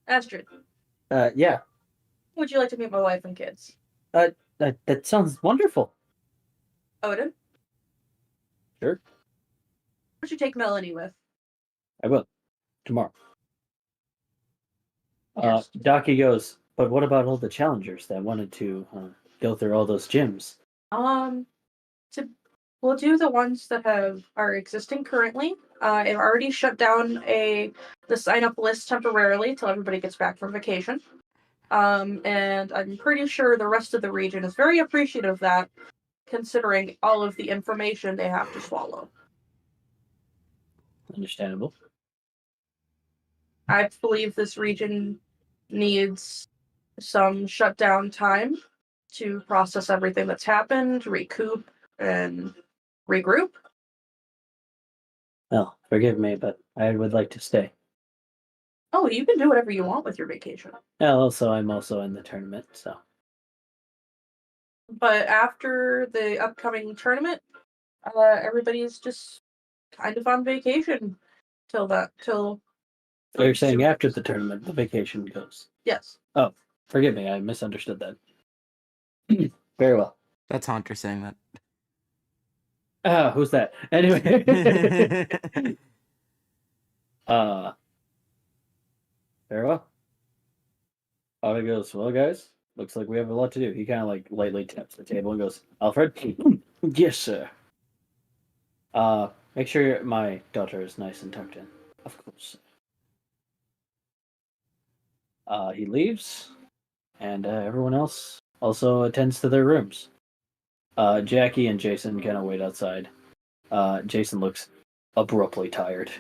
Astrid, Yeah. would you like to meet my wife and kids? That sounds wonderful. Odin, Sure. would you take Melanie with? I will. Tomorrow. Yes. Ducky goes, but what about all the challengers that wanted to go through all those gyms? We'll do the ones that are existing currently. I've already shut down the sign up list temporarily till everybody gets back from vacation. And I'm pretty sure the rest of the region is very appreciative of that, considering all of the information they have to swallow. Understandable. I believe this region needs some shutdown time to process everything that's happened, recoup, and regroup. Well, forgive me, but I would like to stay. Oh, you can do whatever you want with your vacation. Also, I'm also in the tournament, so. But after the upcoming tournament, everybody's just kind of on vacation till. So you're saying after the tournament, the vacation goes? Yes. Oh, forgive me, I misunderstood that. Very well. That's Hunter saying that. Who's that? Anyway. Very well. Otto goes, well, guys, looks like we have a lot to do. He kind of like lightly taps the table and goes, Alfred? Yes, sir. Make sure my daughter is nice and tucked in. Of course. He leaves, and everyone else also attends to their rooms. Jackie and Jason kind of wait outside. Jason looks abruptly tired.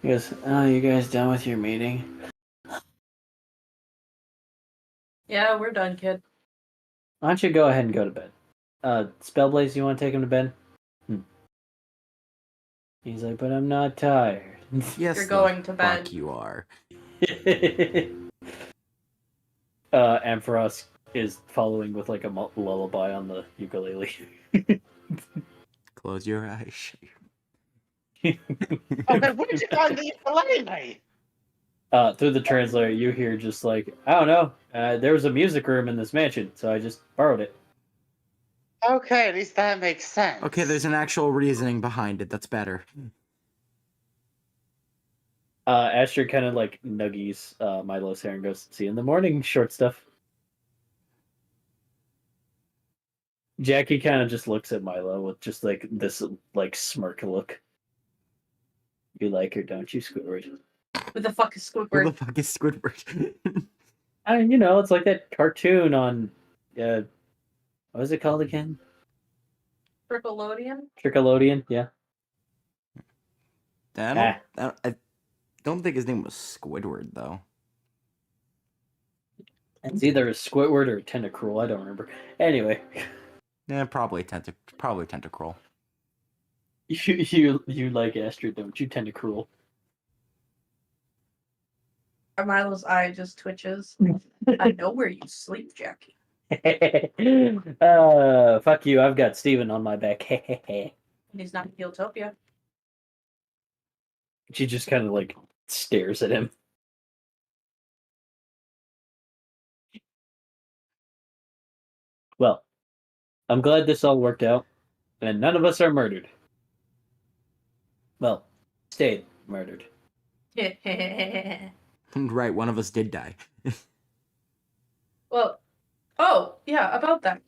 He goes, oh, you guys done with your meeting? Yeah, we're done, kid. Why don't you go ahead and go to bed? Spellblaze, you want to take him to bed? He's like, but I'm not tired. Yes, You're going to bed. Fuck you are. Ampharos is following with like a lullaby on the ukulele. Close your eyes. Okay, where'd you find the ukulele? Through the translator, you hear just like, I don't know, there was a music room in this mansion, so I just borrowed it. Okay, at least that makes sense. Okay, there's an actual reasoning behind it. That's better. Asher kind of like nuggies Milo's hair and goes, see you in the morning, short stuff. Jackie kind of just looks at Milo with just like this like smirk look. You like her, don't you, Squidward? Who the fuck is Who Squidward? the fuck is Squidward? You know, it's like that cartoon on what was it called again? Frickalodian? Trickelodeon, yeah. I don't think his name was Squidward though. It's either a Squidward or a Tentacruel, I don't remember. Anyway. Yeah, probably Tentacruel. You like Astrid, don't you, Tentacruel? Milo's eye just twitches. I know where you sleep, Jackie. Fuck you, I've got Steven on my back. He's not in Heeltopia. She just kind of like stares at him. Well, I'm glad this all worked out, and none of us are murdered. Well, stayed murdered. Right, one of us did die. Well, oh, yeah, about that.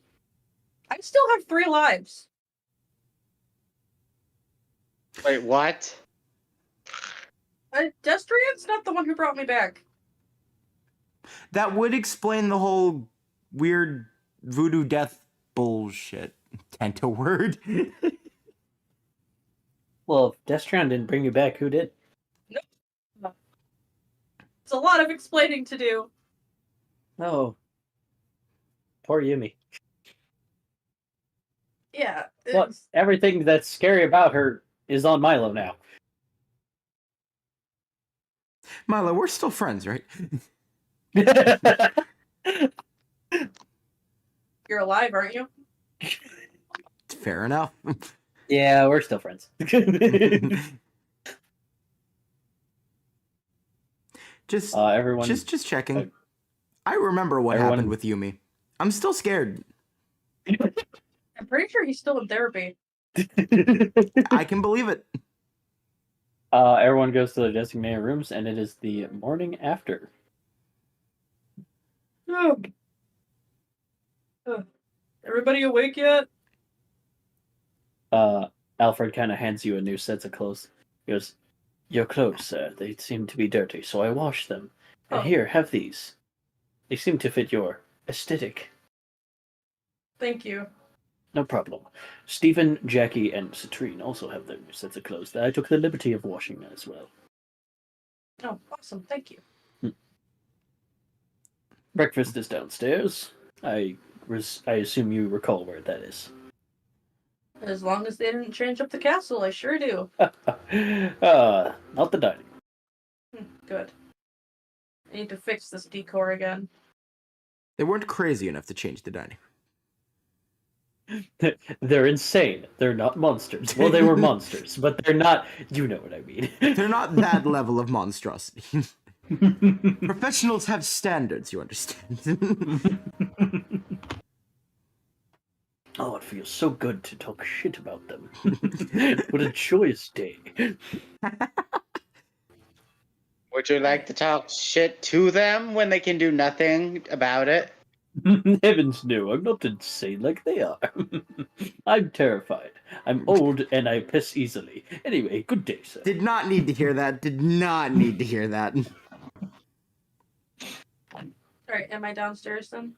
I still have 3 lives. Wait, what? Destrian's not the one who brought me back. That would explain the whole weird voodoo death bullshit. Tenta word. Well, if Destron didn't bring you back, who did? It's a lot of explaining to do. Oh. Poor Yumi. Yeah. Well, everything that's scary about her is on Milo now. Milo, we're still friends, right? You're alive, aren't you? Fair enough. Yeah, we're still friends. Just everyone. just checking. I remember what happened with Yumi. I'm still scared. I'm pretty sure he's still in therapy. I can believe it. Everyone goes to their designated rooms, and it is the morning after. Oh. Everybody awake yet? Alfred kind of hands you a new set of clothes. He goes, "Your clothes, sir, they seem to be dirty, so I washed them. And here, have these. They seem to fit your aesthetic." Thank you. No problem. Stephen, Jackie, and Citrine also have their new sets of clothes that I took the liberty of washing as well. Oh, awesome. Thank you. Breakfast is downstairs. I assume you recall where that is. As long as they didn't change up the castle, I sure do. Not the dining. Good. I need to fix this decor again. They weren't crazy enough to change the dining. They're insane. They're not monsters. Well, they were monsters, but they're not. You know what I mean. They're not that level of monstrosity. Professionals have standards, you understand. Oh, it feels so good to talk shit about them. What a joyous day. Would you like to talk shit to them when they can do nothing about it? Heavens no, I'm not insane like they are. I'm terrified. I'm old and I piss easily. Anyway, good day, sir. Did not need to hear that. Did not need to hear that. Alright, am I downstairs then?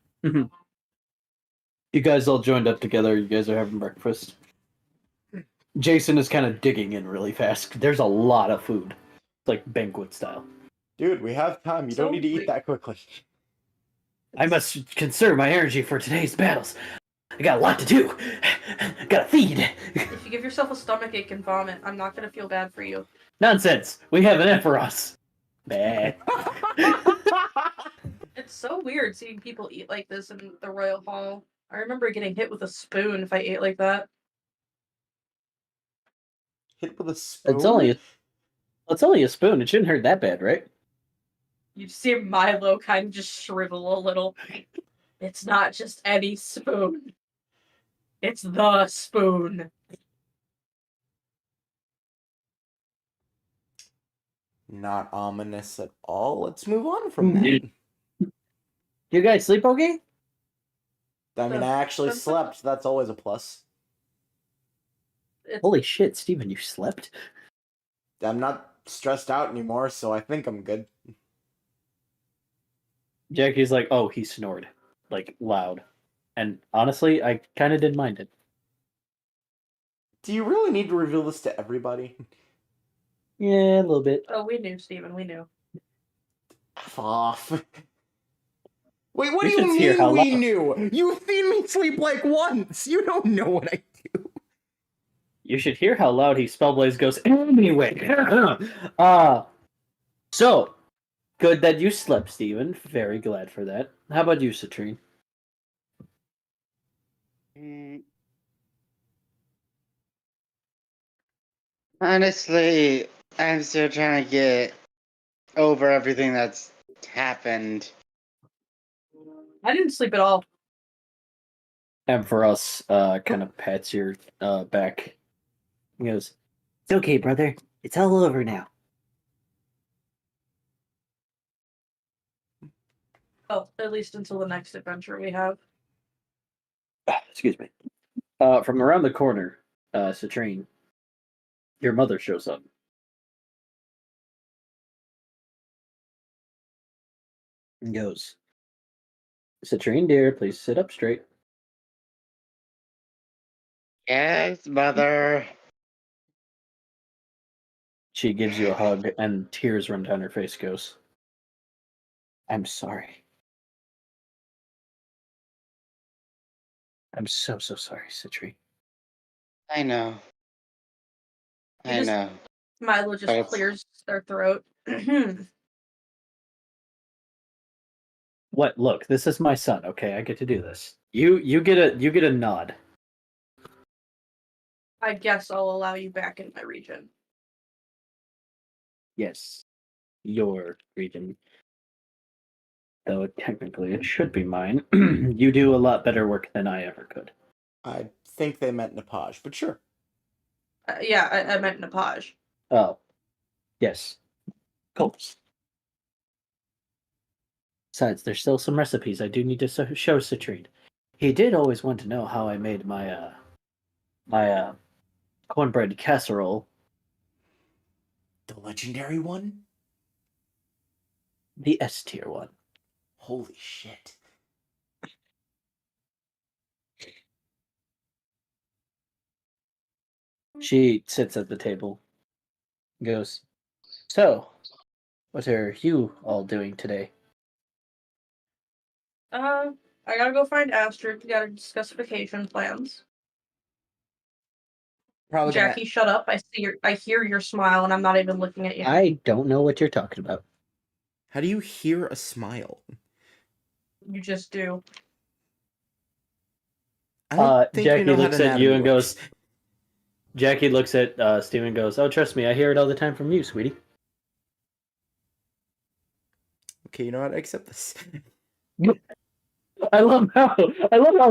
You guys all joined up together. You guys are having breakfast. Jason is kind of digging in really fast. There's a lot of food. It's like banquet style. Dude, we have time. You don't need to eat that quickly. I must conserve my energy for today's battles. I got a lot to do. Gotta feed. If you give yourself a stomachache and vomit, I'm not gonna feel bad for you. Nonsense. We have an Emperos. Bah. It's so weird seeing people eat like this in the Royal Hall. I remember getting hit with a spoon if I ate like that. Hit with a spoon? It's only a spoon. It shouldn't hurt that bad, right? You see Milo kind of just shrivel a little. It's not just any spoon. It's the spoon. Not ominous at all. Let's move on from that. You guys sleep okay? I mean, I actually slept. That's always a plus. Holy shit, Steven, you slept? I'm not stressed out anymore, so I think I'm good. Jackie's like, oh, he snored. Like, loud. And honestly, I kind of didn't mind it. Do you really need to reveal this to everybody? Yeah, a little bit. Oh, we knew, Steven. We knew. F off. Wait, what You do should you hear mean how we loud- knew? You've seen me sleep like once. You don't know what I do. You should hear how loud he Spellblaze goes. Anyway, so good that you slept, Steven. Very glad for that. How about you, Citrine? Honestly, I'm still trying to get over everything that's happened. I didn't sleep at all. And for us, kind of pats your back. He goes, "It's okay, brother. It's all over now." Oh, at least until the next adventure we have. Excuse me. From around the corner, Citrine, your mother shows up. And goes, "Citrine, dear, please sit up straight." Yes, mother. She gives you a hug, and tears run down her face. Goes, "I'm sorry. I'm so sorry, Citrine." I know. You I just- know. Milo just But- clears their throat. What? Look, this is my son. Okay, I get to do this. You get a nod. I guess I'll allow you back in my region. Yes, your region. Though technically it should be mine. You do a lot better work than I ever could. I think they meant Nepage, but sure. Yeah, I meant Nepage. Oh, yes. Cool. Besides, there's still some recipes I do need to show Citrine. He did always want to know how I made my cornbread casserole. The legendary one? The S tier one. Holy shit. She sits at the table. Goes, "So, what are you all doing today?" I gotta go find Astrid. We gotta discuss vacation plans. Probably gonna- Jackie, shut up. I hear your smile, and I'm not even looking at you. I don't know what you're talking about. How do you hear a smile? You just do. I don't think Jackie you know how looks at anatomy you and works. goes, Jackie looks at Steven and goes, "Oh, trust me, I hear it all the time from you, sweetie." Okay, you know what? I accept this. I love how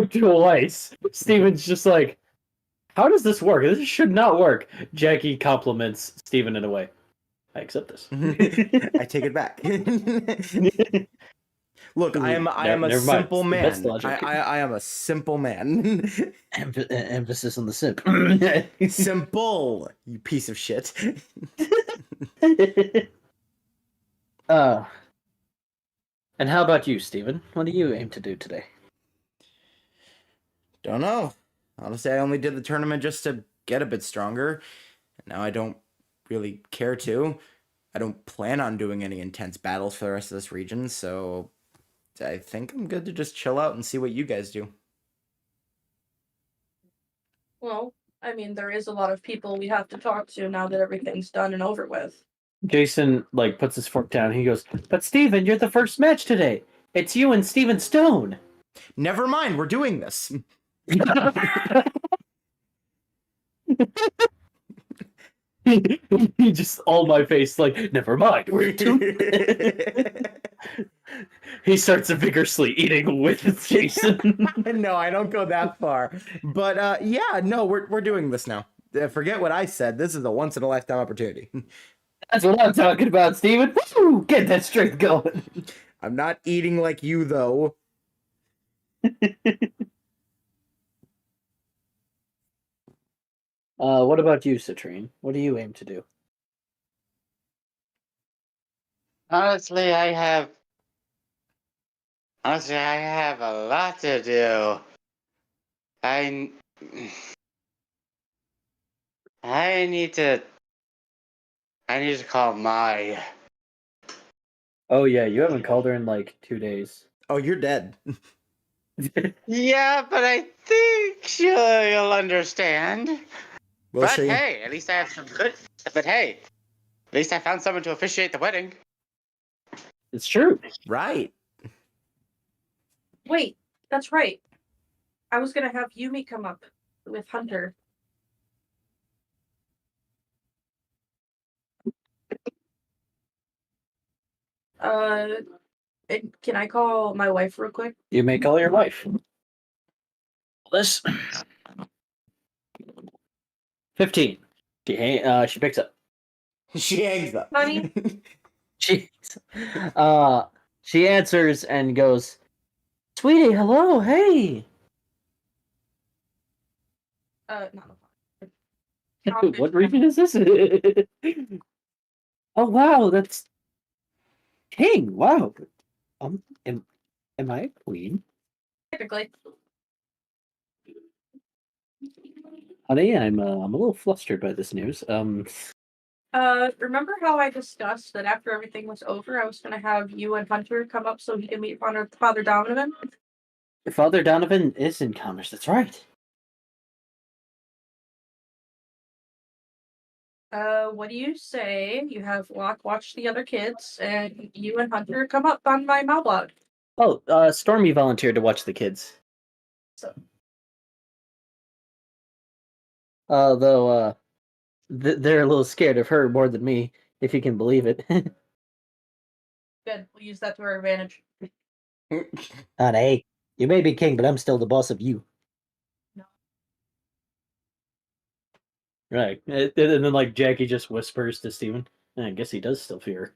twice Steven's just like, "How does this work? This should not work." Jackie compliments Steven in a way. I accept this. I take it back. Look, I am a Never mind. simple It's the best man. logic. I am a simple man. Emphasis on the simp. Simple, you piece of shit. And how about you, Steven? What do you aim to do today? Don't know. Honestly, I only did the tournament just to get a bit stronger. Now I don't really care to. I don't plan on doing any intense battles for the rest of this region, so I think I'm good to just chill out and see what you guys do. Well, I mean, there is a lot of people we have to talk to now that everything's done and over with. Jason puts his fork down. He goes, "But Steven, you're the first match today. It's you and Steven Stone." Never mind, we're doing this. He just all my face never mind. He starts vigorously eating with Jason. No, I don't go that far. But yeah, no, we're doing this now. Forget what I said. This is a once in a lifetime opportunity. That's what I'm talking about, Steven. Woo! Get that strength going. I'm not eating like you though. What about you, Citrine? What do you aim to do? Honestly, I have a lot to do. I I need to call my. Oh yeah, you haven't called her in like 2 days. Oh, you're dead. Yeah, but I think you'll understand. We'll But see. hey, at least I have some good. But hey, at least I found someone to officiate the wedding. It's true. Right. Wait, that's right. I was gonna have Yumi come up with Hunter. Can I call my wife real quick? You may call your wife. This 15. She picks up. She hangs up. Honey? She she answers and goes, "Sweetie, hello, hey." Not a What region is this? Oh wow, that's king. Wow. Am I a queen? Typically. Honey, I'm a little flustered by this news. Remember how I discussed that after everything was over, I was gonna have you and Hunter come up so he can meet Father Donovan? Father Donovan is in commerce. That's right. What do you say you have Locke watch the other kids, and you and Hunter come up on my Malblog? Oh, Stormy volunteered to watch the kids. So, Though, they're a little scared of her more than me, if you can believe it. good. We'll use that to our advantage. Honey, you may be king, but I'm still the boss of you. No. Right. And then, like, Jackie just whispers to Steven, I guess he does still fear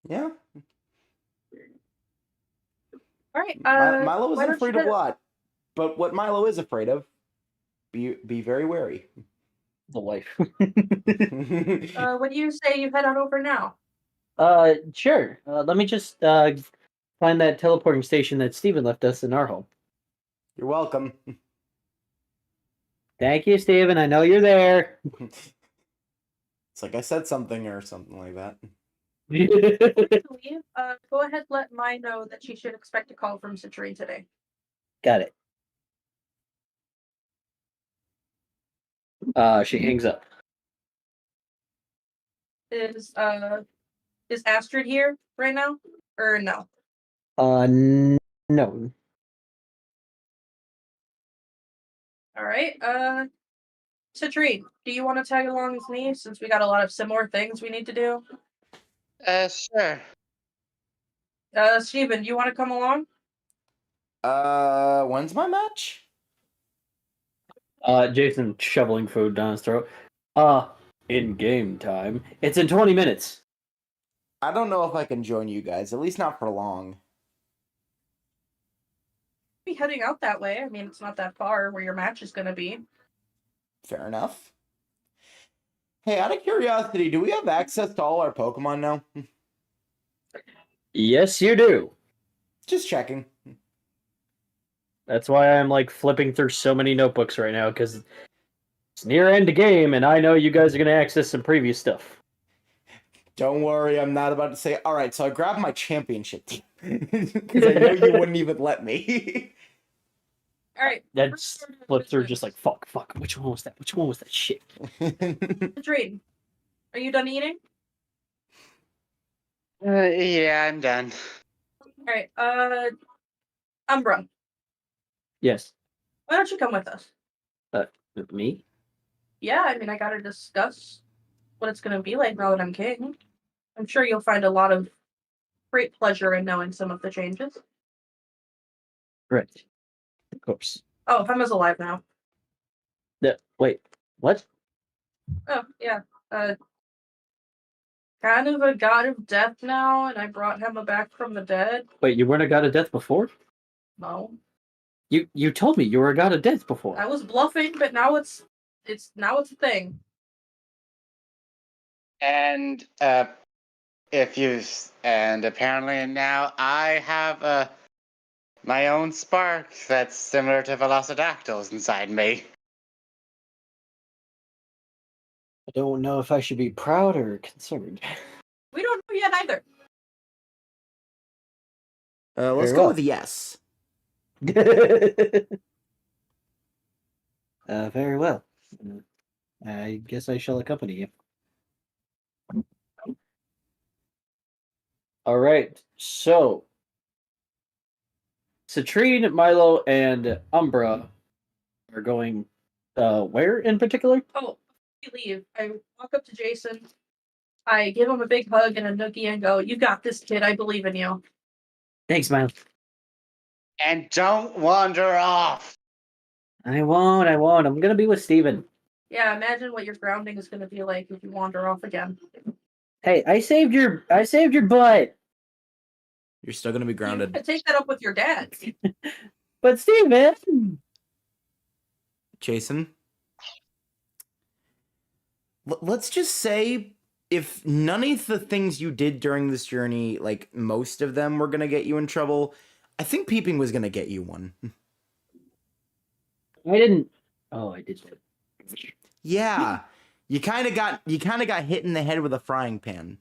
Yeah. All right. Milo why isn't don't you afraid of a head- lot, but what Milo is afraid of, be very wary. the wife. What do you say you head on over now? Sure. Let me just find that teleporting station that Steven left us in our home. You're welcome. Thank you, Steven. I know you're there. It's like I said something or something like that. To leave, go ahead, let Mai know that she should expect a call from Citrine today. Got it. She hangs up. Is Astrid here right now? Or no? No. All right. Citrine, do you want to tag along with me since we got a lot of similar things we need to do? Sure. Steven, do you want to come along? When's my match? Jason shoveling food down his throat. In game time. It's in 20 minutes. I don't know if I can join you guys, at least not for long. Be heading out that way. I mean, it's not that far where your match is going to be. Fair enough. Hey, out of curiosity, do we have access to all our Pokemon now? Yes, you do. Just checking. That's why I'm like flipping through so many notebooks right now, because it's near end game, and I know you guys are going to access some previous stuff. Don't worry, I'm not about to say, all right, so I grabbed my championship team. Because I know you wouldn't even let me. All right. That's flip through just like, fuck. Which one was that? Which one was that shit? Citrine, are you done eating? Yeah, I'm done. All right. Umbra, Yes. why don't you come with us? Me? Yeah, I mean, I gotta discuss what it's gonna be like now that I'm king. I'm sure you'll find a lot of great pleasure in knowing some of the changes. Right. Of course. Oh, Hema's alive now. Wait, what? Oh, yeah. Kind of a god of death now, and I brought Hema back from the dead. Wait, you weren't a god of death before? No. You told me you were a god of death before. I was bluffing, but now it's a thing. And and apparently now I have my own spark that's similar to Velociraptors inside me. I don't know if I should be proud or concerned. We don't know yet either. Let's Very go well. with yes. Very well. I guess I shall accompany you. All right. So, Citrine, Milo, and Umbra are going. Where in particular? Oh, before we leave, I walk up to Jason. I give him a big hug and a noogie and go, "You got this, kid. I believe in you." Thanks, Milo. And don't wander off. I won't. I'm gonna be with Steven. Yeah, imagine what your grounding is going to be like if you wander off again. Hey, I saved your butt. You're still gonna be You grounded. could take that up with your dad. But Steven! Jason, let's just say if none of the things you did during this journey, like most of them were gonna get you in trouble, I think peeping was gonna get you one. I didn't. Oh, I did that. Yeah, you kind of got hit in the head with a frying pan.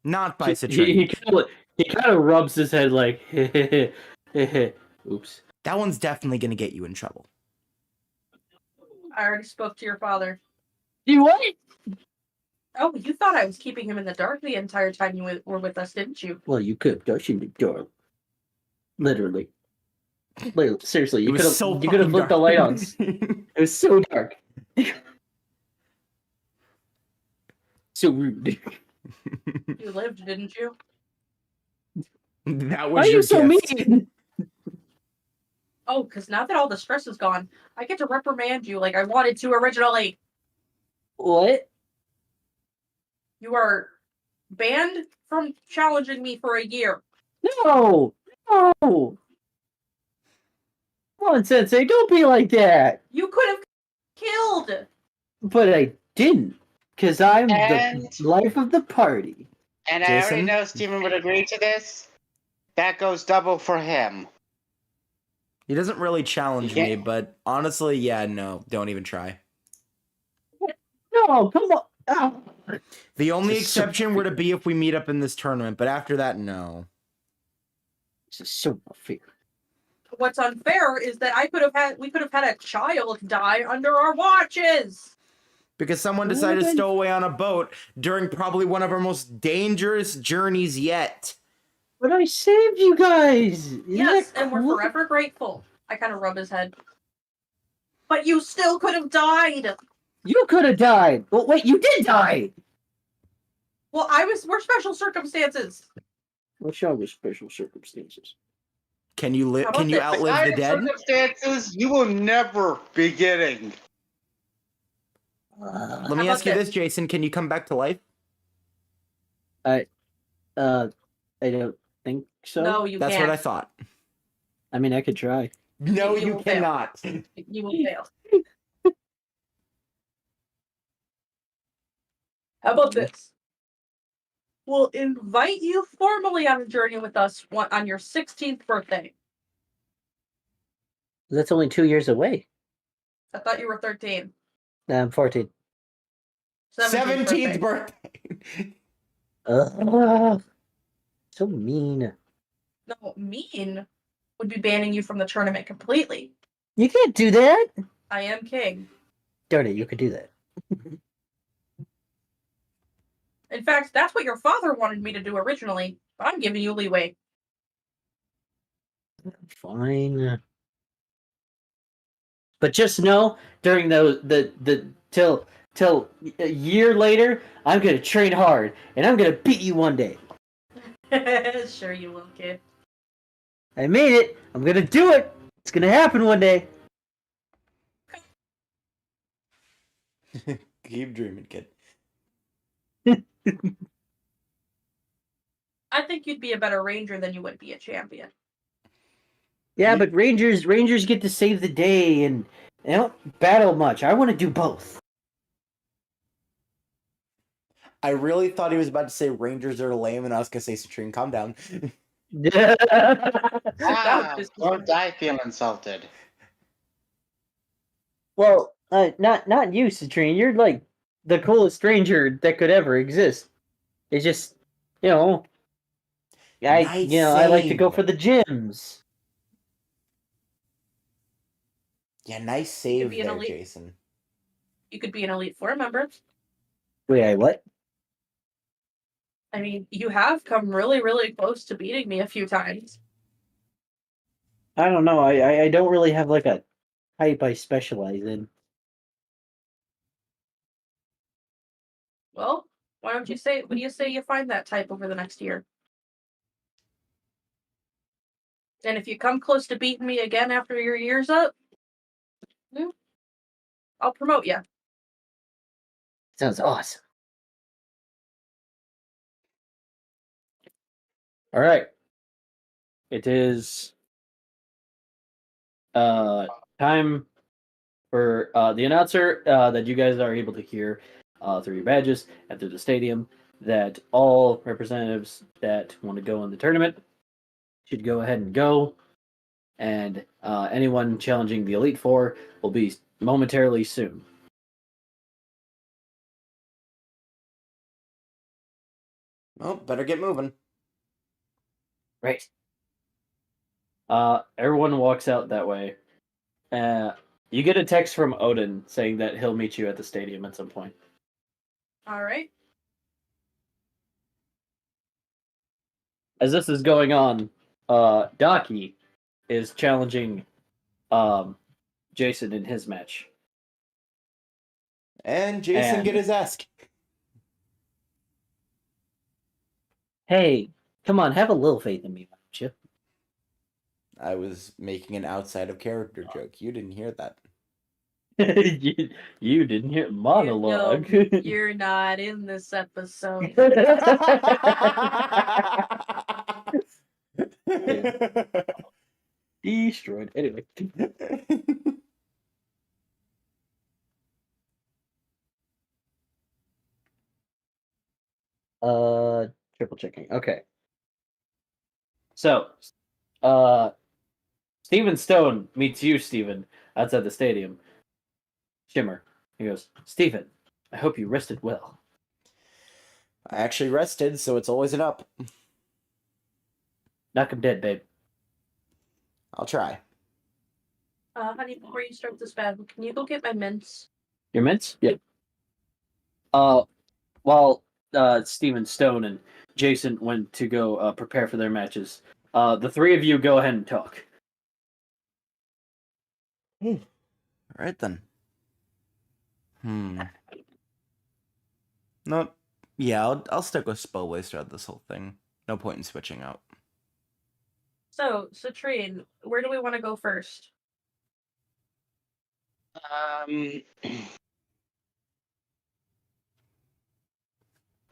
Not by Citrine. He kind of rubs his head like, oops. That one's definitely gonna get you in trouble. I already spoke to your father. You what? Oh, you thought I was keeping him in the dark the entire time you were with us, didn't you? Well, you could have dushed in the door. Literally. Seriously, you It was could have so you could have fucking lit the dark. light on. It was so dark. So rude. You lived, didn't you? That Why was are your you so gift. mean? Oh, because now that all the stress is gone, I get to reprimand you like I wanted to originally. What? You are banned from challenging me for a year. No! No! Come on, Sensei, don't be like that. You could have killed. But I didn't, because I'm And- the life of the party. And I already Jason? know Steven would agree to this. That goes double for him. He doesn't really challenge Yeah. me, but honestly, yeah, no, don't even try. No, come on. Oh. The only This is so exception were to be if we meet up in this tournament, but after that, no. This is so unfair. What's unfair is that we could have had a child die under our watches. Because someone Well, decided to then- stow away on a boat during probably one of our most dangerous journeys yet. But I saved you guys. Isn't Yes, that and we're cool? forever grateful. I kind of rub his head. But you still could have died. You could have died. Well, wait, you did die. Well, we're special circumstances. What's wrong with special circumstances? Can you How about Can you this? outlive the Kind of dead? circumstances you will never be getting. Let How me ask about you this? this, Jason. Can you come back to life? I don't think so. No, you That's can't. what I thought. I mean, I could try. No, You you will fail. cannot. You will fail. How about this? We'll invite you formally on a journey with us on your 16th birthday. That's only 2 years away. I thought you were 13. I'm 14. 17th birthday. birthday. So mean. No, mean would be banning you from the tournament completely. You can't do that. I am king. Darn it, you could do that. In fact, that's what your father wanted me to do originally, but I'm giving you leeway. Fine. But just know, during the till a year later, I'm gonna train hard, and I'm gonna beat you one day. Sure you will, kid. I made it. I'm gonna do it. It's gonna happen one day. Keep dreaming, kid. I think you'd be a better ranger than you would be a champion. Yeah, but Rangers get to save the day, and they don't battle much. I want to do both. I really thought he was about to say Rangers are lame, and I was gonna say Citrine, calm down. Don't I feel insulted? Well, not you, Citrine. You're like the coolest stranger that could ever exist. It's just, you know, Nice I like to go save. for the gyms. Yeah, nice You could save be an there, elite. Jason. You could be an Elite Four member. Wait, what? I mean, you have come really, really close to beating me a few times. I don't know. I don't really have like a type I specialize in. Well, why don't you say? What do you say you find that type over the next year? And if you come close to beating me again after your year's up, I'll promote you. Sounds awesome. All right. It is time for the announcer that you guys are able to hear through your badges and through the stadium that all representatives that want to go in the tournament should go ahead and go, and anyone challenging the Elite Four will be momentarily soon. Well, better get moving. Right. Everyone walks out that way. You get a text from Odin saying that he'll meet you at the stadium at some point. All right. As this is going on, Daki is challenging Jason in his match. And Jason get his ass. Hey, come on, have a little faith in me, why don't you? I was making an outside of character joke. You didn't hear that. you didn't hear monologue. You're not in this episode. Destroyed. Anyway. Triple checking. Okay. So, Steven Stone meets you, Steven, outside the stadium. Shimmer. He goes, Steven, I hope you rested well. I actually rested, so it's always an up. Knock him dead, babe. I'll try. Honey, before you start this battle, can you go get my mints? Your mints? Yeah. While Steven Stone and Jason went to go prepare for their matches, the three of you go ahead and talk. All right then. No, yeah, I'll stick with Spellways throughout this whole thing. No point in switching out. So, Citrine, where do we want to go first?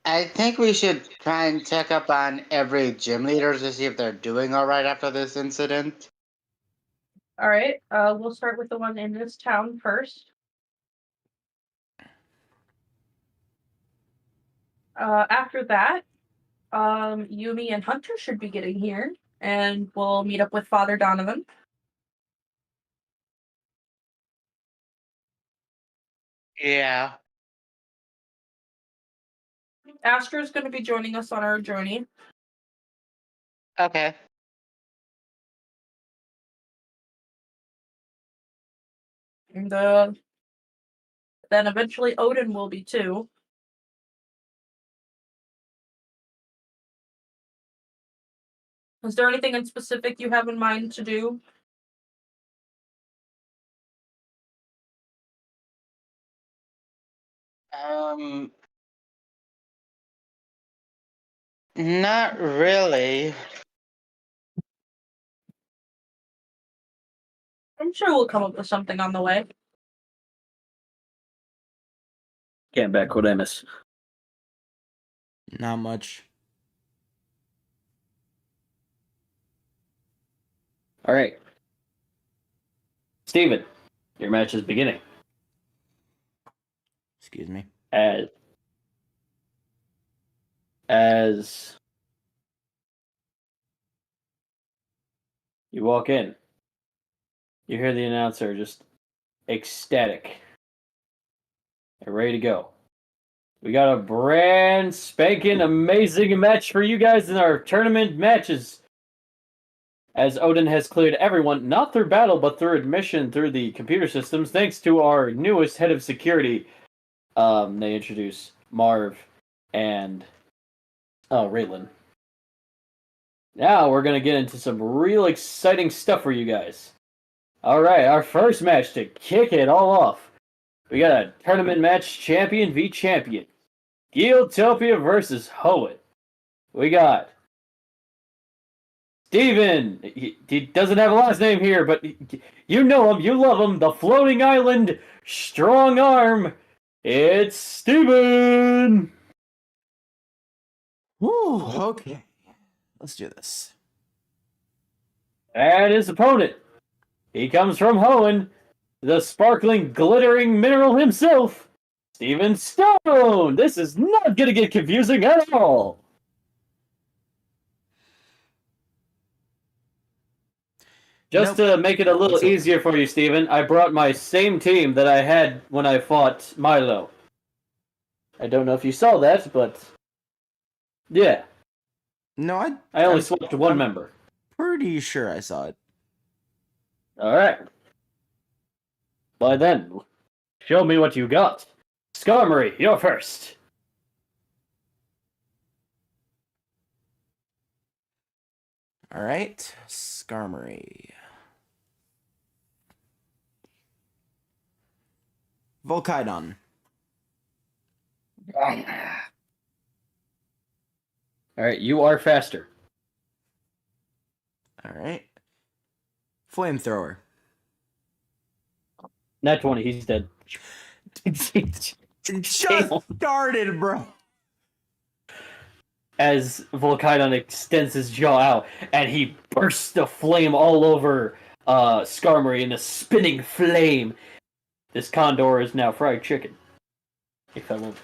I think we should try and check up on every gym leader to see if they're doing all right after this incident. All right. We'll start with the one in this town first. After that, Yumi and Hunter should be getting here, and we'll meet up with Father Donovan. Yeah. Astra's going to be joining us on our journey. Okay. And then eventually Odin will be too. Is there anything in specific you have in mind to do? Not really. I'm sure we'll come up with something on the way. Can't back what I miss. Not much. All right. Steven, your match is beginning. Excuse me. As you walk in, you hear the announcer just ecstatic and ready to go. We got a brand spanking amazing match for you guys in our tournament matches. As Odin has cleared everyone, not through battle, but through admission through the computer systems, thanks to our newest head of security. They introduce Marv and Raylan. Now we're going to get into some real exciting stuff for you guys. Alright, our first match to kick it all off. We got a tournament match, champion v champion. Guildtopia versus Hoenn. We got Steven. He doesn't have a last name here, but you know him, you love him. The Floating Island Strong Arm. It's Steven. Woo, okay. Let's do this. And his opponent. He comes from Hoenn, the sparkling, glittering mineral himself, Steven Stone. This is not going to get confusing at all. Just to make it a little easier for you, Steven, I brought my same team that I had when I fought Milo. I don't know if you saw that, but yeah. No, I only swapped one member. Pretty sure I saw it. Alright. By then, show me what you got. Skarmory, you're first. Alright, Skarmory. Volkidon. Alright, you are faster. Alright. Flamethrower. Nat 20, he's dead. Just started, bro. As Volkidon extends his jaw out, and he bursts the flame all over Skarmory in a spinning flame. This condor is now fried chicken. If I won't.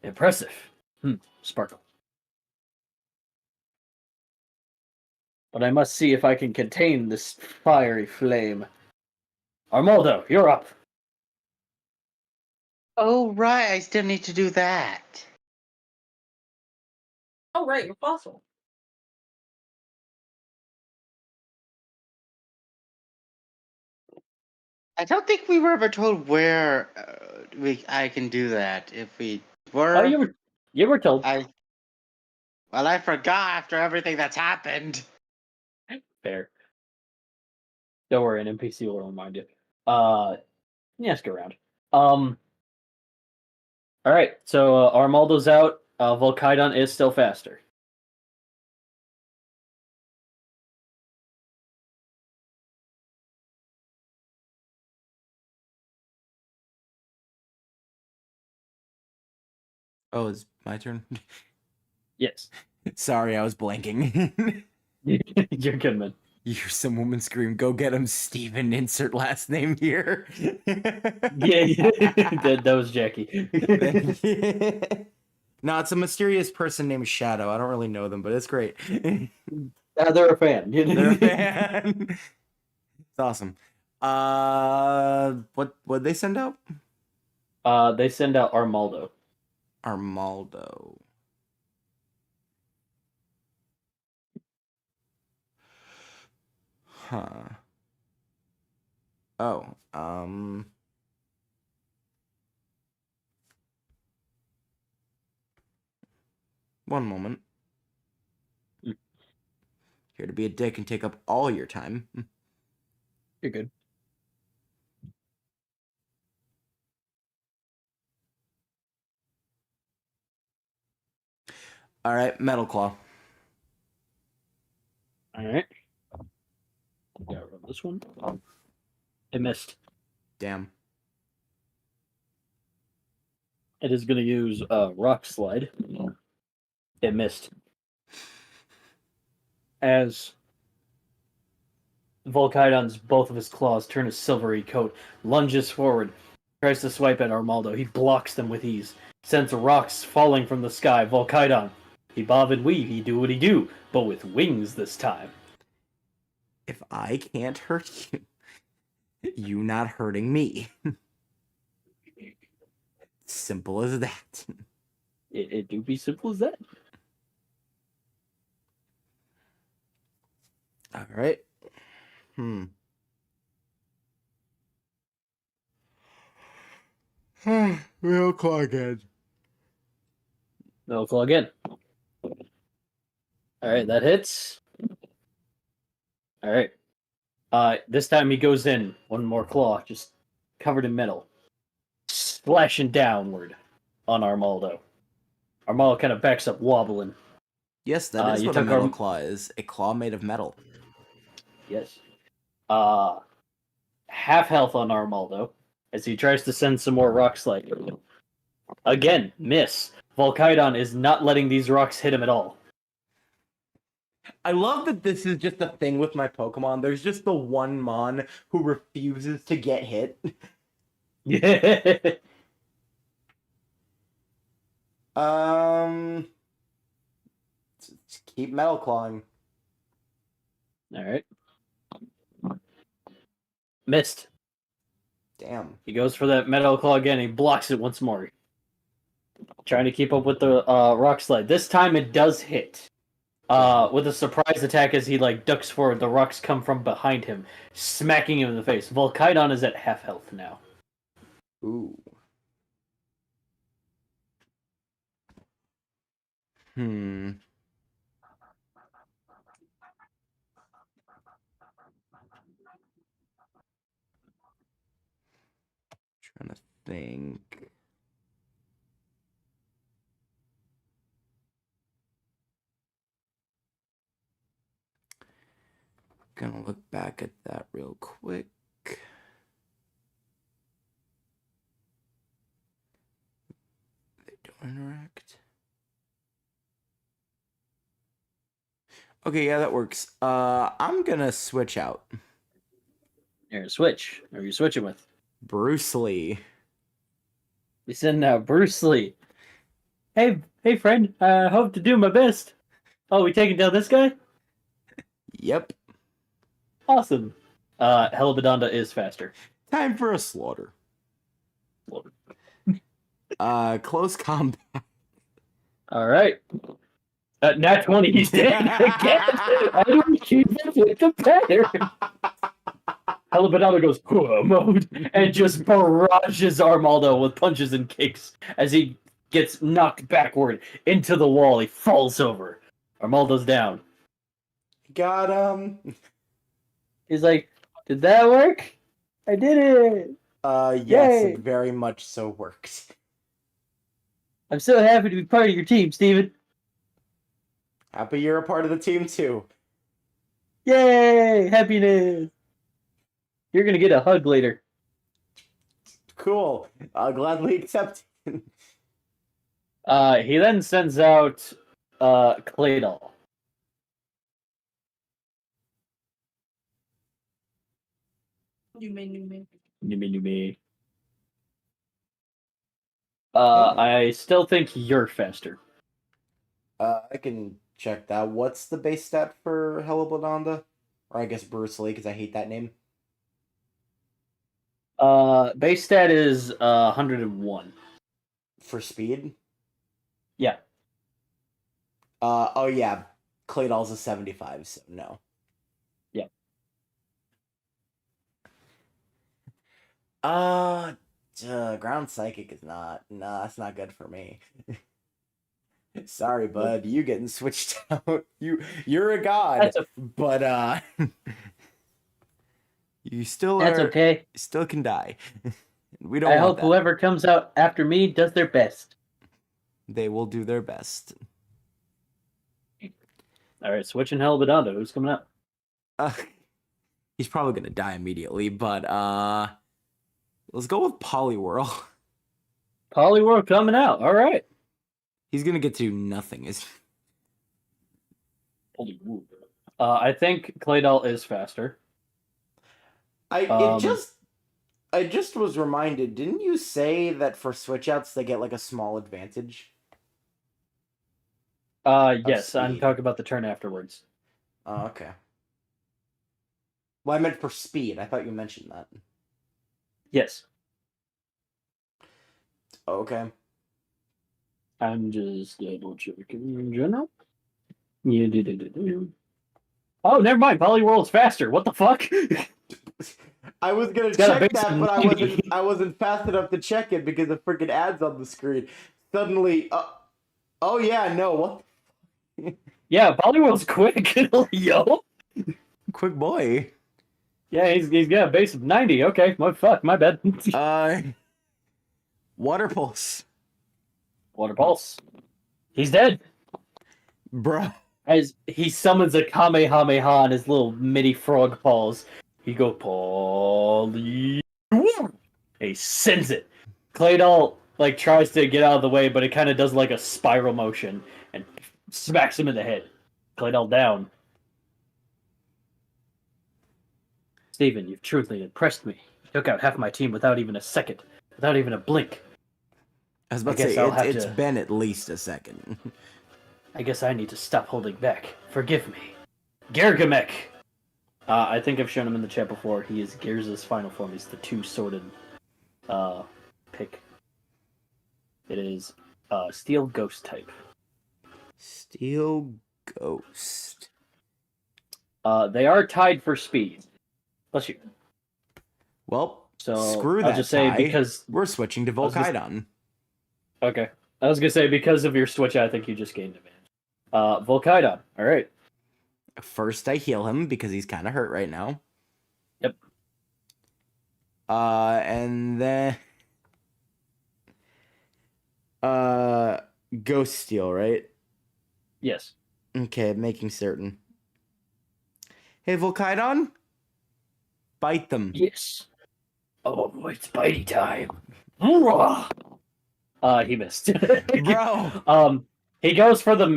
Impressive. Sparkle. But I must see if I can contain this fiery flame. Armaldo, you're up. Oh, right, I still need to do that. Oh, right, you're fossil. I don't think we were ever told where I can do that. If we were, Oh, you were told. I forgot after everything that's happened. Fair. Don't worry, an NPC will remind you. Ask around. Alright, so Armaldo's out. Volkidon is still faster. Oh, it's my turn? Yes. Sorry, I was blanking. You're good, man. You hear some woman scream, "Go get him, Steven, insert last name here." Yeah, that was Jackie. No, it's a mysterious person named Shadow. I don't really know them, but it's great. They're a fan. They're a fan. It's awesome. What'd they send out? They send out Armaldo. Armaldo. Huh. Oh, one moment. Here to be a dick and take up all your time. You're good. All right, Metal Claw. All right. Gotta run this one. It missed. Damn. It is going to use Rock Slide. It missed. As Volkidon's both of his claws turn a silvery coat, lunges forward, tries to swipe at Armaldo. He blocks them with ease. sends rocks falling from the sky. Volkydon, he bob and weave, he do what he do, but with wings this time. If I can't hurt you, you not hurting me. Simple as that. It do be simple as that. All right. Real claw again. No claw again. Alright, that hits. Alright. This time he goes in. One more claw, just covered in metal. Splashing downward on Armaldo. Armaldo kind of backs up, wobbling. Yes, that is you what a took metal our- claw is. A claw made of metal. Yes. Half health on Armaldo as he tries to send some more rock slide. Again, miss. Volkydon is not letting these rocks hit him at all. I love that this is just a thing with my Pokemon. There's just the one Mon who refuses to get hit. Yeah. Just keep metal clawing. Alright. Missed. Damn. He goes for that metal claw again. He blocks it once more. Trying to keep up with the rock slide. This time it does hit. With a surprise attack as he ducks forward, the rocks come from behind him, smacking him in the face. Volkydon is at half health now. Ooh. Trying to think. Gonna look back at that real quick. They don't interact. Okay, yeah, that works. I'm gonna switch out. Here, switch. Who are you switching with? Bruce Lee. We send now Bruce Lee. Hey, friend. I hope to do my best. Oh, we taking down this guy? Yep. Awesome. Helibodonda is faster. Time for a slaughter. Close combat. All right. Nat 20, he's dead again. I don't keep up with the pattern. Helibodonda goes mode and just barrages Armaldo with punches and kicks as he gets knocked backward into the wall. He falls over. Armaldo's down. Got him. He's like, did that work? I did it. Yes, Yay. it very much so worked. I'm so happy to be part of your team, Steven. Happy you're a part of the team too. Yay! Happiness. You're gonna get a hug later. Cool. I'll gladly accept. He then sends out Claydol. You may. Me. I still think you're faster. I can check that. What's the base stat for Helibodonda? Or I guess Bruce Lee, because I hate that name. Base stat is 101. For speed? Yeah. Oh yeah. Claydol's a 75, so no. Yeah. Ground Psychic is not. Nah, that's not good for me. Sorry, bud. You getting switched out. You're a god. But you still That's are, okay. still can die. We don't I want hope that. whoever comes out after me does their best. They will do their best. All right, switching Helibodonda. Who's coming out? He's probably gonna die immediately, but let's go with Poliwhirl. Poliwhirl coming out. All right. He's gonna get to nothing. I think Claydol is faster. It just I just was reminded, didn't you say that for switch outs they get like a small advantage? Yes, I'm speed. talking about the turn afterwards. Oh, okay. Well, I meant for speed. I thought you mentioned that. Yes. Okay. I'm just double checking in general. Yeah. Oh, never mind. Polyworld's faster. What the fuck? I was gonna It's got a check base that, of but 90. I wasn't fast enough to check it because of freaking ads on the screen. Suddenly, oh yeah, no, what? Yeah, Polyworld's quick. Yo. Quick boy. Yeah, he's got a base of 90. Okay, my bad. Water pulse, Water Pulse. He's dead. bro. As he summons a Kamehameha on his little mini frog paws, he go Poly. He sends it. Claydol like tries to get out of the way, but it kind of does like a spiral motion and smacks him in the head. Claydol down. Steven, you've truly impressed me. You took out half my team without even a second, without even a blink. I was about I to guess say I'll have it's to- been at least a second. I guess I need to stop holding back. Forgive me. Gargamel! I think I've shown him in the chat before. He is Gears' final form. He's the two-sworded pick. It is Steel Ghost type. Steel Ghost. They are tied for speed. Bless you. Well, So screw that. I'll just say tie. because... We're switching to was just- Volkidon. Okay. I was going to say because of your switch, I think you just gained advantage. Volkidon. All right. First, I heal him because he's kind of hurt right now. Yep. And then Ghost Steel, right? Yes. Okay, making certain. Hey, Volkidon, bite them. Yes. Oh, it's bitey time. He missed. Bro. He goes for the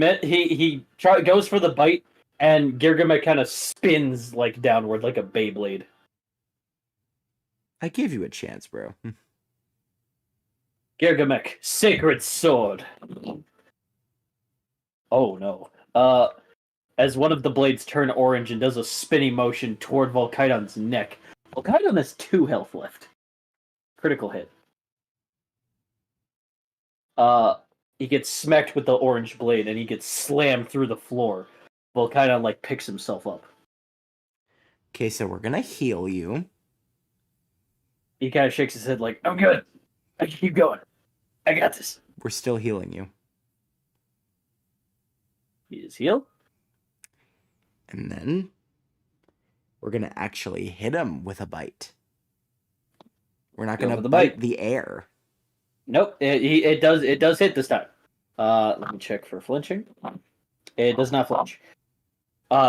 goes for the bite, and Gargamel kind of spins like downward like a Beyblade. I gave you a chance, bro. Gargamel, sacred sword. Oh no. As one of the blades turn orange and does a spinning motion toward Volkidon's neck. Volkidon has 2 health left. Critical hit. He gets smacked with the orange blade and he gets slammed through the floor. Volkidon like picks himself up. Okay, so we're gonna heal you. He kind of shakes his head like, I'm good. I can keep going. I got this. We're still healing you. He is healed. And then we're gonna actually hit him with a bite. We're not Go gonna for the bite bite. the air. Nope, it does hit this time. Let me check for flinching. It does not flinch.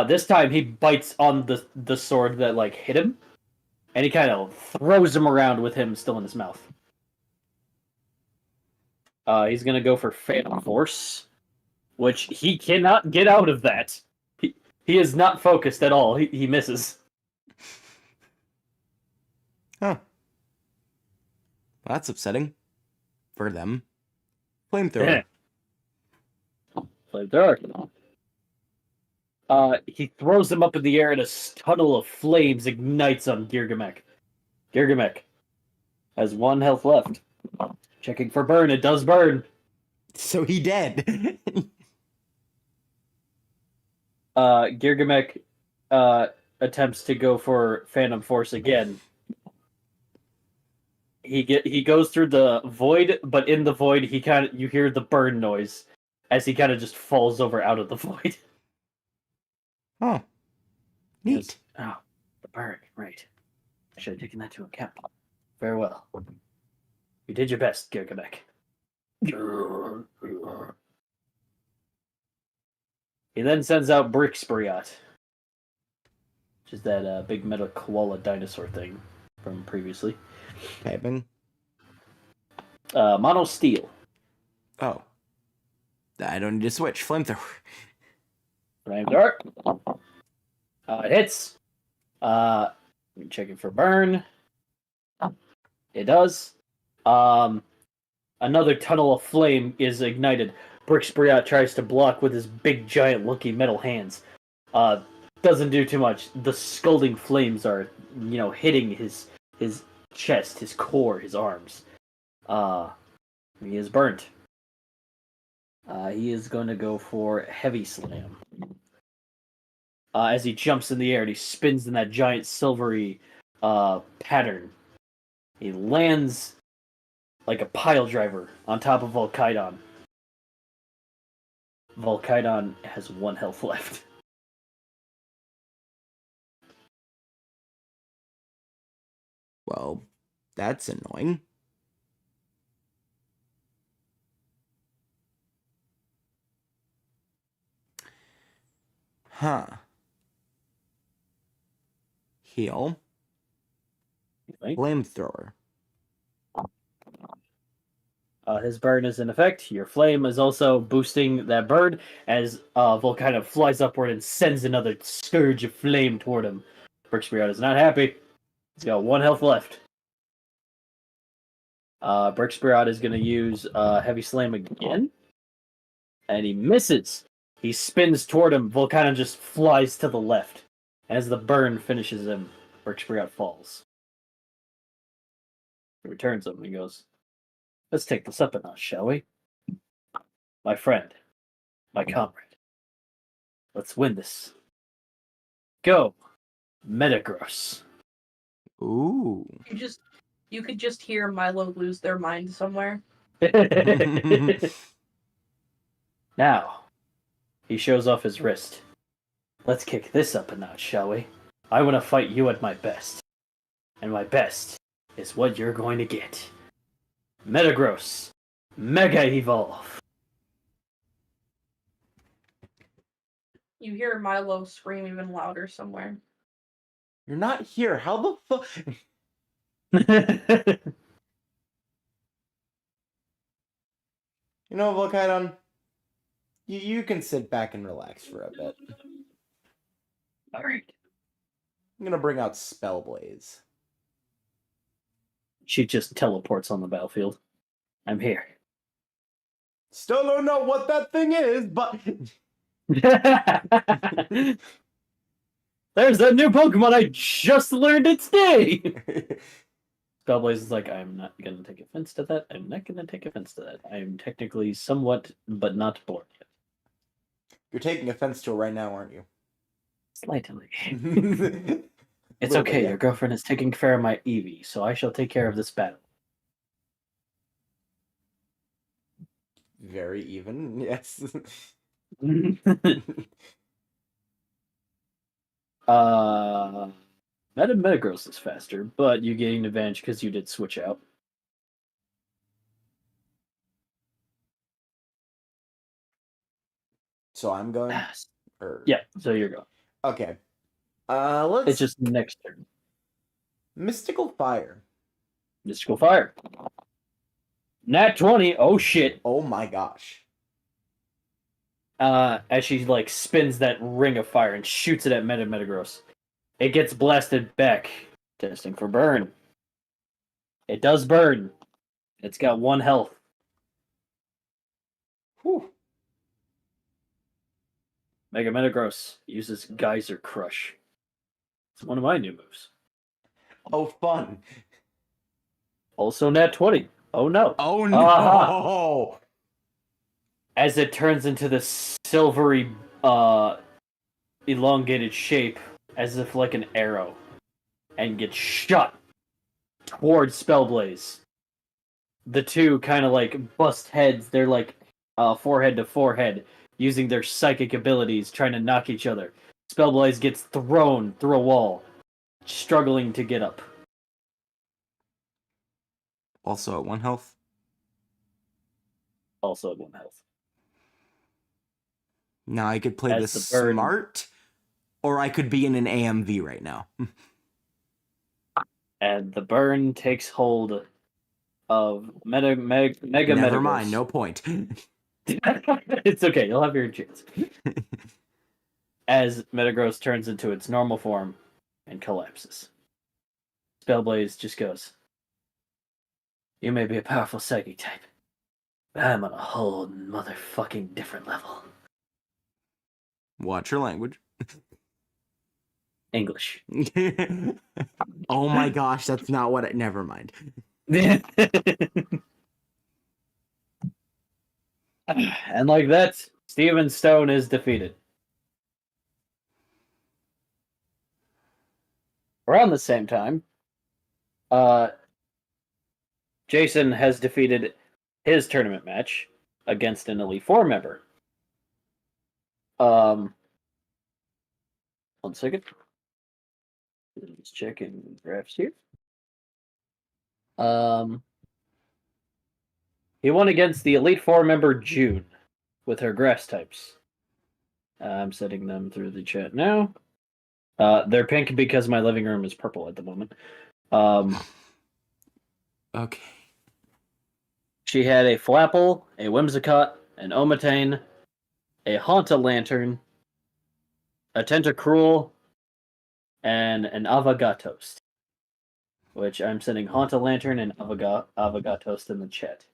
This time he bites on the sword that like hit him, and he kind of throws him around with him still in his mouth. He's gonna go for Phantom Force, which he cannot get out of that. He is not focused at all. He misses. Huh. Well, that's upsetting. For them. Flamethrower. Flamethrower. He throws him up in the air and a tunnel of flames ignites on Gargamel. Gargamel has 1 health left. Checking for burn. It does burn. So he dead. Gargamel attempts to go for Phantom Force again. He goes through the void, but in the void you hear the burn noise as he kind of just falls over out of the void. Oh. Neat. Yes. Oh, the burn, right. I should have taken that to account. Very well. You did your best, Gargamel. He then sends out Brixbriot, which is that big metal koala dinosaur thing from previously. Piping. Mono Steel. Oh. I don't need to switch. Flamethrower. Flamethrower. It hits. Checking for burn. It does. Another tunnel of flame is ignited. Brixbriot tries to block with his big, giant looking metal hands. Doesn't do too much. The scalding flames are, hitting his chest, his core, his arms. He is burnt. He is going to go for Heavy Slam. As he jumps in the air and he spins in that giant silvery pattern. He lands like a pile driver on top of Volkydon. Volkydon has 1 health left. Well, that's annoying. Huh. Heal. Right? Flamethrower. His burn is in effect. Your flame is also boosting that burn as Volkydon flies upward and sends another scourge of flame toward him. Brixbriot is not happy. He's got 1 health left. Brixbriot is going to use Heavy Slam again. And he misses. He spins toward him. Volkydon just flies to the left. As the burn finishes him, Brixbriot falls. He returns him and he goes, "Let's take this up a notch, shall we? My friend, my comrade. Let's win this. Go, Metagross." Ooh. You could just hear Milo lose their mind somewhere. Now, he shows off his wrist. "Let's kick this up a notch, shall we? I want to fight you at my best. And my best is what you're going to get. Metagross, Mega Evolve." You hear Milo scream even louder somewhere. You're not here. How the fuck? You know, Volkydon, you can sit back and relax for a bit. Alright. I'm gonna bring out Spellblaze. She just teleports on the battlefield. "I'm here." Still don't know what that thing is, but There's that new Pokemon I just learned its name! Spellblaze is like, "I'm not going to take offense to that. I'm not going to take offense to that. I am technically somewhat, but not born yet." you're taking offense to it right now, aren't you? Slightly. It's It's okay, your girlfriend is taking care of my Eevee, so I shall take care of this battle. Very even, yes. Metagross is faster, but you gain advantage because you did switch out. So I'm going. Or... Yeah, so you're going. Okay. Let's. It's just next turn. Mystical Fire. Mystical Fire. Nat 20. Oh shit. Oh my gosh. As she spins that ring of fire and shoots it at Metagross. It gets blasted back. Testing for burn. It does burn. It's got 1 health. Whew. Mega Metagross uses Geyser Crush. It's one of my new moves. Oh, fun. Also nat 20. Oh no. Oh no. Uh-huh. As it turns into this silvery, elongated shape, as if like an arrow, and gets shot towards Spellblaze. The two kind of bust heads. They're forehead to forehead, using their psychic abilities, trying to knock each other. Spellblaze gets thrown through a wall, struggling to get up. Also at 1 health. Also at 1 health. Now I could play As this the bird- smart, or I could be in an AMV right now. And the burn takes hold of Mega Never Metagross. mind, no point. It's okay, you'll have your chance. As Metagross turns into its normal form and collapses. Spellblaze just goes, You may be a powerful psychic type, but I'm on a whole motherfucking different level. Watch your language. English. Oh my gosh, that's not what never mind. And like that, Steven Stone is defeated. Around the same time, Jason has defeated his tournament match against an Elite Four member. 1 second. Just checking graphs here. He won against the Elite Four member June with her grass types. I'm setting them through the chat now. They're pink because my living room is purple at the moment. Okay. She had a Flapple, a Whimsicott, an Omatane, a Haunta Lantern, a Tentacruel, and an Avogatost. Which I'm sending Haunta Lantern and Avogatost in the chat.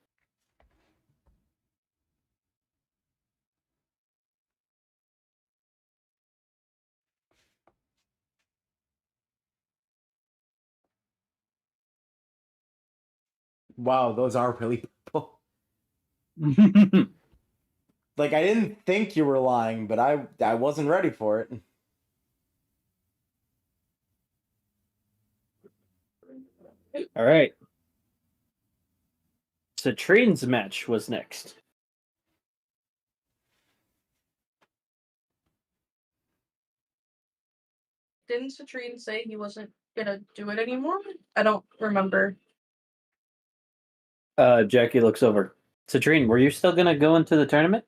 Wow, those are really purple. Like, I didn't think you were lying, but I wasn't ready for it. All right. Citrine's match was next. Didn't Citrine say he wasn't gonna do it anymore? I don't remember. Jackie looks over. Citrine, were you still gonna go into the tournament?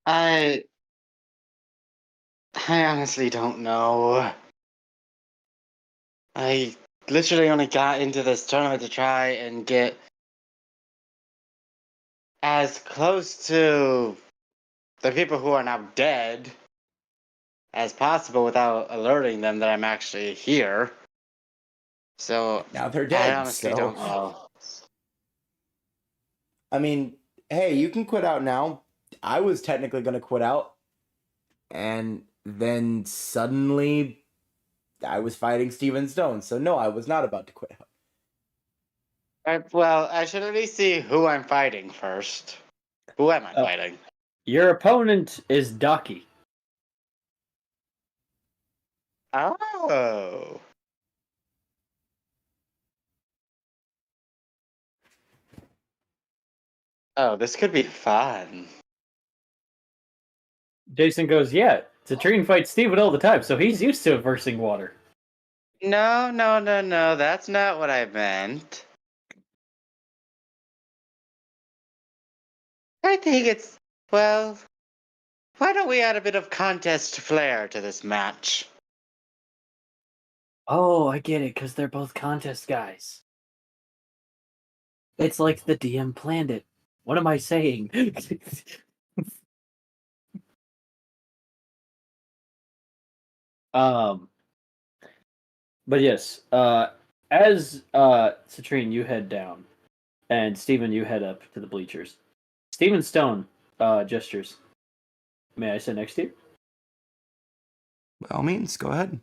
I honestly don't know. I literally only got into this tournament to try and get as close to the people who are now dead as possible without alerting them that I'm actually here. So Now they're dead. I honestly so... don't know. I mean, hey, you can quit out now. I was technically going to quit out. And then suddenly I was fighting Steven Stone. So no, I was not about to quit out. Well, I should at least see who I'm fighting first. Who am I fighting? Your opponent is Daki. Oh. Oh, this could be fun. Jason goes, yeah, Citrine fights Steven all the time, so he's used to versing water. No, that's not what I meant. I think it's, well, why don't we add a bit of contest flair to this match? Oh, I get it, because they're both contest guys. It's like the DM planned it. What am I saying? But yes, as Citrine, you head down, and Steven, you head up to the bleachers. Steven Stone gestures. May I sit next to you? By all means, go ahead.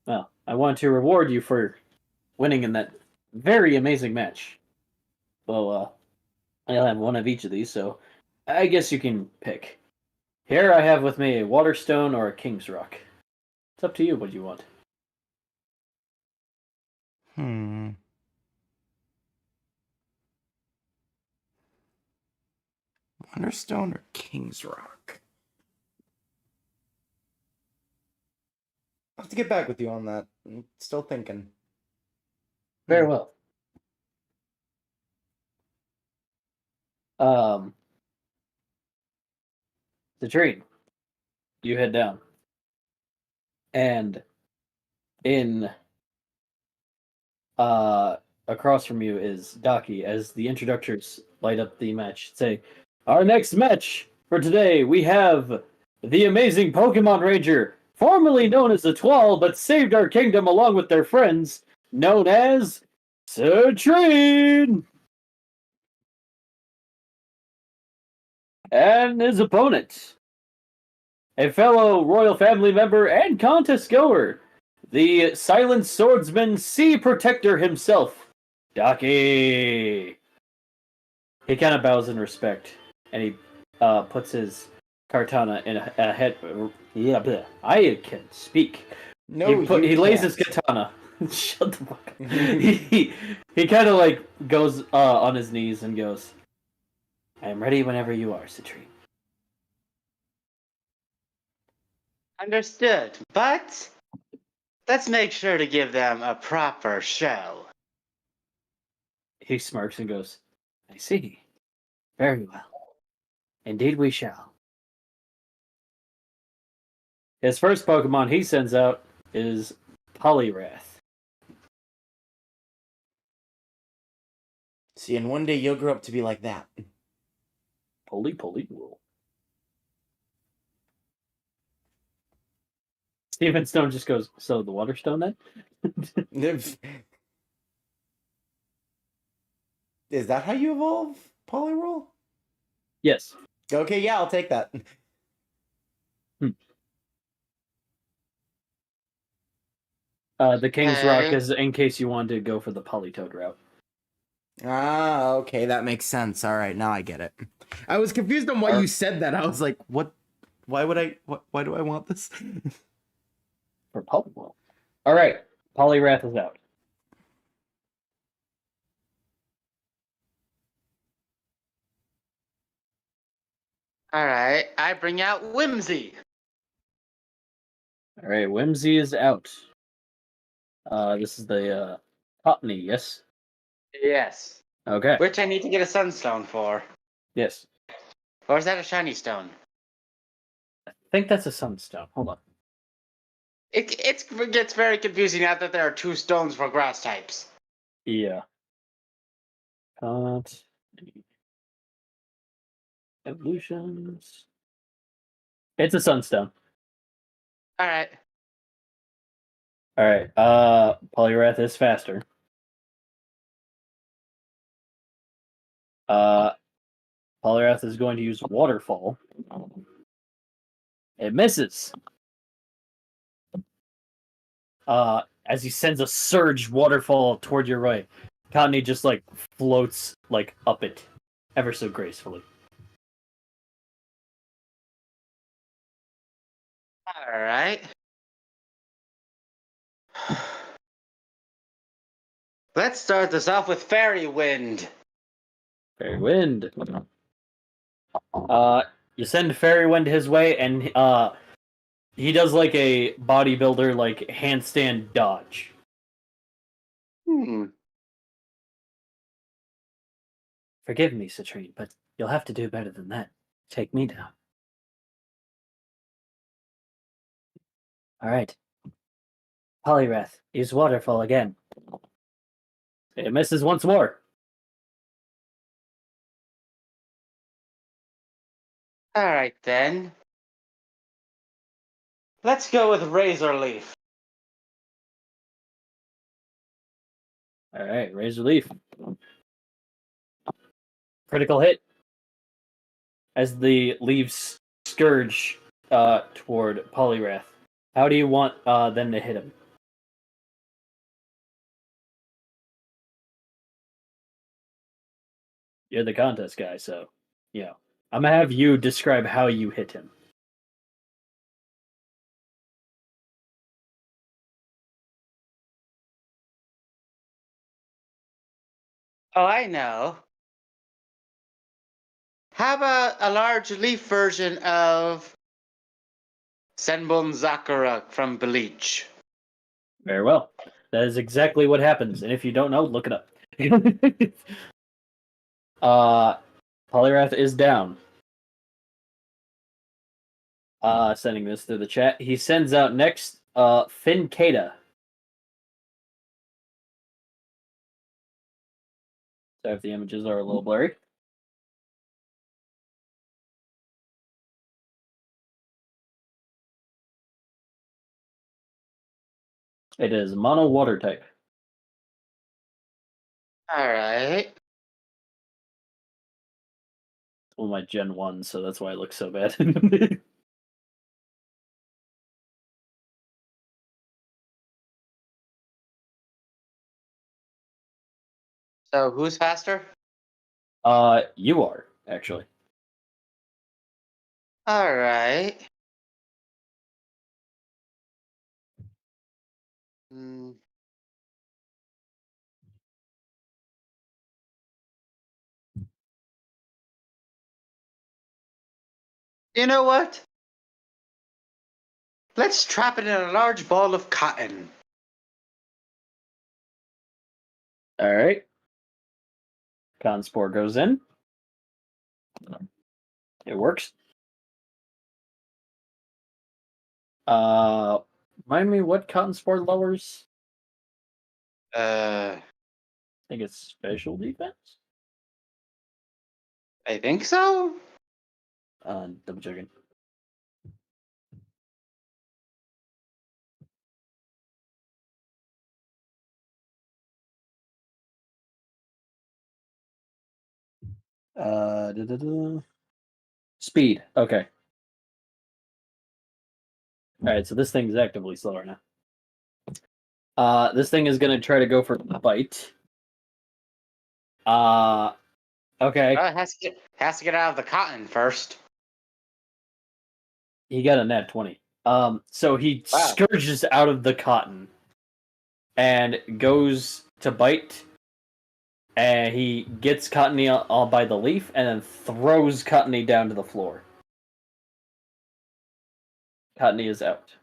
Well, I want to reward you for winning in that very amazing match. Well, I'll have one of each of these, so I guess you can pick. Here I have with me a Waterstone or a King's Rock. It's up to you what you want. Wonderstone or King's Rock? I'll have to get back with you on that. I'm still thinking. Very well. Citrine, you head down. And in across from you is Daki as the introductors light up the match. Say, our next match for today, we have the amazing Pokemon Ranger formerly known as the Twal, but saved our kingdom along with their friends, known as Citrine. And his opponent, a fellow royal family member and contest goer, the silent swordsman Sea Protector himself, Daki. He kind of bows in respect, and he puts his katana in a head. Yeah, bleh. I can speak. No, He lays his katana. Shut the fuck up. he kind of like goes on his knees and goes, "I am ready whenever you are, Citrine." Understood. But let's make sure to give them a proper show. He smirks and goes, "I see. Very well. Indeed we shall." His first Pokemon he sends out is Poliwrath. See, and one day you'll grow up to be like that. Poliwrath. Steven Stone just goes, "So the Water Stone then?" Is that how you evolve, Poliwrath? Yes. Okay, yeah, I'll take that. The King's Rock is in case you wanted to go for the Politoed route. Ah, okay, that makes sense. All right, now I get it. I was confused on why you said that. I was like, what? Why would I? Why do I want this? For Poliwrath. All right, Poliwrath is out. Alright, I bring out Whimsy. All right, Whimsy is out. This is the Cottony, yes? Yes. Okay. Which I need to get a Sunstone for. Yes. Or is that a Shiny Stone? I think that's a Sunstone. Hold on. It gets very confusing now that there are 2 stones for grass types. Yeah. Evolutions. It's a Sunstone. Alright. All right. Poliwrath is faster. Poliwrath is going to use Waterfall. It misses. As he sends a surge waterfall toward your right, Cottony just like floats like up it, ever so gracefully. Alright. Let's start this off with Fairy Wind. Fairy Wind. You send Fairy Wind his way, and he does like a bodybuilder like handstand dodge. Forgive me, Citrine, but you'll have to do better than that. Take me down. All right. Poliwrath, use Waterfall again. It misses once more. Alright then. Let's go with Razor Leaf. All right, Razor Leaf. Critical hit. As the leaves scourge toward Poliwrath. How do you want them to hit him? You're the contest guy, so yeah. I'm gonna have you describe how you hit him. Oh, I know. How about a large leaf version of Senbon Zakura from Bleach? Very well. That is exactly what happens, and if you don't know, look it up. Poliwrath is down. Sending this through the chat. He sends out next Fincata. Sorry if the images are a little blurry. It is mono water type. Alright. Well, my Gen 1, so that's why it looks so bad. So who's faster? You are, actually. Alright. Hmm. You know what? Let's trap it in a large ball of cotton. Alright. Conspore goes in. It works. Remind me what cotton spore lowers? Uh, I think it's special defense. I think so. Double checking. Speed. Okay. Alright, so this thing's actively slower now. This thing is gonna try to go for bite. Okay. Well, it has to get out of the cotton first. He got a nat 20. So he Wow. scourges out of the cotton and goes to bite. And he gets Cottony all by the leaf and then throws Cottony down to the floor. Cottony is out.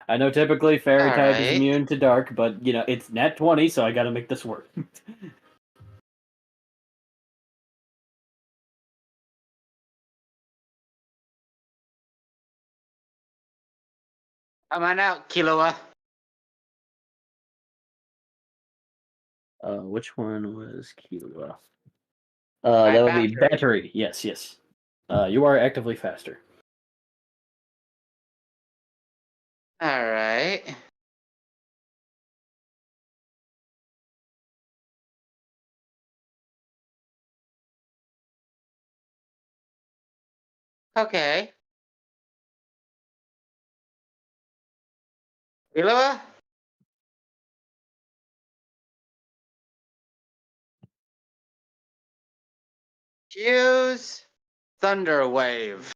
I know typically fairy type is Alright. immune to dark, but you know it's nat 20, so I gotta make this work. Come on out, Killua. Which one was Killua? My That would be battery. battery. Yes, yes. You are actively faster. Alright. Okay. Killua? Use Thunder Wave.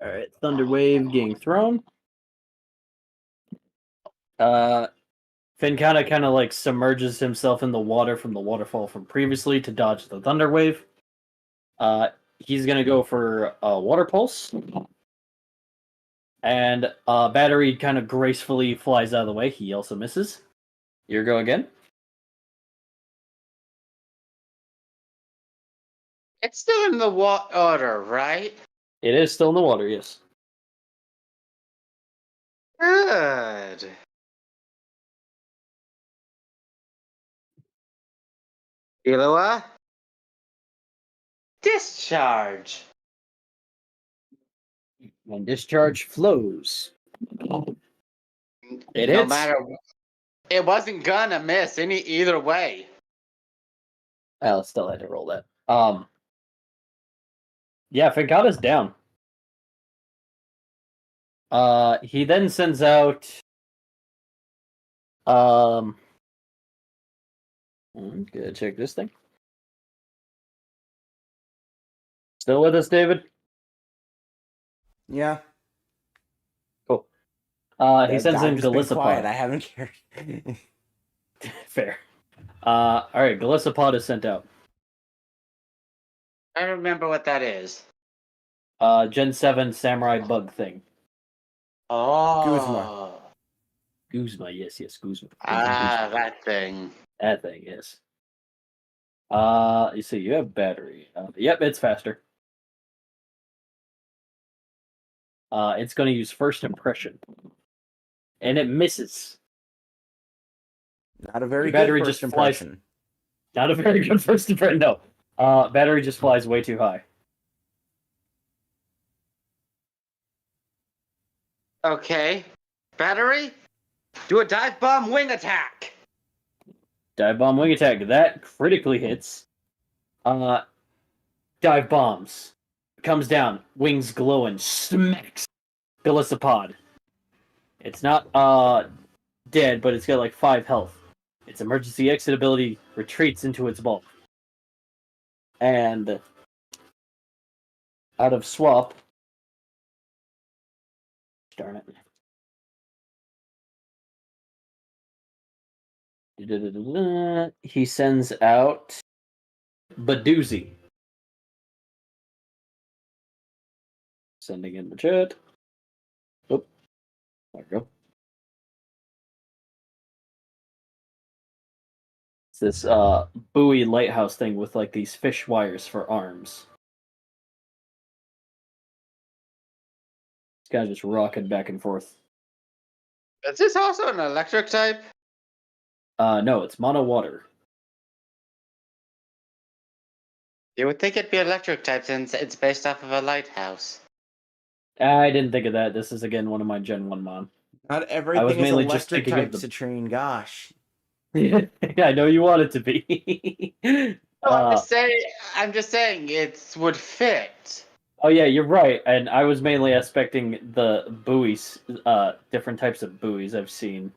All right, Thunder Wave getting thrown. Finn kind of like submerges himself in the water from the waterfall from previously to dodge the Thunder Wave. He's gonna go for Water Pulse, and Battery kind of gracefully flies out of the way. He also misses. Your go again. It's still in the water, right? It is still in the water. Yes. Good. Killua? Discharge. And discharge flows. It No hits. matter. It wasn't gonna miss either way. I'll still had to roll that. Yeah, Fincata's down. He then sends out. I'm gonna check this thing. Still with us, David? Yeah. Cool. He sends in I've just been quiet. Galissapod. I haven't cared. Fair. Alright, Galissapod is sent out. I don't remember what that is. Gen 7 samurai bug thing. Oh. Guzma, yes, Guzma. Ah, Guzma. that thing. That thing, yes. You see, you have battery. Yep, it's faster. It's going to use first impression, and it misses. Not a very Battery good just first flies- impression. Not a very good first impression. No, battery just flies way too high. Okay. Battery, do a dive bomb wing attack. Dive bomb wing attack. That critically hits. Dive bombs. Comes down. Wings glowing. Smacks. Gallisopod. It's not dead, but it's got like 5 health. Its emergency exit ability retreats into its bulk. And out of swap. Darn it. He sends out Badoozy. Sending in the chat. Oh, there we go. It's this buoy lighthouse thing with like these fish wires for arms. This guy's just rocking back and forth. Is this also an electric type? No, it's mono water. You would think it'd be electric type since it's based off of a lighthouse. I didn't think of that. This is again one of my Gen 1 mon. Not everything is mainly just electric thinking of type, the- Citrine. Gosh. Yeah, I know you want it to be. No, I'm just saying it would fit. Oh yeah, you're right. And I was mainly expecting the buoys, different types of buoys I've seen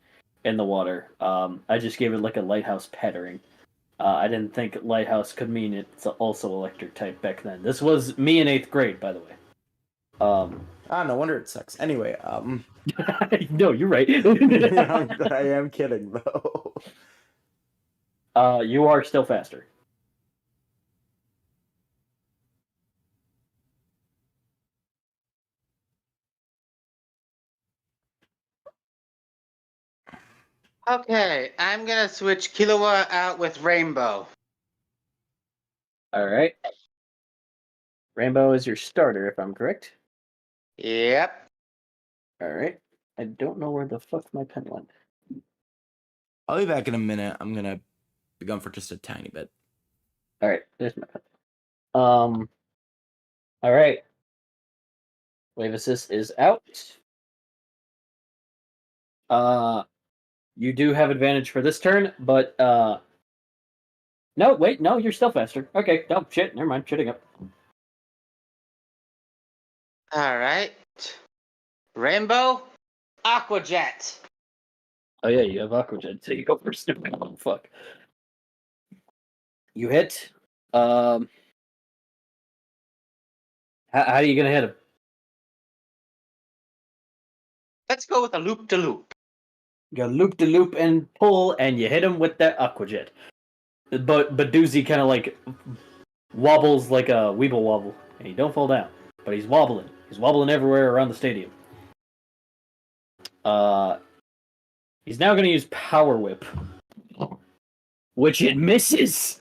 in the water. I just gave it like a lighthouse patterning. I didn't think lighthouse could mean it's also electric type back then. This was me in 8th grade, by the way. No wonder it sucks. Anyway, No, you're right. I am kidding though. You are still faster. Okay, I'm gonna switch Killua out with Rainbow. All right. Rainbow is your starter, if I'm correct. Yep. All right. I don't know where the fuck my pen went. I'll be back in a minute. I'm gonna be gone for just a tiny bit. All right, there's my pen. All right. Wave assist is out. You do have advantage for this turn, but no, wait, no, you're still faster. Okay, no, shit, never mind, shitting up. Alright. Rainbow, Aqua Jet. Oh yeah, you have Aqua Jet, so you go first. Oh, fuck. You hit. How are you gonna hit him? Let's go with a loop to loop. You go loop to loop and pull, and you hit him with that Aqua Jet. But Doozy kind of like wobbles like a Weeble wobble, and you don't fall down. But he's wobbling. He's wobbling everywhere around the stadium. He's now going to use Power Whip, which it misses.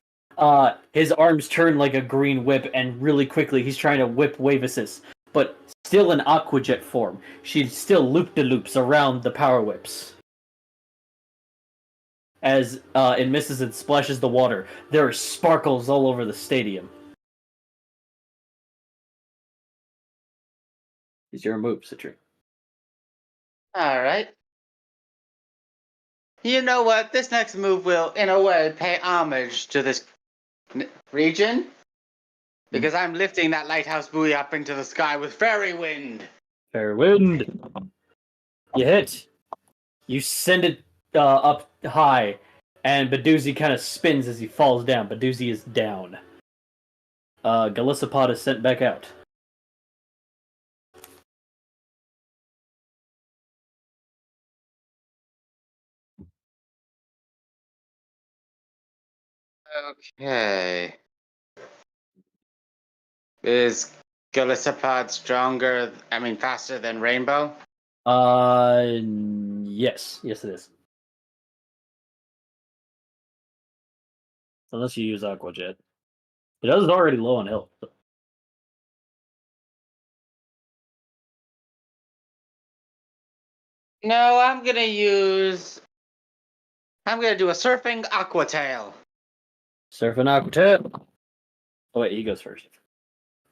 His arms turn like a green whip, and really quickly he's trying to whip Wave Assist, but still in Aqua Jet form. She still loop-de-loops around the Power Whips. As it misses and splashes the water, there are sparkles all over the stadium. Is your move, Citrine? Alright. You know what? This next move will, in a way, pay homage to this region. Because I'm lifting that lighthouse buoy up into the sky with fairy wind. Fair wind. You hit. You send it up high, and Badoozy kind of spins as he falls down. Badoozy is down. Gallisopod is sent back out. Okay. Is Gallisopod faster than Rainbow? Yes. Yes, it is. Unless you use Aqua Jet. It is already low on health. So. No, I'm gonna do a surfing Aqua Tail. Surfing Aqua Jet. Oh wait, he goes first.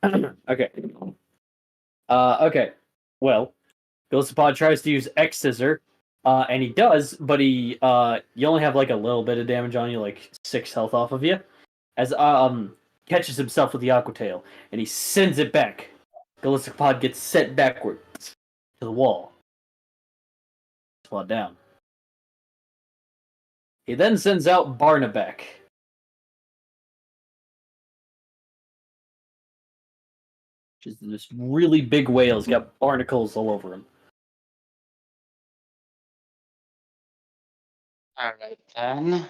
Okay. Okay. Well, Ghost tries to use X Scissor, and he does, but you only have like a little bit of damage on you, like 6 health off of you. As catches himself with the Aqua Tail, and he sends it back. Galacticopod gets sent backwards to the wall. Spot down. He then sends out Barnaback. Which is this really big whale. He's got barnacles all over him. Alright then.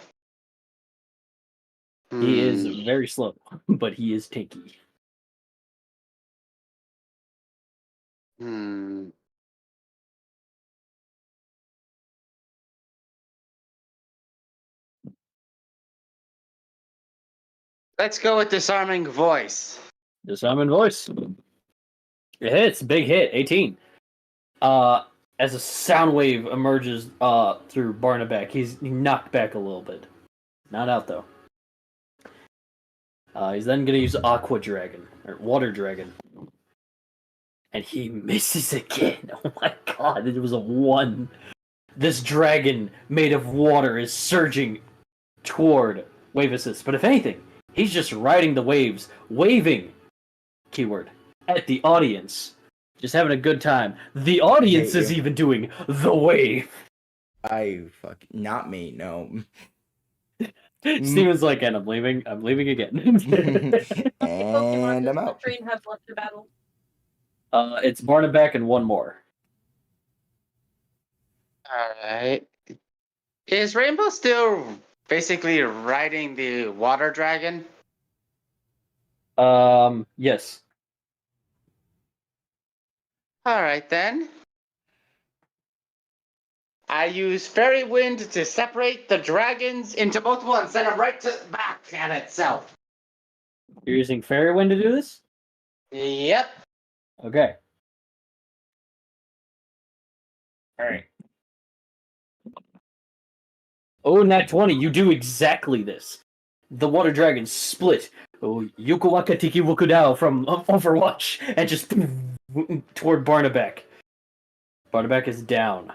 He is very slow, but he is tanky. Let's go with disarming voice. Disarming voice. It hits. Big hit. 18. As a sound wave emerges through Barnaback, he's knocked back a little bit. Not out though. He's then gonna use Aqua Dragon or Water Dragon, and he misses again. Oh my god! It was a 1. This dragon made of water is surging toward Wave Assist, but if anything, he's just riding the waves, waving. Keyword at the audience. Just having a good time. The audience is even doing the wave. Not me, no. Steven's like, and I'm leaving again. And I'm out. Train have left the battle. It's Barnaback and 1 more. Alright. Is Rainbow still basically riding the water dragon? Yes. Alright then. I use Fairy Wind to separate the dragons into multiple and send them right to back at itself. You're using Fairy Wind to do this? Yep. Okay. Alright. Oh, nat 20, you do exactly this. The water dragons split. Oh, Yukuwaka Tiki Wukudao from Overwatch and just toward Barnaback. Barnaback is down.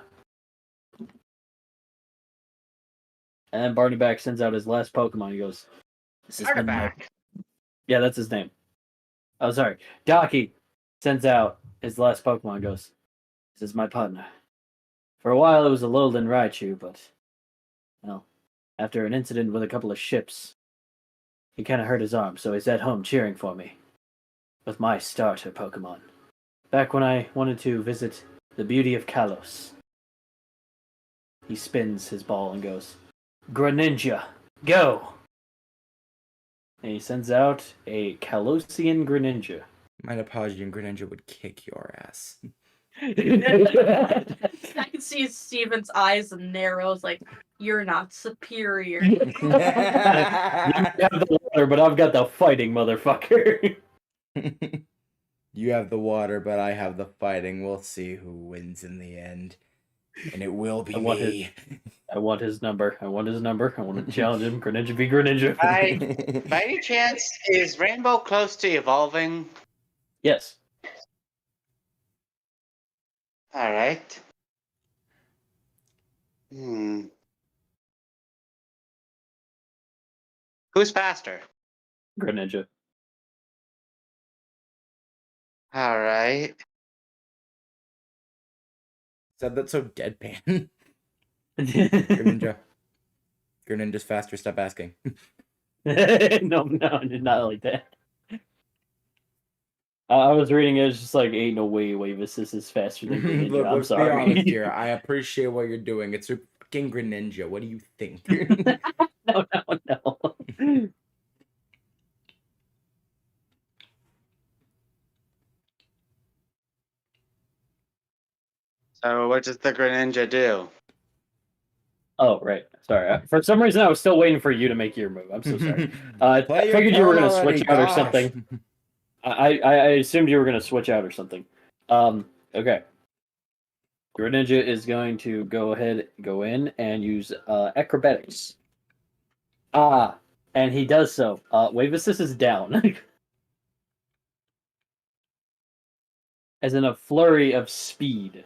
And then Barnaback sends out his last Pokemon. He goes, "This is Barnaback. Yeah, that's his name. Oh, sorry. Daki sends out his last Pokemon and goes, "This is my partner. For a while it was a lowland Raichu, but, well, after an incident with a couple of ships, he kind of hurt his arm, so he's at home cheering for me. With my starter Pokemon. Back when I wanted to visit the beauty of Kalos." He spins his ball and goes, "Greninja, go!" And he sends out a Kalosian Greninja. My Apollyon Greninja would kick your ass. I can see Steven's eyes narrows like, you're not superior. You have the water, but I've got the fighting, motherfucker. You have the water, but I have the fighting. We'll see who wins in the end. And it will be me. I want his number. I want to challenge him. Greninja be Greninja. By any chance, is Rainbow close to evolving? Yes. Alright. Who's faster? Greninja. Alright. Said that so deadpan. Greninja. Greninja's faster, stop asking. No, not like that. I was reading it, it's just like, ain't no way Wave Assist is faster than Greninja. Look, I'm let's sorry. be honest here. I appreciate what you're doing. It's a fucking Greninja. What do you think? No. So what does the Greninja do? Oh, right. Sorry. For some reason, I was still waiting for you to make your move. I'm so sorry. I figured you were going to switch out or something. I assumed you were going to switch out or something. Okay. Greninja is going to go in and use acrobatics. And he does so. Wave Assist is down. As in a flurry of speed,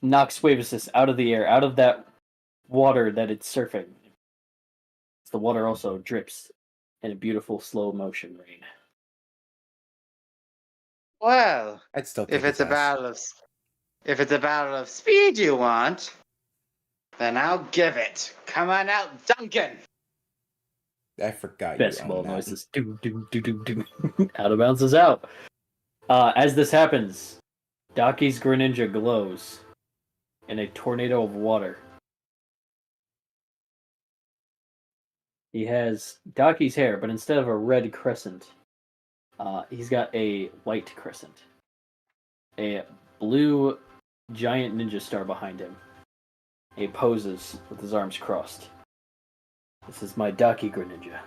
knocks Swainathan out of the air, out of that water that it's surfing. The water also drips in a beautiful slow motion rain. Well, I'd still if kick it's his a ass. battle of speed you want, then I'll give it. Come on out, Duncan. I forgot you Basketball own that. noises. Do, do, do, do, do. Out of bounds is out. As this happens, Daki's Greninja glows in a tornado of water. He has Daki's hair, but instead of a red crescent, he's got a white crescent. A blue giant ninja star behind him. He poses with his arms crossed. This is my Daki Greninja.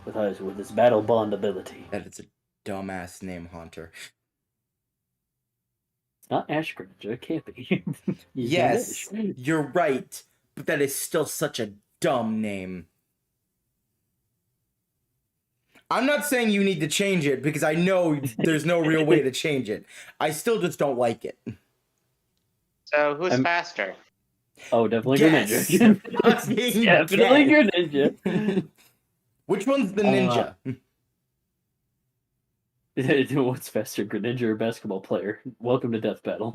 With his battle bond ability. That is a dumbass name, Haunter. It's not Ash Greninja, it can't be. Yes, you're right, but that is still such a dumb name. I'm not saying you need to change it because I know there's no real way to change it. I still just don't like it. So who's faster? Oh, definitely Guess. Greninja. Fucking Definitely guess. Greninja. Which one's the ninja? What's faster, Greninja or basketball player? Welcome to Death Battle.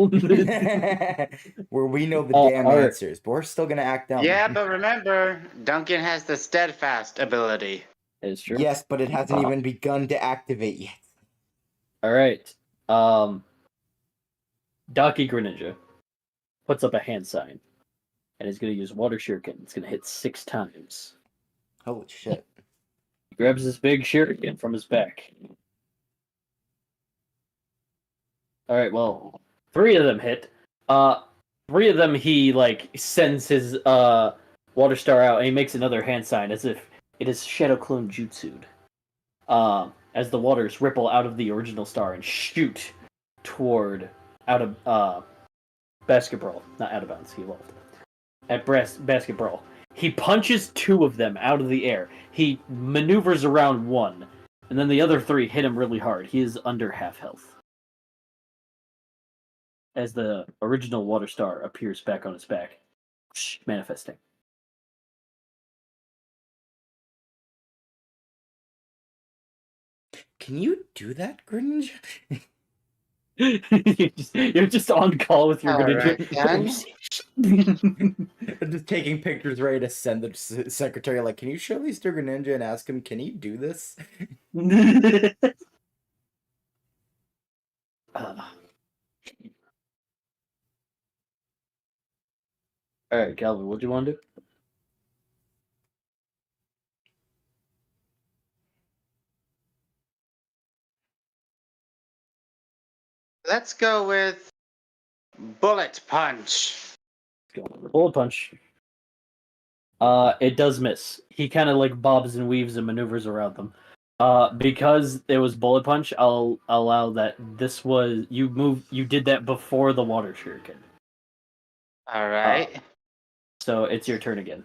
Where we know the Oh, damn alright. answers, but we're still gonna act dumb. Yeah, but remember, Duncan has the steadfast ability. It's true. Yes, but it hasn't even begun to activate yet. Alright. Daki Greninja puts up a hand sign and is going to use Water Shuriken. It's going to hit 6 times. Holy shit. He grabs this big shuriken from his back. Alright, well, 3 of them hit. 3 of them he, sends his, Water Star out and he makes another hand sign as if it is Shadow Clone Jutsu'd. As the waters ripple out of the original star and shoot toward out of basketball. Not out of bounds, he evolved. At basketball. He punches 2 of them out of the air. He maneuvers around 1, and then the other 3 hit him really hard. He is under half health. As the original Water Star appears back on his back, manifesting. Can you do that, Greninja? You're just on call with your Alright, Greninja. I'm just taking pictures ready to send the secretary, like, can you show these to Greninja and ask him, can he do this? Alright, Calvin, what do you want to do? Let's go with Bullet Punch. Bullet Punch. It does miss. He kind of bobs and weaves and maneuvers around them. Because it was Bullet Punch, I'll allow that this was you did that before the Water Shuriken. Alright. So it's your turn again.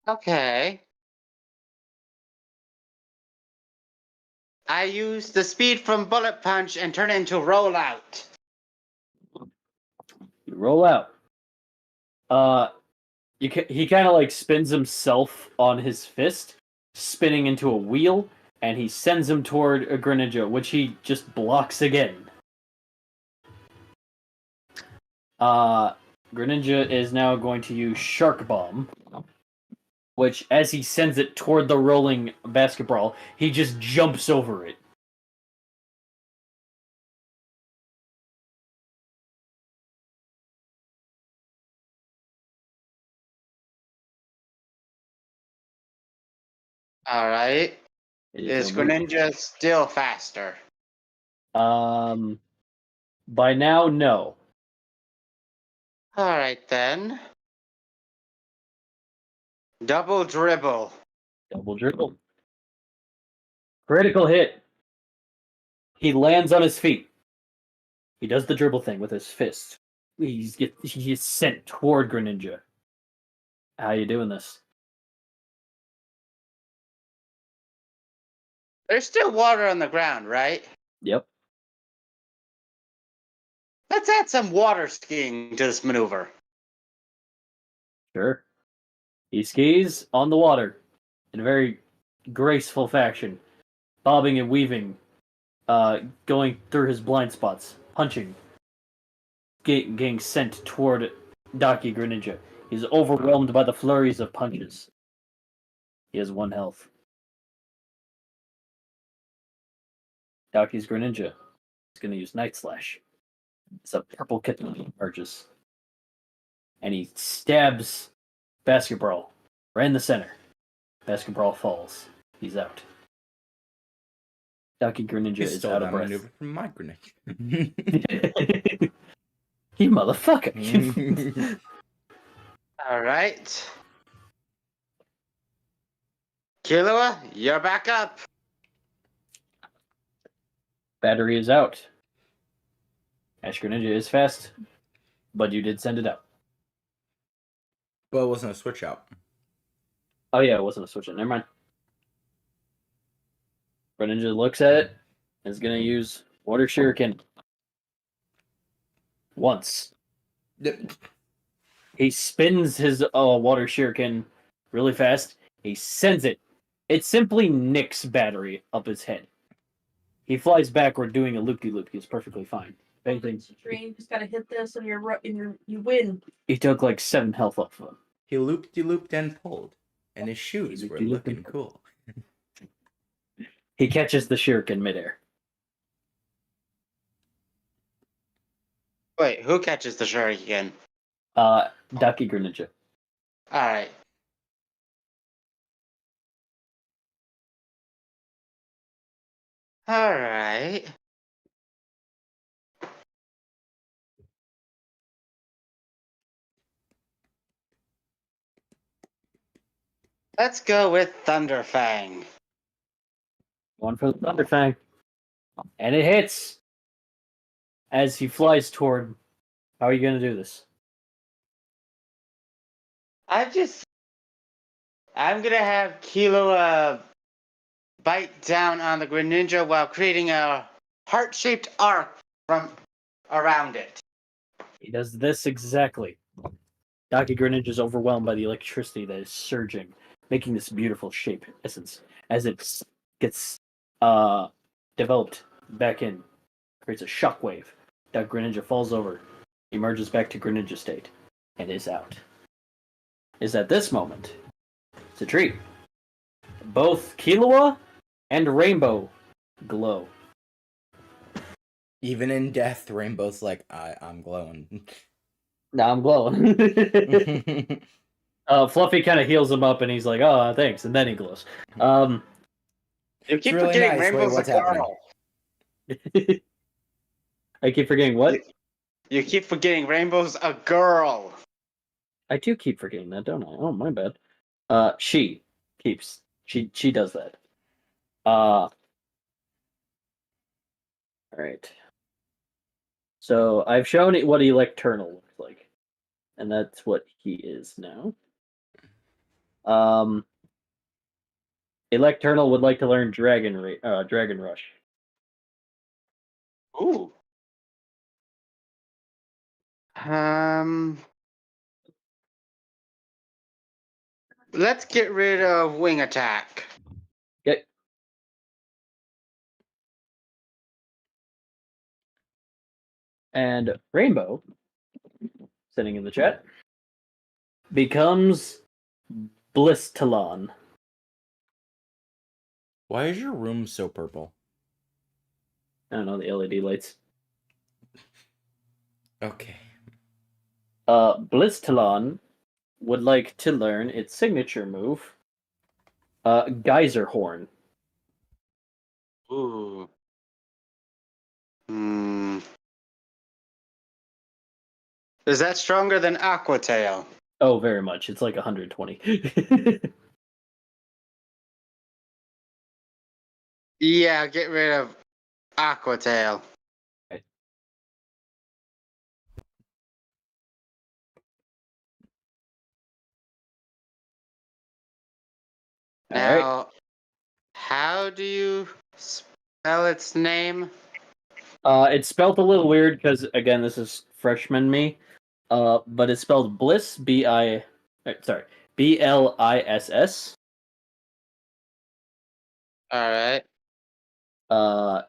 Okay. I use the speed from Bullet Punch and turn it into Rollout. You roll out. He kind of spins himself on his fist, spinning into a wheel, and he sends him toward a Greninja, which he just blocks again. Greninja is now going to use Shark Bomb, which, as he sends it toward the rolling basketball, he just jumps over it. Alright. Is Greninja still faster? By now, no. Alright then. Double Dribble. Double dribble. Critical hit. He lands on his feet. He does the dribble thing with his fist. he gets sent toward Greninja. How you doing this? There's still water on the ground, right? Yep. Let's add some water skiing to this maneuver. Sure. He skis on the water in a very graceful fashion, bobbing and weaving, going through his blind spots, punching, getting sent toward Daki Greninja. He's overwhelmed by the flurries of punches. He has 1 health. Daki's Greninja is going to use Night Slash. It's a purple kitten emerges. And he stabs Basketball right in the center. Basketball falls. He's out. Daki Greninja You is stole out that of breath. maneuver from my Greninja. You motherfucker. All right. Killua, you're back up. Battery is out. Ash Greninja is fast, but you did send it out. Well, it wasn't a switch out. Oh yeah, it wasn't a switch in. Never mind. Greninja looks at it and is going to use Water Shuriken. Once. He spins his Water Shuriken really fast. He sends it. It simply nicks Battery up his head. He flies backward doing a loop-de-loop. He's perfectly fine. Anything. Dream, just gotta hit this and you win. He took like 7 health off of him. He looped and pulled, and his shoes were looking cool. He catches the Shuriken midair. Wait, who catches the shuriken? Daki Greninja. All right. All right. Let's go with Thunderfang. One for the Thunderfang. And it hits! As he flies toward... How are you going to do this? I'm gonna have Killua bite down on the Greninja while creating a heart-shaped arc from around it. He does this exactly. Daki Greninja is overwhelmed by the electricity that is surging, making this beautiful shape essence. As it gets developed back in, creates a shockwave. Daki Greninja falls over, emerges back to Greninja state, and is out. Is at this moment, it's a treat. Both Killua and Rainbow glow. Even in death, Rainbow's like, I'm glowing. Now I'm glowing. Fluffy kind of heals him up, and he's like, "Oh, thanks," and then he glows. You keep really forgetting nice. Wait, Rainbow's what's a girl. I keep forgetting what? You keep forgetting Rainbow's a girl. I do keep forgetting that, don't I? Oh, my bad. She does that. All right. So I've shown it what Electernal looks like, and that's what he is now. Electernal would like to learn Dragon Rush. Ooh. Let's get rid of Wing Attack. Okay. And Rainbow, sitting in the chat, becomes Blistalon. Why is your room so purple? I don't know, the LED lights. Okay. Blistalon would like to learn its signature move, Geyser Horn. Ooh. Is that stronger than Aqua Tail? Oh, very much. It's like 120. Yeah, get rid of Aqua Tail. Okay. Alright. Now, how do you spell its name? It's spelled a little weird because again, this is freshman me. But it's spelled Bliss, Bliss. Alright. Taleon.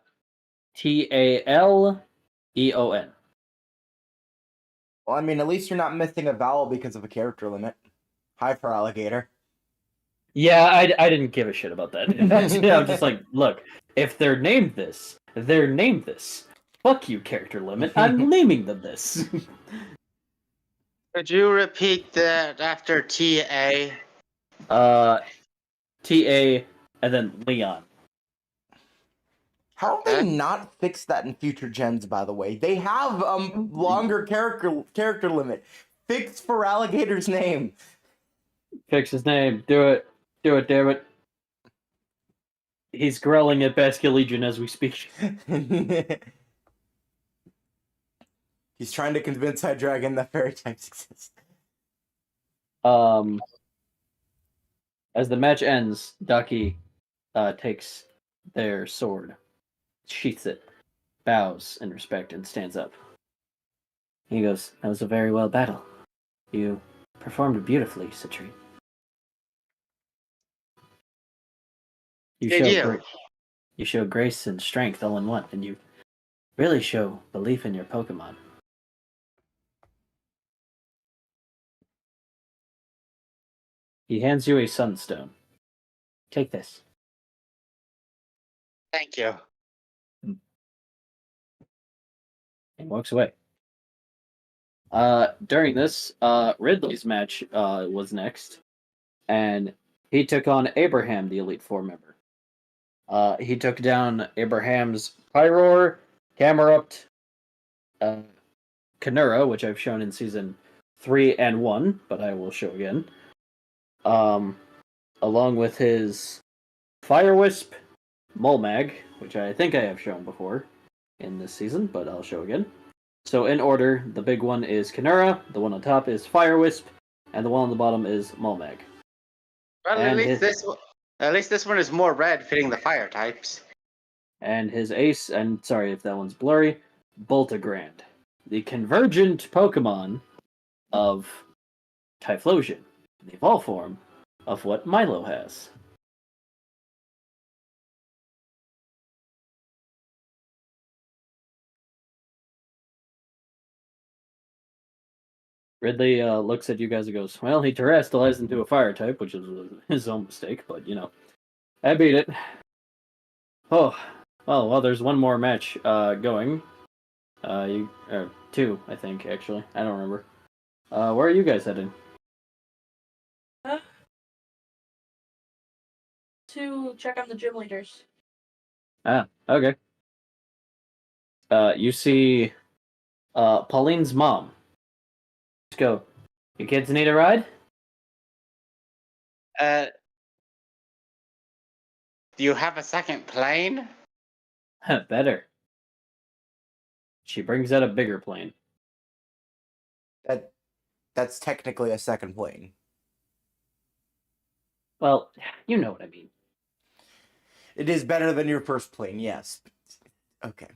Well, I mean, at least you're not missing a vowel because of a character limit. Hi for alligator. Yeah, I didn't give a shit about that. I'm just like, look, if they're named this, they're named this. Fuck you, character limit. I'm naming them this. Could you repeat that after TA? T-A, and then Leon. How have they not fixed that in future gens, by the way? They have longer character limit. Fix for alligator's name. Fix his name. Do it. Do it, damn it. He's growling at Basque Legion as we speak. He's trying to convince High Dragon that fairy types exist. As the match ends, Ducky takes their sword, sheaths it, bows in respect, and stands up. He goes, "That was a very well battle. You performed beautifully, Citrine. You show grace and strength all in one, and you really show belief in your Pokemon." He hands you a sunstone. Take this. Thank you. And walks away. During this, Ridley's match was next, and he took on Abraham, the Elite Four member. He took down Abraham's Pyroar, Camerupt, Kanura, which I've shown in season 3 and 1, but I will show again. Along with his Fire Wisp, Mulmag, which I think I have shown before in this season, but I'll show again. So in order, the big one is Kanura, the one on top is Fire Wisp, and the one on the bottom is Mulmag. Well, And at least this one is more red, fitting the fire types. And his ace, and sorry if that one's blurry, Boltagrand, the convergent Pokemon of Typhlosion, the evolve form of what Milo has. Ridley looks at you guys and goes, "Well, he terrestrialized into a fire type, which is his own mistake, but you know, I beat it." Oh, well, there's one more match going. Two, I think, actually. I don't remember. Where are you guys heading? To check on the gym leaders. Ah, okay. You see Pauline's mom. Let's go. You kids need a ride? Do you have a second plane? Better. She brings out a bigger plane. That's technically a second plane. Well, you know what I mean. It is better than your first plane, yes. Okay.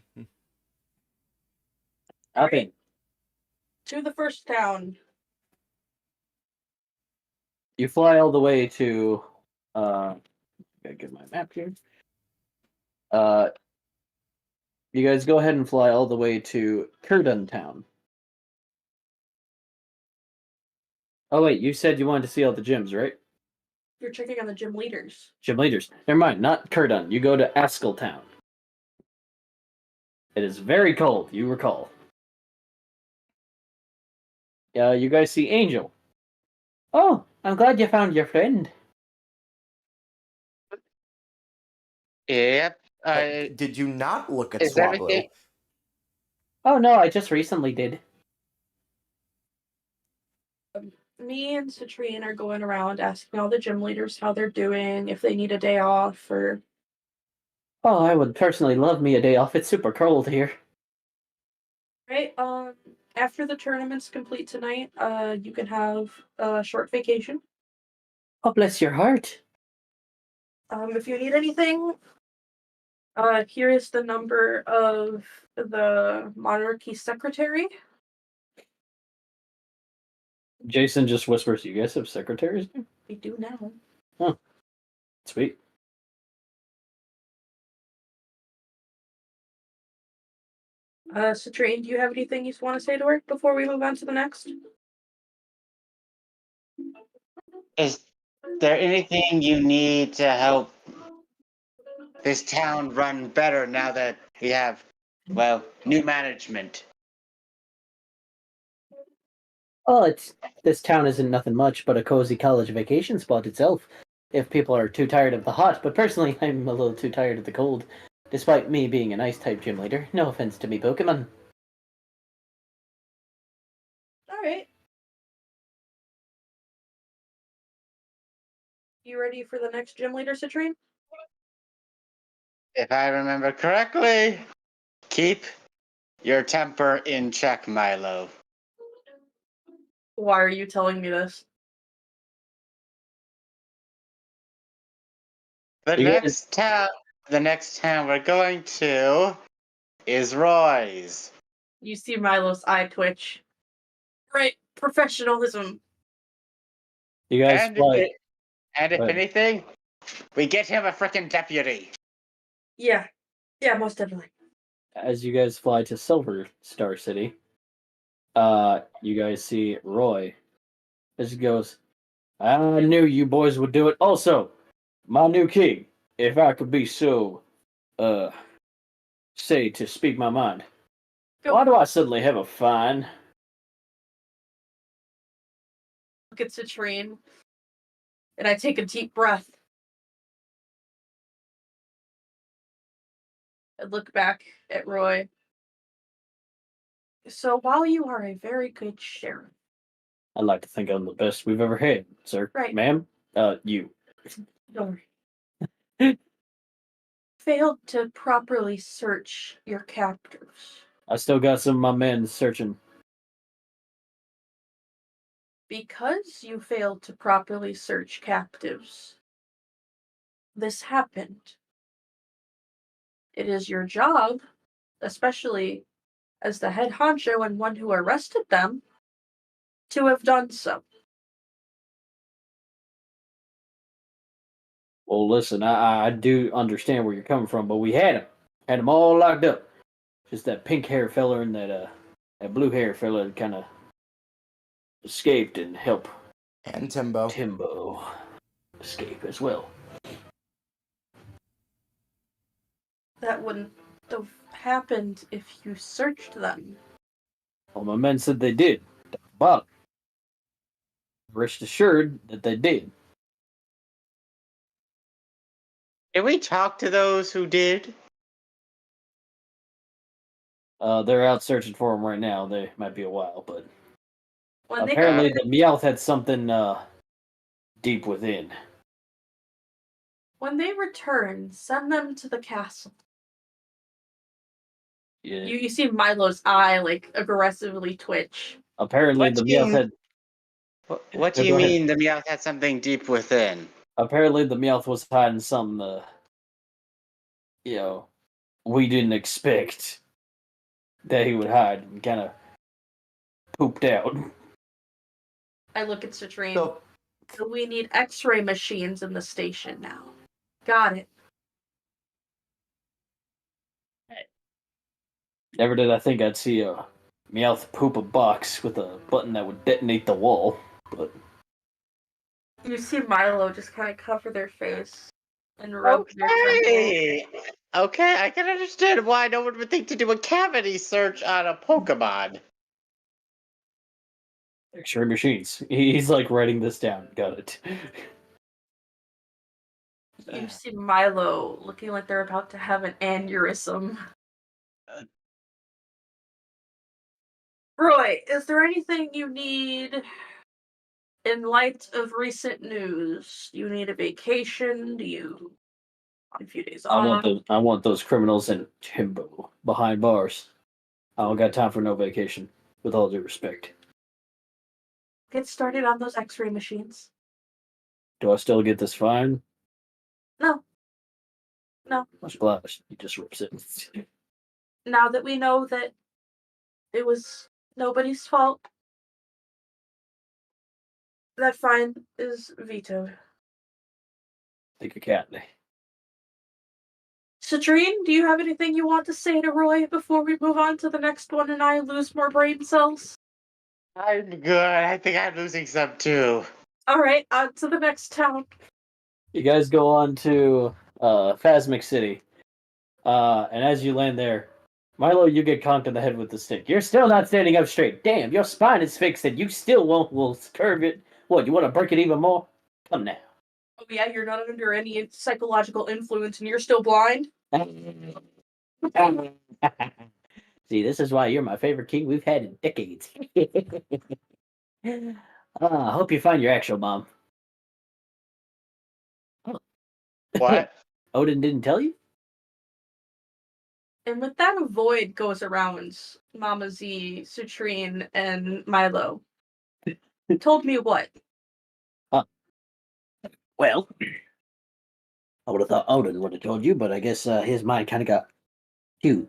Okay. To the first town. You fly all the way to gotta get my map here. You guys go ahead and fly all the way to Curdun Town. Oh wait, you said you wanted to see all the gyms, right? You're checking on the gym leaders. Gym leaders. Never mind, not Curdun. You go to Askel Town. It is very cold, you recall. You guys see Angel. Oh, I'm glad you found your friend. Yep. Did you not look at Is Swablu? everything- Oh no, I just recently did. Me and Citrine are going around asking all the gym leaders how they're doing, if they need a day off, or... Oh, I would personally love me a day off. It's super cold here. Right, after the tournament's complete tonight, you can have a short vacation. Oh, bless your heart. If you need anything, here is the number of the monarchy secretary. Jason just whispers, "You guys have secretaries?" We do now. Huh. Sweet. Citrine, do you have anything you want to say to her before we move on to the next? Is there anything you need to help this town run better now that we have, well, new management? Oh, this town isn't nothing much but a cozy college vacation spot itself. If people are too tired of the hot, but personally, I'm a little too tired of the cold. Despite me being an ice-type gym leader, no offense to me, Pokemon. All right. You ready for the next gym leader, Citrine? If I remember correctly, keep your temper in check, Milo. Why are you telling me this? The next town we're going to is Roy's. You see Milo's eye twitch. Right, professionalism. You guys And fly. if Right. anything, we get him a frickin' deputy. Yeah, most definitely. As you guys fly to Silver Star City, you guys see Roy. As he goes, "I knew you boys would do it. Also, my new king, if I could be so, say to speak my mind. Go. Why do I suddenly have a fine?" Look at Citrine, and I take a deep breath. I look back at Roy. So while you are a very good sheriff, I'd like to think I'm the best we've ever had, sir. Right. Ma'am? You. don't worry. Failed to properly search your captors I still got some of my men searching. because you failed to properly search captives. This happened. It is your job, especially as the head honcho and one who arrested them, to have done so. Well, listen, I do understand where you're coming from, but we had them all locked up. Just that pink hair fella and that blue hair fella kind of escaped and helped And Timbo. Timbo escape as well. That wouldn't have happened if you searched them. Well, my men said they did, but rest assured that they did. Did we talk to those who did? They're out searching for him right now. They might be a while, but When they apparently the Meowth had something deep within. when they return, send them to the castle. Yeah. You see Milo's eye like aggressively twitch. Apparently What the do you- Meowth had. What do Yeah, you go ahead. mean the Meowth had something deep within? Apparently the Meowth was hiding something. We didn't expect that he would hide and kind of pooped out. I look at Citrine. So, We need X-ray machines in the station now. Got it. Never did I think I'd see a Meowth poop a box with a button that would detonate the wall. But You see Milo just kind of cover their face and rub their temple. Okay, I can understand why no one would think to do a cavity search on a Pokemon. X-ray machines. He's like writing this down. Got it. You see Milo looking like they're about to have an aneurysm. Roy, is there anything you need in light of recent news? Do you need a vacation? Do you want a few days off? I want those criminals in Timbo behind bars. I don't got time for no vacation. With all due respect. Get started on those X-ray machines. Do I still get this fine? No. Much obliged. He just rips it. Now that we know that it was nobody's fault, that fine is vetoed. Take a cat. Citrine, do you have anything you want to say to Roy before we move on to the next one and I lose more brain cells? I'm good. I think I'm losing some too. Alright, on to the next town. You guys go on to Phasmic City. And as you land there, Milo, you get conked in the head with the stick. You're still not standing up straight. Damn, your spine is fixed and you still will curve it. What, you want to break it even more? Come now. Oh yeah, you're not under any psychological influence and you're still blind? See, this is why you're my favorite king we've had in decades. I hope you find your actual mom. What? Odin didn't tell you? And with that, a void goes around Mama Z, Citrine, and Milo. Told me what? Well, I would have thought Odin would have told you, but I guess his mind kind of got too.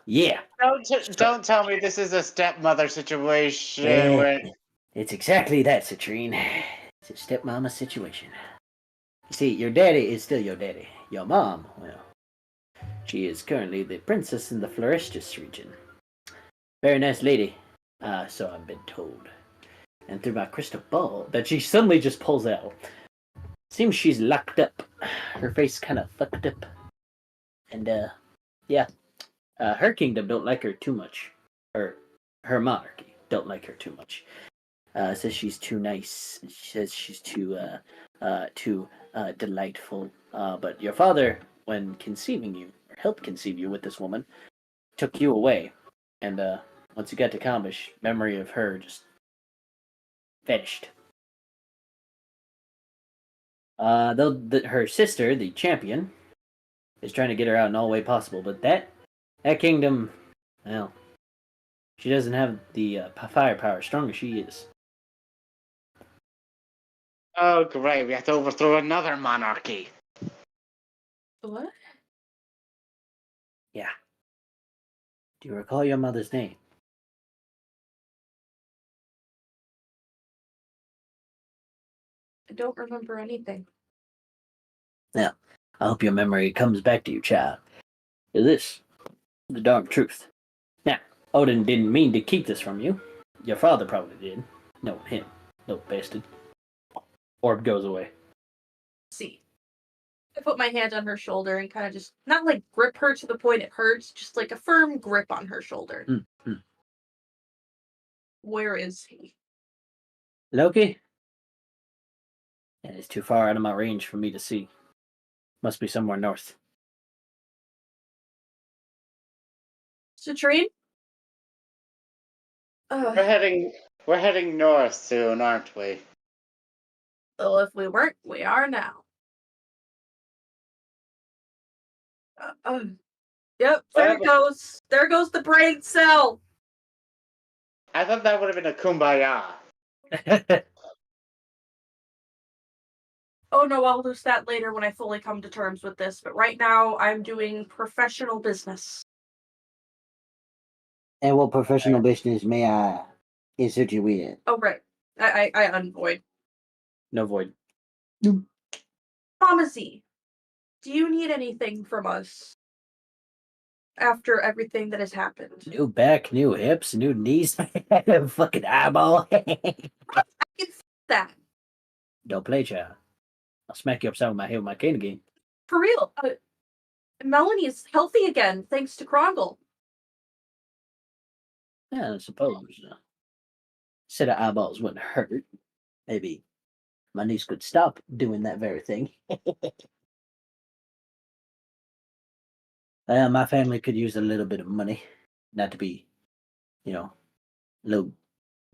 Yeah. Don't tell me this is a stepmother situation Yeah. where It's exactly that, Citrine. It's a stepmama situation. You see, your daddy is still your daddy. Your mom, well, she is currently the princess in the Florestus region. Very nice lady, so I've been told. And through my crystal ball, that she suddenly just pulls out. Seems she's locked up. Her face kind of fucked up. And, yeah. Her kingdom don't like her too much. Or her monarchy don't like her too much. Says she's too nice. She says she's too delightful. But your father, when conceiving you, or helped conceive you with this woman, took you away. And once you got to Kambish, memory of her just vanished. Though her sister, the champion, is trying to get her out in all way possible. But that kingdom, well, she doesn't have the firepower strong as she is. oh great, we have to overthrow another monarchy. What? Yeah. Do you recall your mother's name? I don't remember anything. Now, I hope your memory comes back to you, child. This the dark truth. Now, Odin didn't mean to keep this from you. Your father probably did. No, him. No, bastard. Orb goes away. See. I put my hand on her shoulder and kind of just, not like grip her to the point it hurts, just like a firm grip on her shoulder. Where is he? Loki? Yeah, it's too far out of my range for me to see. Must be somewhere north. Citrine? We're heading north soon, aren't we? Well, if we weren't, we are now. Yep, there it goes. There goes the brain cell. I thought that would have been a kumbaya. Oh no, I'll lose that later when I fully come to terms with this, but right now I'm doing professional business. And what professional business may I insert you with? Oh, right. I unvoid. No void. Mama Z, do you need anything from us after everything that has happened? New back, new hips, new knees, fucking eyeball. I can fix that. Don't play, child. I'll smack you upside with my head with my cane again. For real. Melanie is healthy again, thanks to Krongle. Yeah, I suppose. Set of eyeballs wouldn't hurt. Maybe my niece could stop doing that very thing. My family could use a little bit of money. Not to be, a little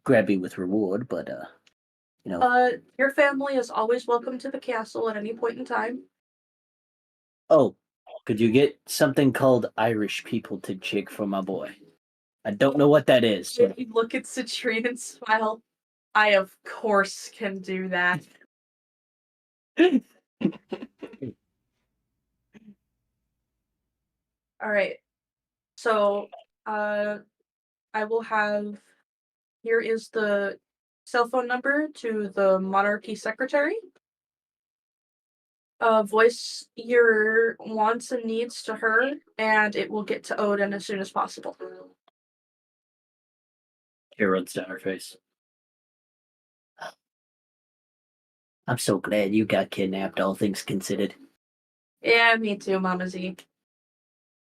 grabby with reward, but, Your family is always welcome to the castle at any point in time. Oh, could you get something called Irish people to jig for my boy? I don't know what that is. You look at Citrine and smile. I, of course, can do that. All right. So, I will have. Here is the cell phone number to the monarchy secretary. Voice your wants and needs to her, and it will get to Odin as soon as possible. Tear runs down her face. I'm so glad you got kidnapped, all things considered. Yeah, me too, Mama Z.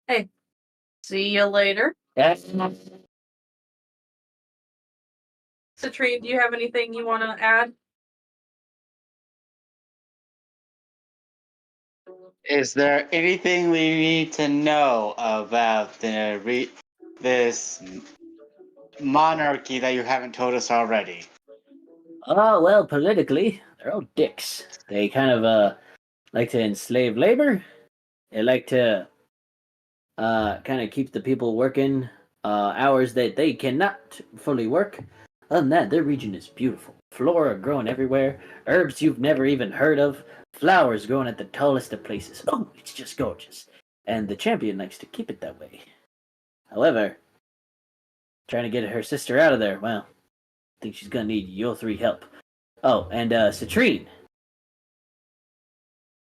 Hey, see you later. Citrine, do you have anything you want to add? Is there anything we need to know about this monarchy that you haven't told us already? Oh, well, politically, they're all dicks. They kind of, like to enslave labor. They like to, kind of keep the people working, hours that they cannot fully work. Other than that, their region is beautiful. Flora growing everywhere, herbs you've never even heard of, flowers growing at the tallest of places. Oh, it's just gorgeous. And the champion likes to keep it that way. However, trying to get her sister out of there, well, I think she's gonna need your three help. Oh, and Citrine.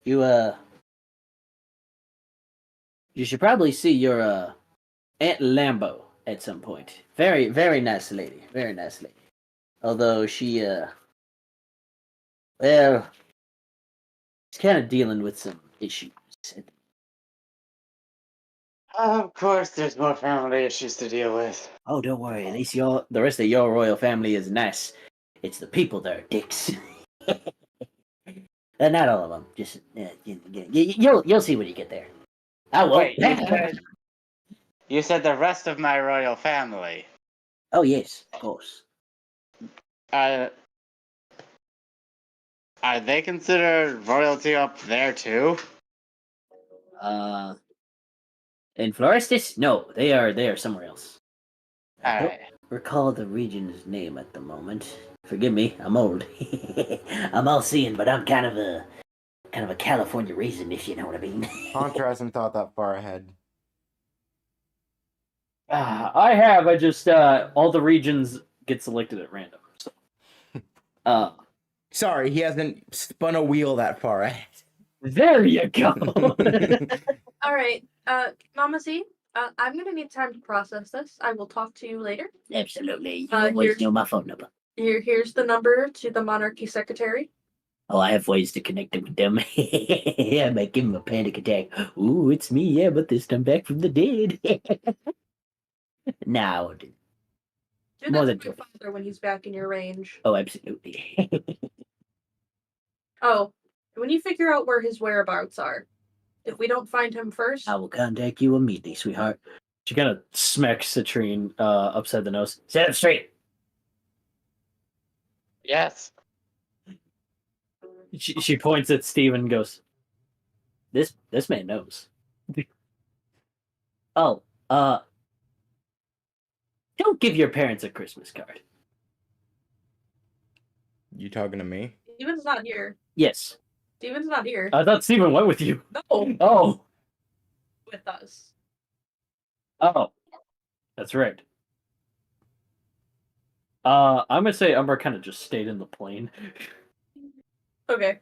You should probably see your Aunt Lambo at some point. Very, very nice lady. Very nice lady. Although she well, she's kind of dealing with some issues. Of course, there's more family issues to deal with. Oh, don't worry. At least the rest of your royal family is nice. It's the people that are dicks. Not all of them. Just you'll see when you get there. I won't. Wait, you said the rest of my royal family. Oh yes, of course. Are they considered royalty up there too? In Florestis? No, they are somewhere else. I don't Alright. recall the region's name at the moment. Forgive me, I'm old. I'm all seeing, but I'm kind of a California raisin, if you know what I mean. Hunter hasn't thought that far ahead. I have. I just all the regions get selected at random. So. Sorry, he hasn't spun a wheel that far ahead. There you go. All right, Mama Z, I'm gonna need time to process this. I will talk to you later. Absolutely. You here's- always know my phone number. Here's the number to the monarchy secretary. Oh, I have ways to connect it with them. I might give him a panic attack. Ooh, it's me, yeah, but this time back from the dead. Now, Do More that than to my twice. father when he's back in your range. oh, absolutely. Oh, when you figure out where his whereabouts are, if we don't find him first, I will contact you immediately, sweetheart. She kind of smacks Citrine upside the nose. Set up straight. Yes. She points at Steve and goes, "This man knows." Oh, don't give your parents a Christmas card. You talking to me? Steven's not here. Yes. Steven's not here. I thought Steven went with you. No, Oh, with us. oh, that's right. I'm gonna say Umber kind of just stayed in the plane. Okay.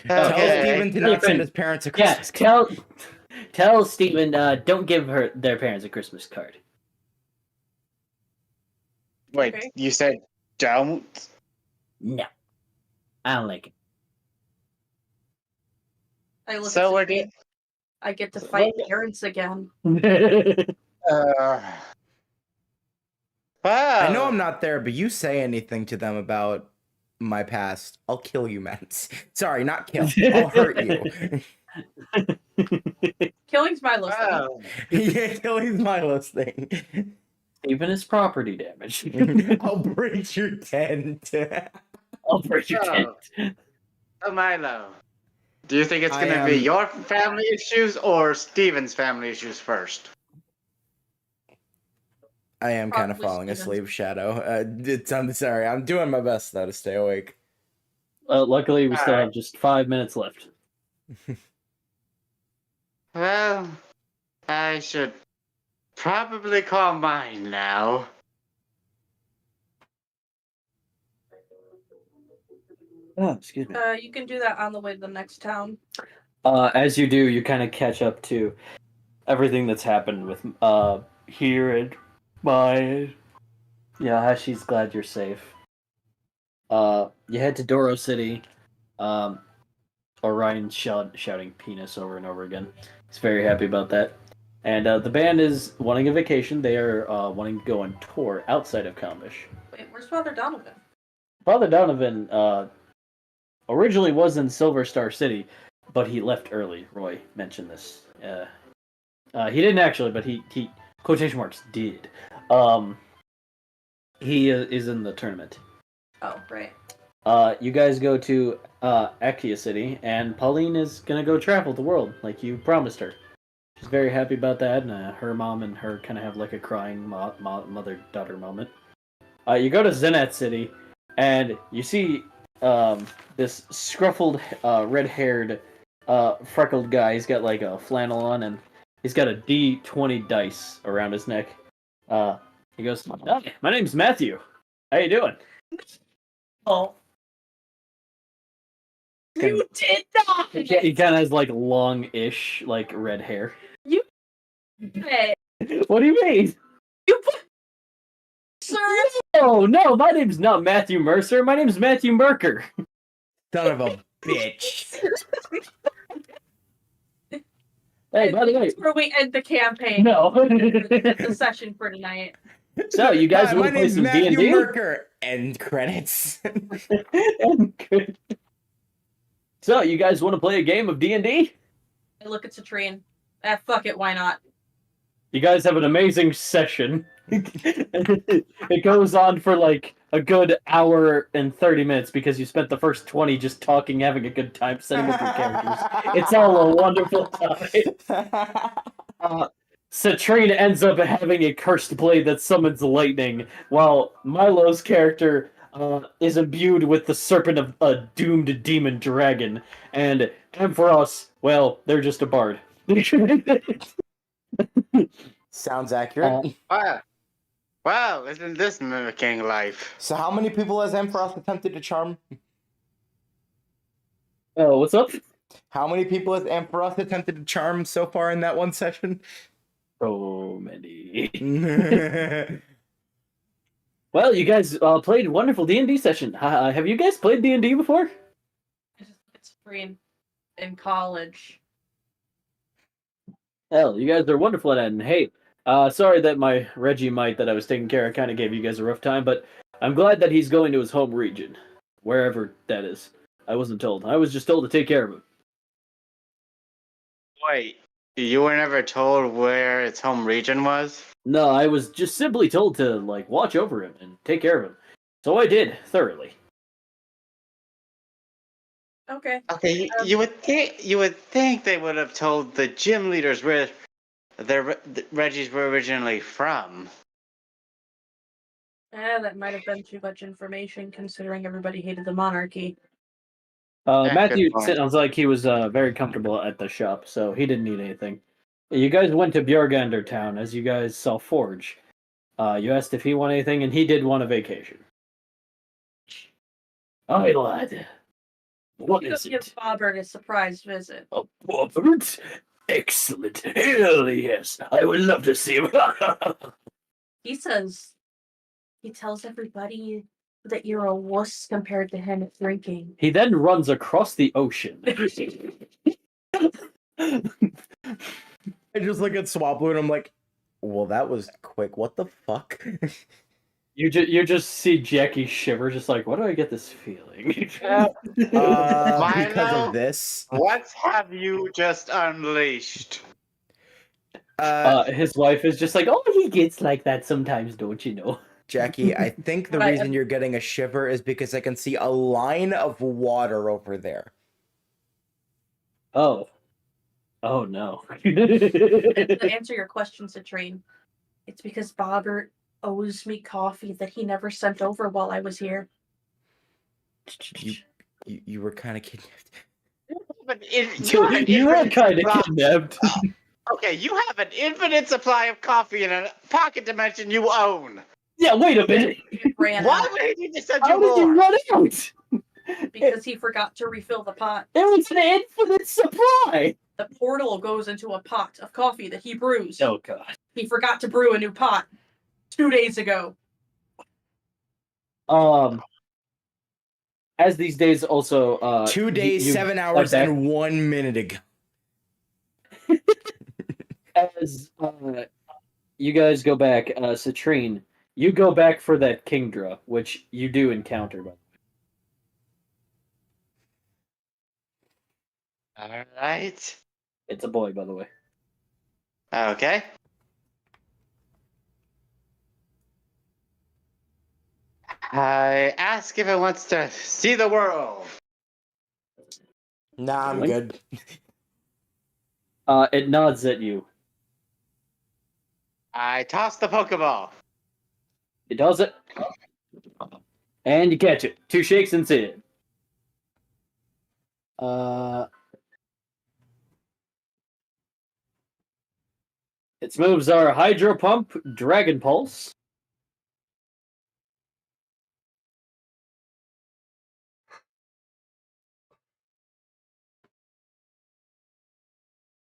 Tell Okay. Steven to not send his parents a Yeah, Christmas tell Steven, don't give their parents a Christmas card. Wait, Okay. you said don't? No. I don't like it. I look So at we're Citrine. doing. I get to fight parents again. Wow. I know I'm not there, but you say anything to them about my past, I'll kill you, man. Sorry, not kill. I'll hurt you. Killing's my list. Wow. Yeah, killing's Milo's thing. Even his property damage. I'll break your tent. I'll break your tent. Oh, Milo. Do you think it's I gonna be your family issues or Steven's family issues first? I am kind of Probably falling Steven's. asleep, Shadow. I'm sorry. I'm doing my best, though, to stay awake. Luckily, we still Alright. have just 5 minutes left. Well, I should probably call mine now. Oh, excuse me. You can do that on the way to the next town. As you do, you kind of catch up to everything that's happened with here and my. Yeah, she's glad you're safe. You head to Doro City. Orion's shouting penis over and over again. He's very happy about that. And the band is wanting a vacation. They are wanting to go on tour outside of Kalmish. Wait, where's Father Donovan? Father Donovan originally was in Silver Star City, but he left early. Roy mentioned this. He didn't actually, but he quotation marks did. He is in the tournament. Oh, right. You guys go to Akia City, and Pauline is gonna go travel the world like you promised her. She's very happy about that, and her mom and her kind of have like a crying mother-daughter moment. You go to Zenat City, and you see this scruffled, red-haired, freckled guy. He's got like a flannel on, and he's got a D20 dice around his neck. He goes, "Hi, my name's Matthew. How you doing?" Oh. You did not! He kind of has like long-ish, like red hair. Hey, What do you mean? you put... Sir! Oh no, my name's not Matthew Mercer. My name's Matthew Merker. Son of a bitch. Hey, by the way, That's where we end the campaign. no. The session for tonight. So you guys Hi, want my to play name's some Matthew D&D? Merker. End credits. So you guys want to play a game of D&D? I look at Citrine. Fuck it, why not? You guys have an amazing session. It goes on for like a good hour and 30 minutes because you spent the first 20 just talking, having a good time, setting up your characters. It's all a wonderful time. Citrine ends up having a cursed blade that summons lightning, while Milo's character is imbued with the serpent of a doomed demon dragon. And Ampharos, well, they're just a bard. Sounds accurate. Wow, isn't this mimicking life? So how many people has Ampharos attempted to charm? Oh, what's up? How many people has Ampharos attempted to charm so far in that one session? So many. Well, you guys played a wonderful D&D session. Have you guys played D&D before? It's free in college. Hell, you guys are wonderful at it. And hey, sorry that my Reggie-mite that I was taking care of kind of gave you guys a rough time, but I'm glad that he's going to his home region. Wherever that is. I wasn't told. I was just told to take care of him. Wait, you were never told where its home region was? No, I was just simply told to, like, watch over him and take care of him. So I did, thoroughly. Okay. Okay, you would think they would have told the gym leaders where the Reggies were originally from. That might have been too much information considering everybody hated the monarchy. Matthew good point. sounds like he was very comfortable at the shop, so he didn't need anything. You guys went to Bjorgander town, as you guys saw Forge. You asked if he wanted anything, and he did want a vacation. Aye, lad. What is Give it? Bobbert a surprise visit. A Robert? Excellent. Hell yes. I would love to see him. He tells everybody that you're a wuss compared to him at drinking. He then runs across the ocean. I just look at Swablu and I'm like, well, that was quick. What the fuck? You just see Jackie shiver, just like, why do I get this feeling? Because Milo? of this. What have you just unleashed? His wife is just like, oh, he gets like that sometimes, don't you know? Jackie, I think the reason you're getting a shiver is because I can see a line of water over there. Oh. Oh, no. To answer your question, Citrine, it's because Bobbert owes me coffee that he never sent over while I was here. You were kind of kidnapped. But You were kind of kidnapped. Okay, you have an infinite supply of coffee in a pocket dimension you own. Yeah, wait a minute. Ran Why out would he need to send How you did you more? run out? because he forgot to refill the pot. It was an infinite supply. The portal goes into a pot of coffee that he brews. Oh god. He forgot to brew a new pot 2 days ago. As these days also 2 days, you 7 fly hours, back- and 1 minute ago. as you guys go back, Citrine, you go back for that Kingdra, which you do encounter. All right. It's a boy, by the way. Okay. I ask if it wants to see the world. Nah, I'm Link? good. It nods at you. I toss the Pokeball. It does it. And you catch it. 2 shakes and sit. Its moves are Hydro Pump, Dragon Pulse.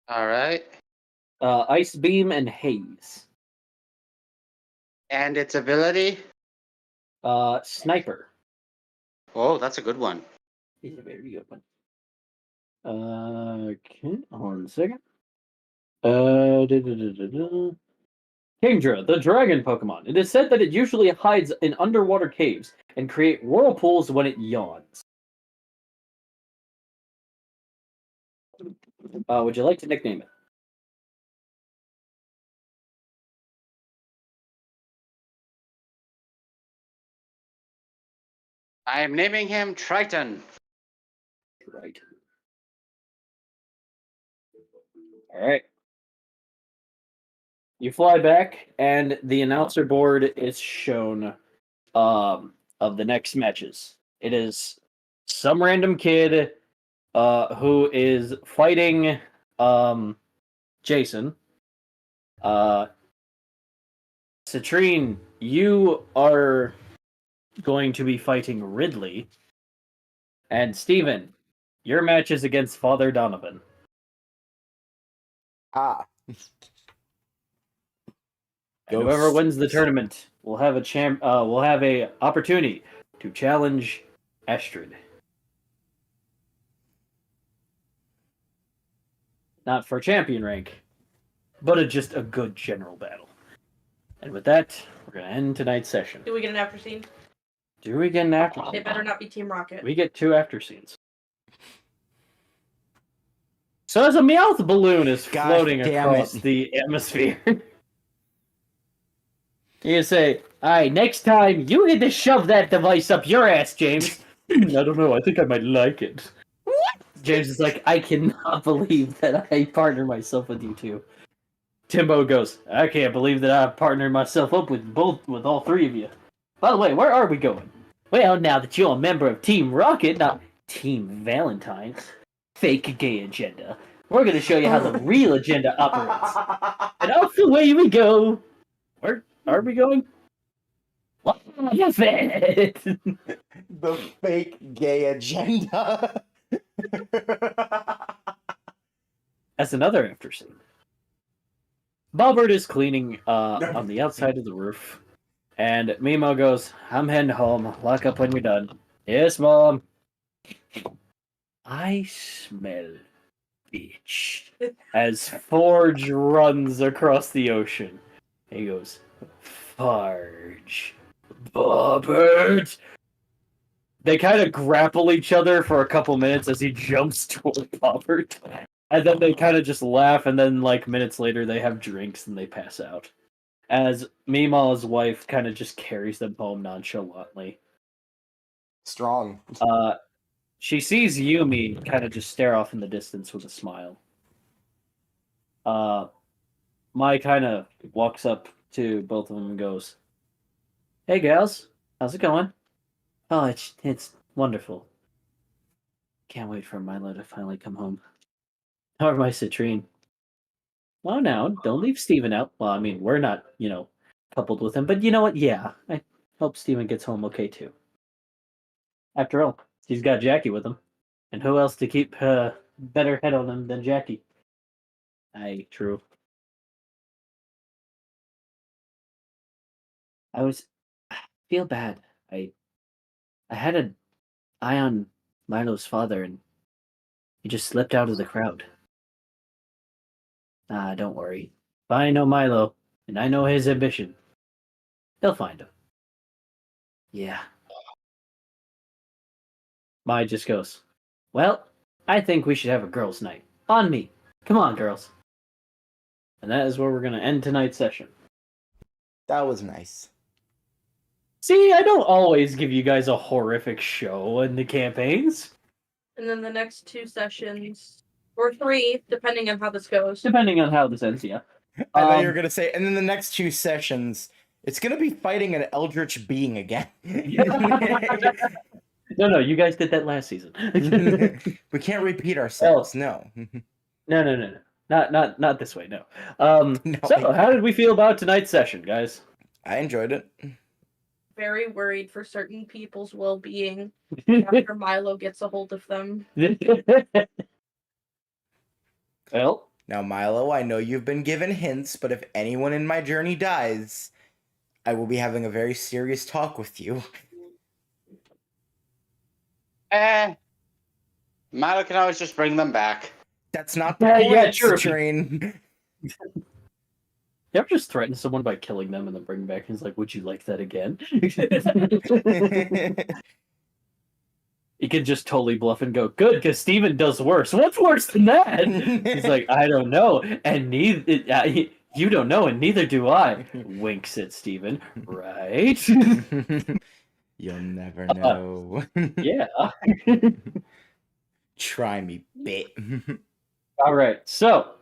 All right. Ice Beam, and Haze. And its ability? Sniper. Oh, that's a good one. He's a very good one. Okay, hold on a second. Kingdra, the dragon Pokemon. It is said that it usually hides in underwater caves and create whirlpools when it yawns. Would you like to nickname it? I am naming him Triton. Right. All right. You fly back, and the announcer board is shown of the next matches. It is some random kid who is fighting Jason. Citrine, you are going to be fighting Ridley. And Steven, your match is against Father Donovan. Ah. And whoever wins the tournament will have a opportunity to challenge Astrid. Not for champion rank, but just a good general battle. And with that, we're gonna end tonight's session. Do we get an after scene? Do we get an after It scene? better not be Team Rocket. We get 2 after scenes. So as a Meowth balloon is Gosh floating damn across it. the atmosphere, you say, "Alright, next time you get to shove that device up your ass, James." I don't know, I think I might like it. What? James is like, "I cannot believe that I partnered myself with you two." Timbo goes, "I can't believe that I partnered myself up with all 3 of you." By the way, where are we going? Well, now that you're a member of Team Rocket, not Team Valentine's, fake gay agenda, we're going to show you how the real agenda operates. And off away we go. Where are we going? What is it? The fake gay agenda. That's another after scene. Bobbert is cleaning on the outside of the roof. And Mimo goes, "I'm heading home. Lock up when you're done." "Yes, Mom." "I smell bitch." As Forge runs across the ocean. He goes, "Farge. Bobbert." They kind of grapple each other for a couple minutes as he jumps toward Bobbert. And then they kind of just laugh, and then, like, minutes later, they have drinks and they pass out. As Mima's wife kind of just carries them home nonchalantly. Strong. She sees Yumi kind of just stare off in the distance with a smile. Mai kind of walks up to both of them and goes, "Hey, gals. How's it going?" "Oh, it's wonderful. Can't wait for Milo to finally come home." "How are my Citrine?" Well, now, don't leave Steven out. Well, I mean, we're not, coupled with him. But you know what? Yeah, I hope Steven gets home okay, too. After all, he's got Jackie with him. And who else to keep better head on him than Jackie? Aye, true. I feel bad. I had an eye on Milo's father, and he just slipped out of the crowd. Ah, don't worry. If I know Milo, and I know his ambition, they'll find him. Yeah. Mai just goes, well, I think we should have a girls' night. On me. Come on, girls. And that is where we're going to end tonight's session. That was nice. See, I don't always give you guys a horrific show in the campaigns. And then the next 2 sessions, or 3, depending on how this goes. Depending on how this ends, yeah. I thought you were going to say, and then the next 2 sessions, it's going to be fighting an eldritch being again. No, you guys did that last season. We can't repeat ourselves, no. No. Not this way, no. No. So, how did we feel about tonight's session, guys? I enjoyed it. Very worried for certain people's well-being after Milo gets a hold of them. Well, Now, Milo, I know you've been given hints, but if anyone in my journey dies, I will be having a very serious talk with you. Milo can always just bring them back. That's not the point, yeah, true. Citrine. You ever just threaten someone by killing them and then bring them back and he's like, would you like that again? He can just totally bluff and go, good, because Steven does worse. What's worse than that? He's like, I don't know. And neither you don't know, and neither do I. Winks at Steven. Right? You'll never know. Yeah. Try me, bit. All right. So,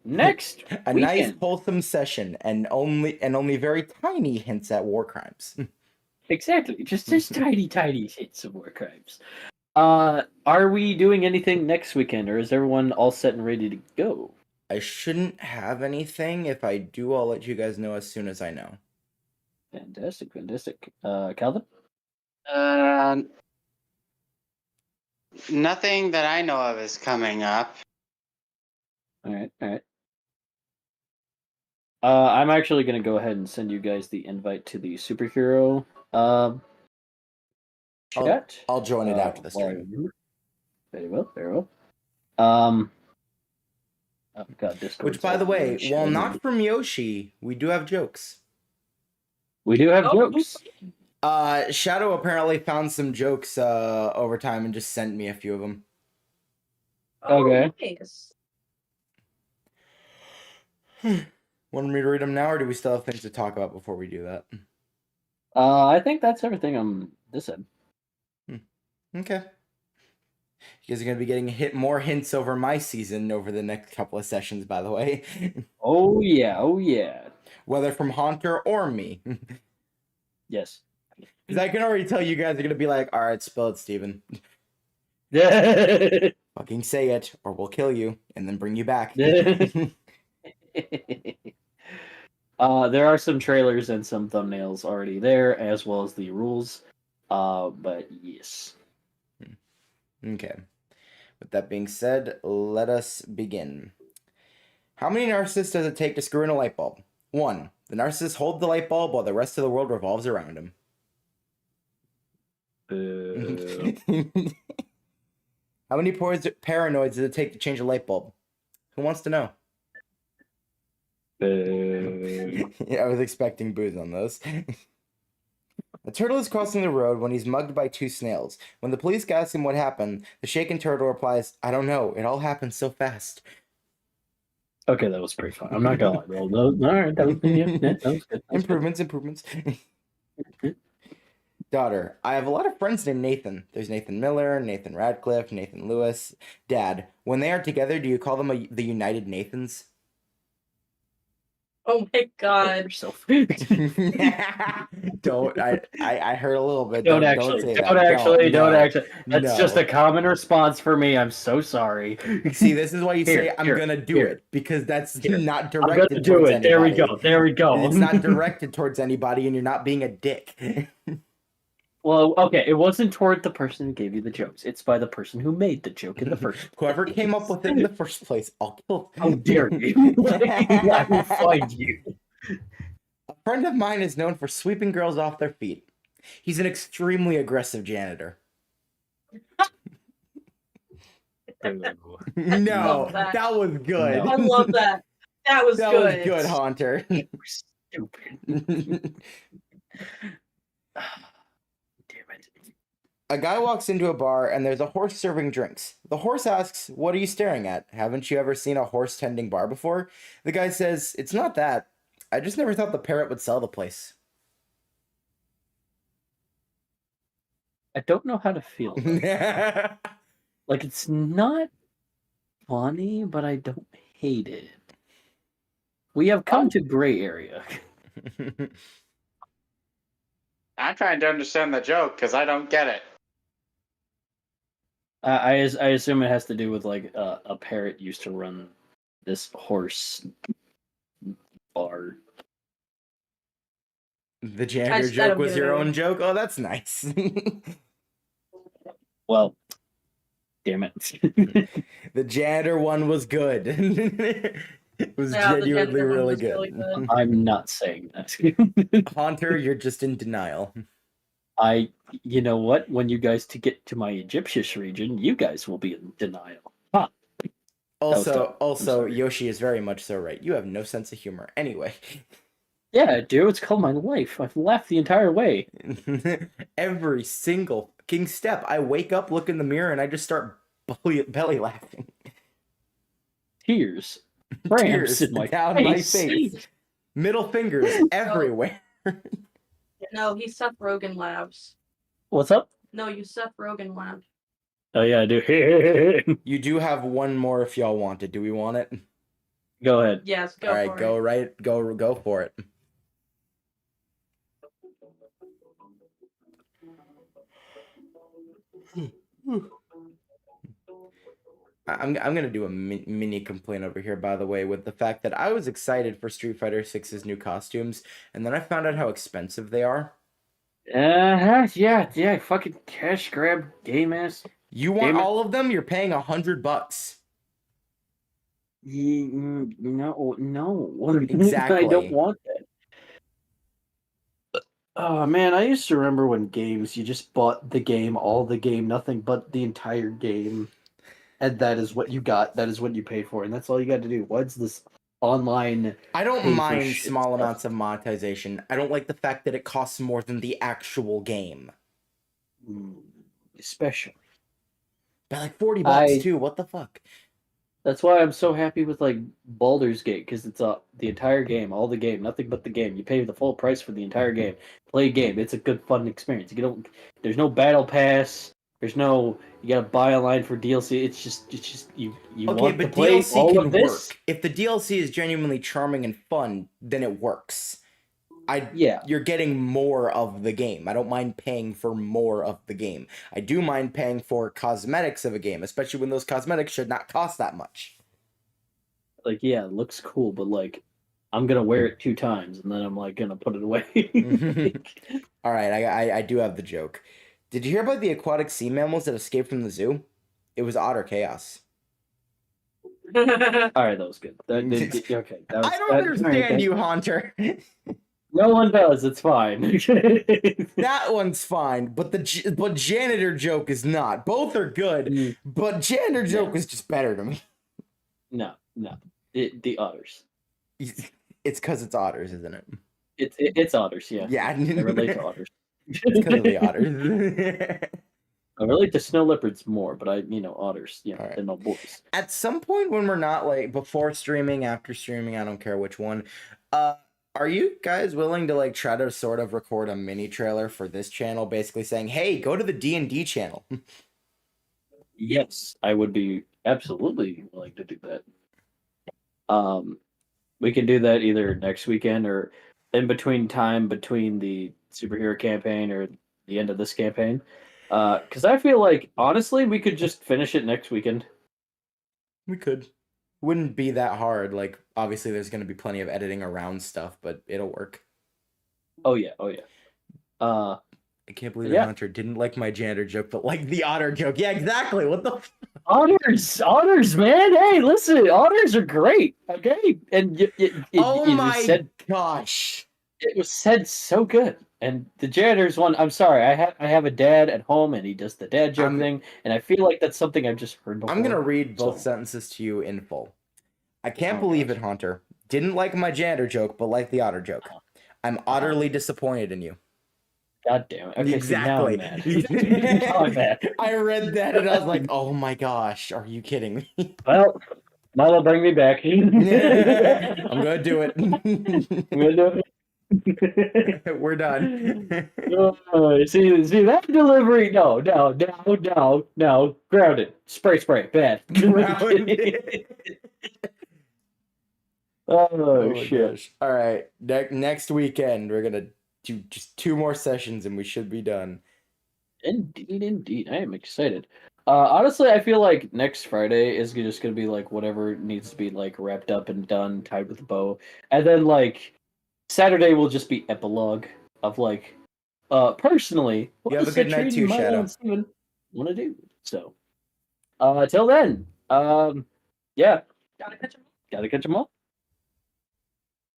next A weekend. nice wholesome session and only very tiny hints at war crimes. Exactly. Just tiny hits of war crimes. Are we doing anything next weekend, or is everyone all set and ready to go? I shouldn't have anything. If I do, I'll let you guys know as soon as I know. Fantastic. Calvin? Nothing that I know of is coming up. All right. I'm actually going to go ahead and send you guys the invite to the superhero chat. I'll join it after the stream. Very well. I've got Discord. Which, by the way, while not from Yoshi, we do have jokes. We do have jokes. Shadow apparently found some jokes over time and just sent me a few of them. Okay. Nice. Want me to read them now, or do we still have things to talk about before we do that? I think that's everything on this end. Okay. You guys are going to be getting more hints over my season over the next couple of sessions, by the way. Oh, yeah. Whether from Haunter or me. Yes. Because I can already tell you guys are going to be like, all right, spill it, Steven. There Fucking say it, or we'll kill you, and then bring you back. are some trailers and some thumbnails already there, as well as the rules. But yes. Okay. With that being said, let us begin. How many narcissists does it take to screw in a light bulb? 1. The narcissist holds the light bulb while the rest of the world revolves around him. How many paranoids does it take to change a light bulb? Who wants to know? Yeah, I was expecting boos on those. A turtle is crossing the road when he's mugged by 2 snails. When the police ask him what happened, the shaken turtle replies, I don't know, it all happened so fast. Okay, that was pretty fun. I'm not gonna lie. All right, that was good. Improvements. Daughter, I have a lot of friends named Nathan. There's Nathan Miller, Nathan Radcliffe, Nathan Lewis. Dad, when they are together, do you call them the United Nathans? Oh my god. yourself. Don't. I heard a little bit. Don't Don't actually. say Don't that. actually. Don't No, actually. That's just no. a common response for me. I'm so sorry. See, this is why you say Here, I'm here, gonna do here. it, because that's Here. not I'm gonna directed do towards it. There we anybody. go. There we go. It's not directed towards anybody, and you're not being a dick. Well, okay. It wasn't toward the person who gave you the jokes. It's by the person who made the joke in the first. Whoever came up with it in the first place, I'll kill. How dare you? I will find you. A friend of mine is known for sweeping girls off their feet. He's an extremely aggressive janitor. No, that. that was good. No. I love that. That was That good. was good, Haunter. Stupid. Damn it. A guy walks into a bar and there's a horse serving drinks. The horse asks, "What are you staring at? Haven't you ever seen a horse tending bar before?" The guy says, "It's not that. I just never thought the parrot would sell the place." I don't know how to feel. Like, it's not funny, but I don't hate it. We have come to gray area. I'm trying to understand the joke because I don't get it. I assume it has to do with like a parrot used to run this horse bar. The I janitor don't joke was get your it. own joke? Oh, that's nice. Well, damn it. The janitor one was good. It was Yeah, the genuinely janitor one really was really good. good. I'm not saying that. Haunter, you're just in denial. You know what? When you guys to get to my Egyptian region, you guys will be in denial. Huh. was dumb. I'm Also, sorry. Yoshi is very much so right. You have no sense of humor. Anyway. Yeah, dude, it's called my life. I've laughed the entire way. Every single fucking step. I wake up, look in the mirror, and I just start belly laughing. Tears. Cramps Tears in my down face. my face. Middle fingers everywhere. No, he's Seth Rogen Labs. What's up? No, you Seth Rogen Lab. Oh yeah, I do. You do have one more if y'all want it. Do we want it? Go ahead. Yes, go All right, for go it. right. Go for it. I'm gonna do a mini complaint over here, by the way, with the fact that I was excited for Street Fighter 6's new costumes, and then I found out how expensive they are. Yeah. Fucking cash grab game ass. You want Damn it. all of them? You're paying $100. No. Exactly. I don't want that. Oh man, I used to remember when games you just bought the game, all the game, nothing but the entire game, and that is what you got. That is what you paid for, and that's all you got to do. What's this online? I don't pay for mind shit small stuff? amounts of monetization. I don't like the fact that it costs more than the actual game. Especially. By like $40 I- too. What the fuck? That's why I'm so happy with like Baldur's Gate, because it's the entire game, all the game, nothing but the game. You pay the full price for the entire game. Play a game. It's a good fun experience. There's no battle pass. There's no you gotta buy online for DLC. It's just you Okay, want to but play DLC all can of this. work. If the DLC is genuinely charming and fun, then it works. Yeah. You're getting more of the game. I don't mind paying for more of the game. I do mind paying for cosmetics of a game, especially when those cosmetics should not cost that much. Like, yeah, it looks cool, but like I'm gonna wear it 2 times and then I'm like gonna put it away. All right, I do have the joke. Did you hear about the aquatic sea mammals that escaped from the zoo? It was otter chaos. All right, that was good. Okay. I don't understand you, Haunter. No one does. It's fine. That one's fine, but but janitor joke is not. Both are good, but janitor joke is just better to me. No. The otters. It's because it's otters, isn't it? It's otters. Yeah. Yeah, I relate to otters. It's because of the otters. I relate to snow leopards more, but otters. All right. They're no boys. At some point when we're not like before streaming, after streaming, I don't care which one. Are you guys willing to like try to sort of record a mini trailer for this channel, basically saying, "Hey, go to the D&D channel"? Yes, I would be absolutely willing to do that. We can do that either next weekend or in between the superhero campaign or the end of this campaign. Because I feel like honestly, we could just finish it next weekend. We could. Wouldn't be that hard. Like, obviously, there's going to be plenty of editing around stuff, but it'll work. Oh yeah. I can't believe Yeah. Hunter didn't like my janitor joke, but like the otter joke. Yeah, exactly. What the? Otters, man. Hey, listen, otters are great. Okay, and Oh it my was said, gosh. it was said so good. And the janitor's one. I'm sorry, I have a dad at home, and he does the dad joke thing, and I feel like that's something I've just heard before. I'm gonna read both so. sentences to you in full. I can't Oh, believe gosh. it, Hunter. Didn't like my janitor joke, but like the otter joke. I'm utterly disappointed in you. God damn it. Okay, Exactly. See, now I'm mad. I read that and I was like, oh my gosh, are you kidding me? Well, Milo, bring me back. I'm gonna do it. I'm gonna do it. We're done. See that delivery? No. Grounded. Spray. Bad. Oh my shit. gosh. All right. Next weekend, we're gonna do just 2 more sessions and we should be done. Indeed. I am excited. Honestly, I feel like next Friday is just gonna be like whatever needs to be like wrapped up and done, tied with a bow, and then like Saturday will just be epilogue of like, personally, what You have a does good night Citrine, too, Milo, Shadow. and Steven want to do? So, till then, yeah, Gotta catch 'em. gotta catch them all.